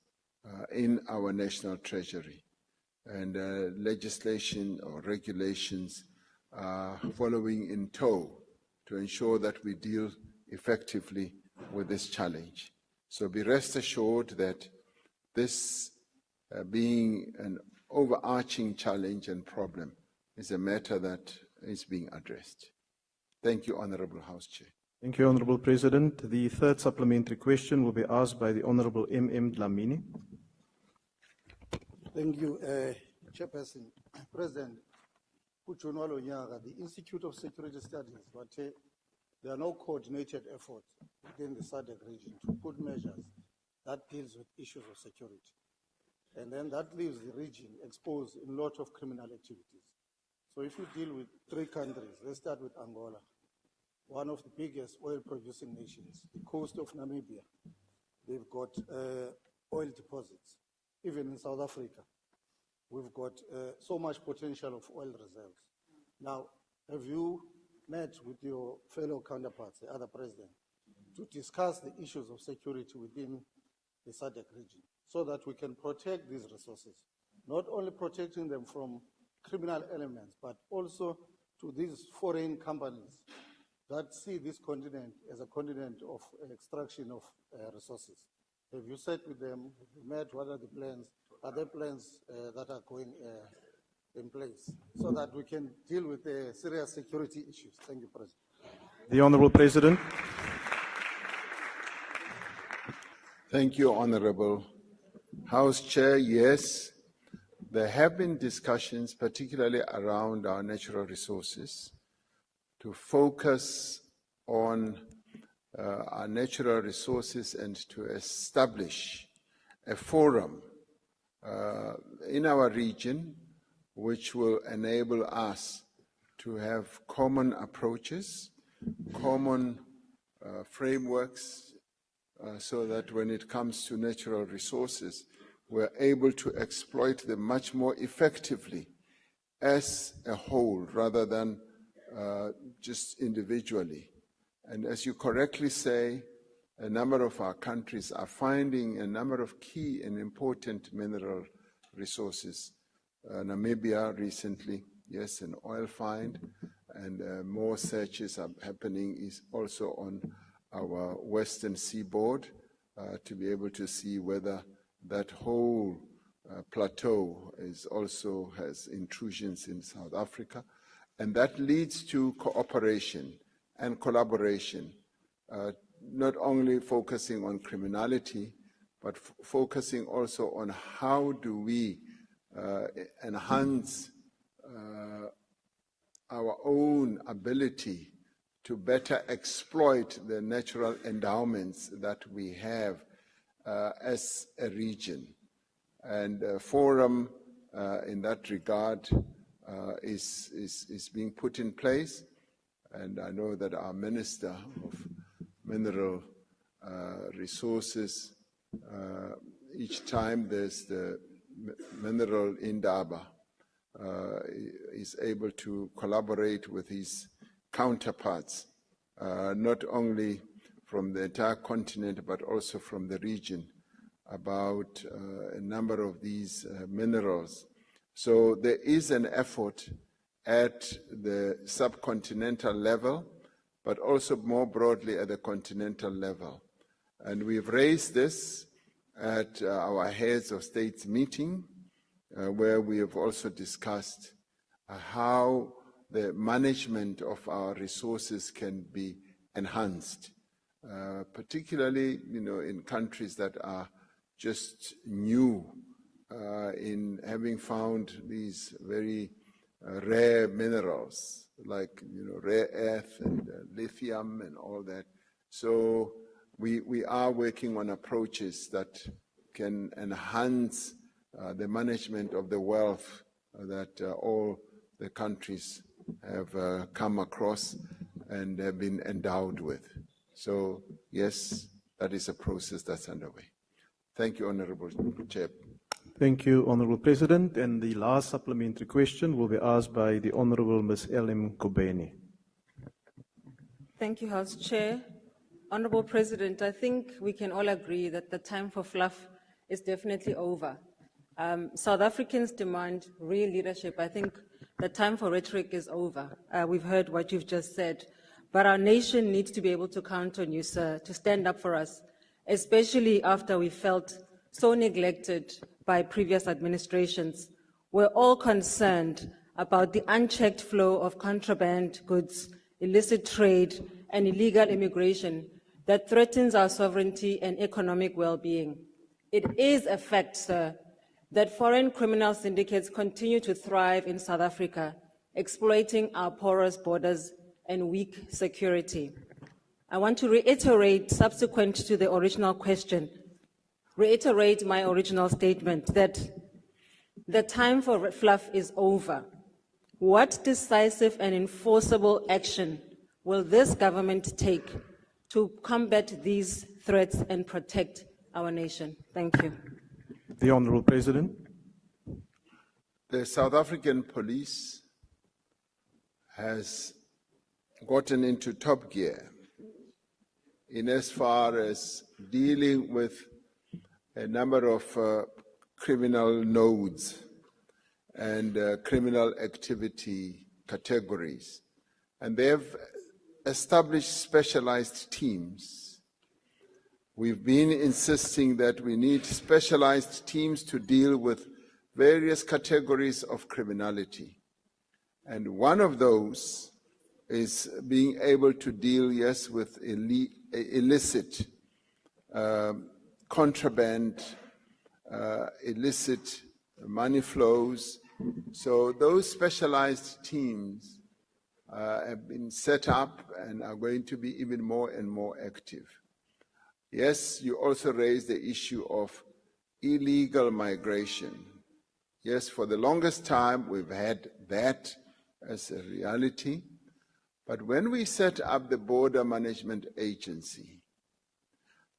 in our National Treasury, and legislation or regulations are following in tow to ensure that we deal effectively with this challenge. So be rest assured that this being an overarching challenge and problem is a matter that is being addressed. Thank you, Honorable House Chair. Thank you, Honorable President. The third supplementary question will be asked by the Honorable M.M. Dlamini. Thank you, Chairperson. President, the Institute of Security Studies, but there are no coordinated efforts within the SADC region to put measures that deals with issues of security. And then that leaves the region exposed in a lot of criminal activities. So if you deal with 3 countries, let's start with Angola, one of the biggest oil-producing nations, the coast of Namibia. They've got oil deposits. Even in South Africa, we've got so much potential of oil reserves. Now, have you met with your fellow counterparts, the other president, to discuss the issues of security within the SADC region so that we can protect these resources, not only protecting them from criminal elements, but also to these foreign companies that see this continent as a continent of extraction of resources? Have you sat with them? Have you met? What are the plans? Are there plans that are going in place so that we can deal with the serious security issues? Thank you, President. The Honorable President. Thank you, Honorable House Chair. Yes, there have been discussions, particularly around our natural resources, to focus on our natural resources and to establish a forum in our region which will enable us to have common approaches, common frameworks, so that when it comes to natural resources, we're able to exploit them much more effectively as a whole rather than just individually. And as you correctly say, a number of our countries are finding a number of key and important mineral resources. Namibia recently, yes, an oil find, and more searches are happening is also on our western seaboard to be able to see whether that whole plateau also has intrusions in South Africa. And that leads to cooperation and collaboration, not only focusing on criminality, but focusing also on how do we enhance our own ability to better exploit the natural endowments that we have as a region. And a forum in that regard is being put in place. And I know that our Minister of Mineral Resources, each time there's the mineral indaba, is able to collaborate with his counterparts, not only from the entire continent, but also from the region, about a number of these minerals. So there is an effort at the subcontinental level, but also more broadly at the continental level. And we've raised this at our heads of states meeting, where we have also discussed how the management of our resources can be enhanced, particularly, in countries that are just new in having found these very rare minerals, like rare earth and lithium and all that. So we are working on approaches that can enhance the management of the wealth that all the countries have come across and have been endowed with. So yes, that is a process that's underway. Thank you, Honorable Chair. Thank you, Honorable President. And the last supplementary question will be asked by the Honorable Ms. L.M. Kobeni. Thank you, House Chair. Honorable President, I think we can all agree that the time for fluff is definitely over. South Africans demand real leadership. I think the time for rhetoric is over. We've heard what you've just said. But our nation needs to be able to count on you, sir, to stand up for us, especially after we felt so neglected by previous administrations. We're all concerned about the unchecked flow of contraband goods, illicit trade, and illegal immigration that threatens our sovereignty and economic well-being. It is a fact, sir, that foreign criminal syndicates continue to thrive in South Africa, exploiting our porous borders and weak security. I want to reiterate, subsequent to the original question, reiterate my original statement that the time for fluff is over. What decisive and enforceable action will this government take to combat these threats and protect our nation? Thank you. The Honorable President. The South African police has gotten into top gear in as far as dealing with a number of criminal nodes and criminal activity categories. And they've established specialized teams. We've been insisting that we need specialized teams to deal with various categories of criminality. And one of those is being able to deal, yes, with illicit contraband, illicit money flows. So those specialized teams have been set up and are going to be even more and more active. Yes, you also raised the issue of illegal migration. Yes, for the longest time we've had that as a reality. But when we set up the Border Management Agency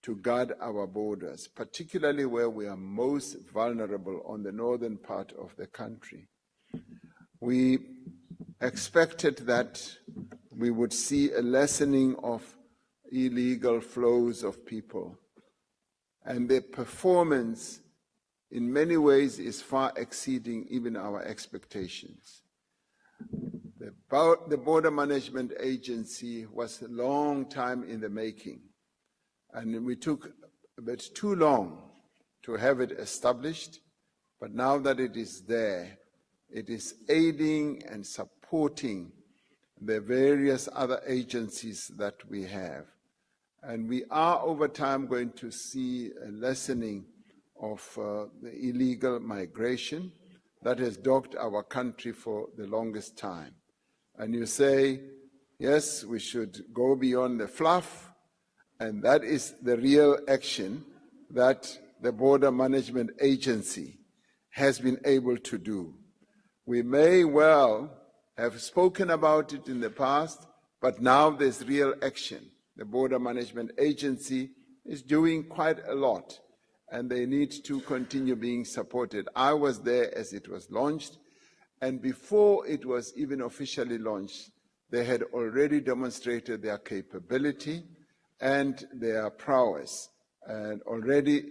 to guard our borders, particularly where we are most vulnerable on the northern part of the country, we expected that we would see a lessening of illegal flows of people. And the performance in many ways is far exceeding even our expectations. The Border Management Agency was a long time in the making, and we took a bit too long to have it established, but now that it is there, it is aiding and supporting the various other agencies that we have. And we are over time going to see a lessening of the illegal migration that has dogged our country for the longest time. And you say, yes, we should go beyond the fluff, and that is the real action that the Border Management Agency has been able to do. We may well have spoken about it in the past, but now there's real action. The Border Management Agency is doing quite a lot, and they need to continue being supported. I was there as it was launched, and before it was even officially launched, they had already demonstrated their capability and their prowess. And already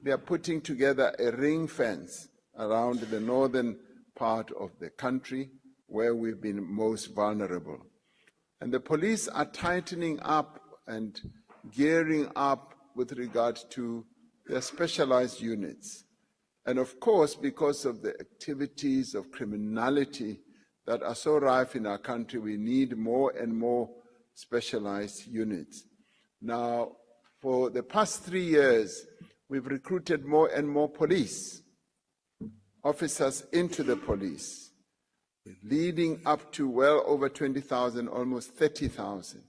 they are putting together a ring fence around the northern part of the country where we've been most vulnerable. And the police are tightening up and gearing up with regard to their specialized units. And of course, because of the activities of criminality that are so rife in our country, we need more and more specialized units. Now, for the past 3 years, we've recruited more and more police officers into the police, leading up to well over 20,000, almost 30,000.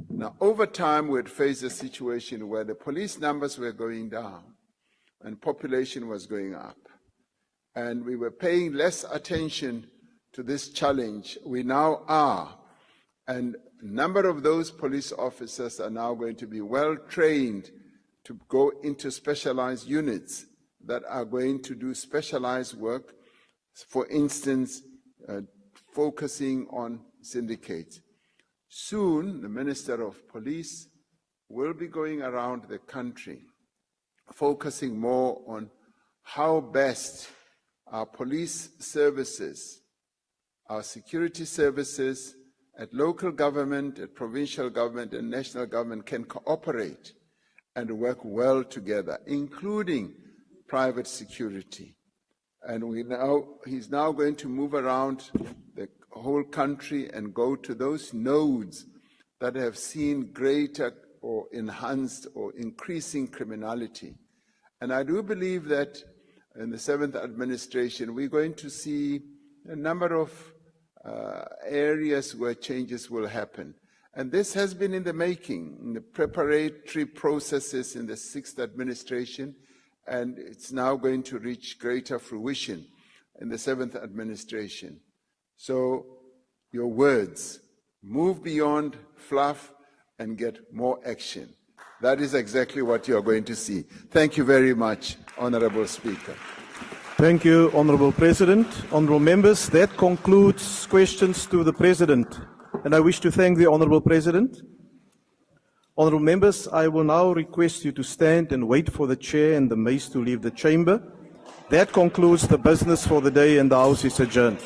Now, over time, we had faced a situation where the police numbers were going down and population was going up. And we were paying less attention to this challenge. We now are. And a number of those police officers are now going to be well trained to go into specialized units that are going to do specialized work, for instance, focusing on syndicates. Soon, the Minister of Police will be going around the country, focusing more on how best our police services, our security services at local government, at provincial government, and national government can cooperate and work well together, including private security. And he's now going to move around the whole country and go to those nodes that have seen greater or enhanced or increasing criminality. And I do believe that in the 7th administration, we're going to see a number of areas where changes will happen. And this has been in the making, in the preparatory processes in the 6th administration, and it's now going to reach greater fruition in the 7th administration. So your words, move beyond fluff and get more action. That is exactly what you are going to see. Thank you very much, Honorable Speaker. Thank you, Honorable President. Honorable members, that concludes questions to the President. And I wish to thank the Honorable President. Honorable members, I will now request you to stand and wait for the Chair and the Mace to leave the chamber. That concludes the business for the day, and the House is adjourned.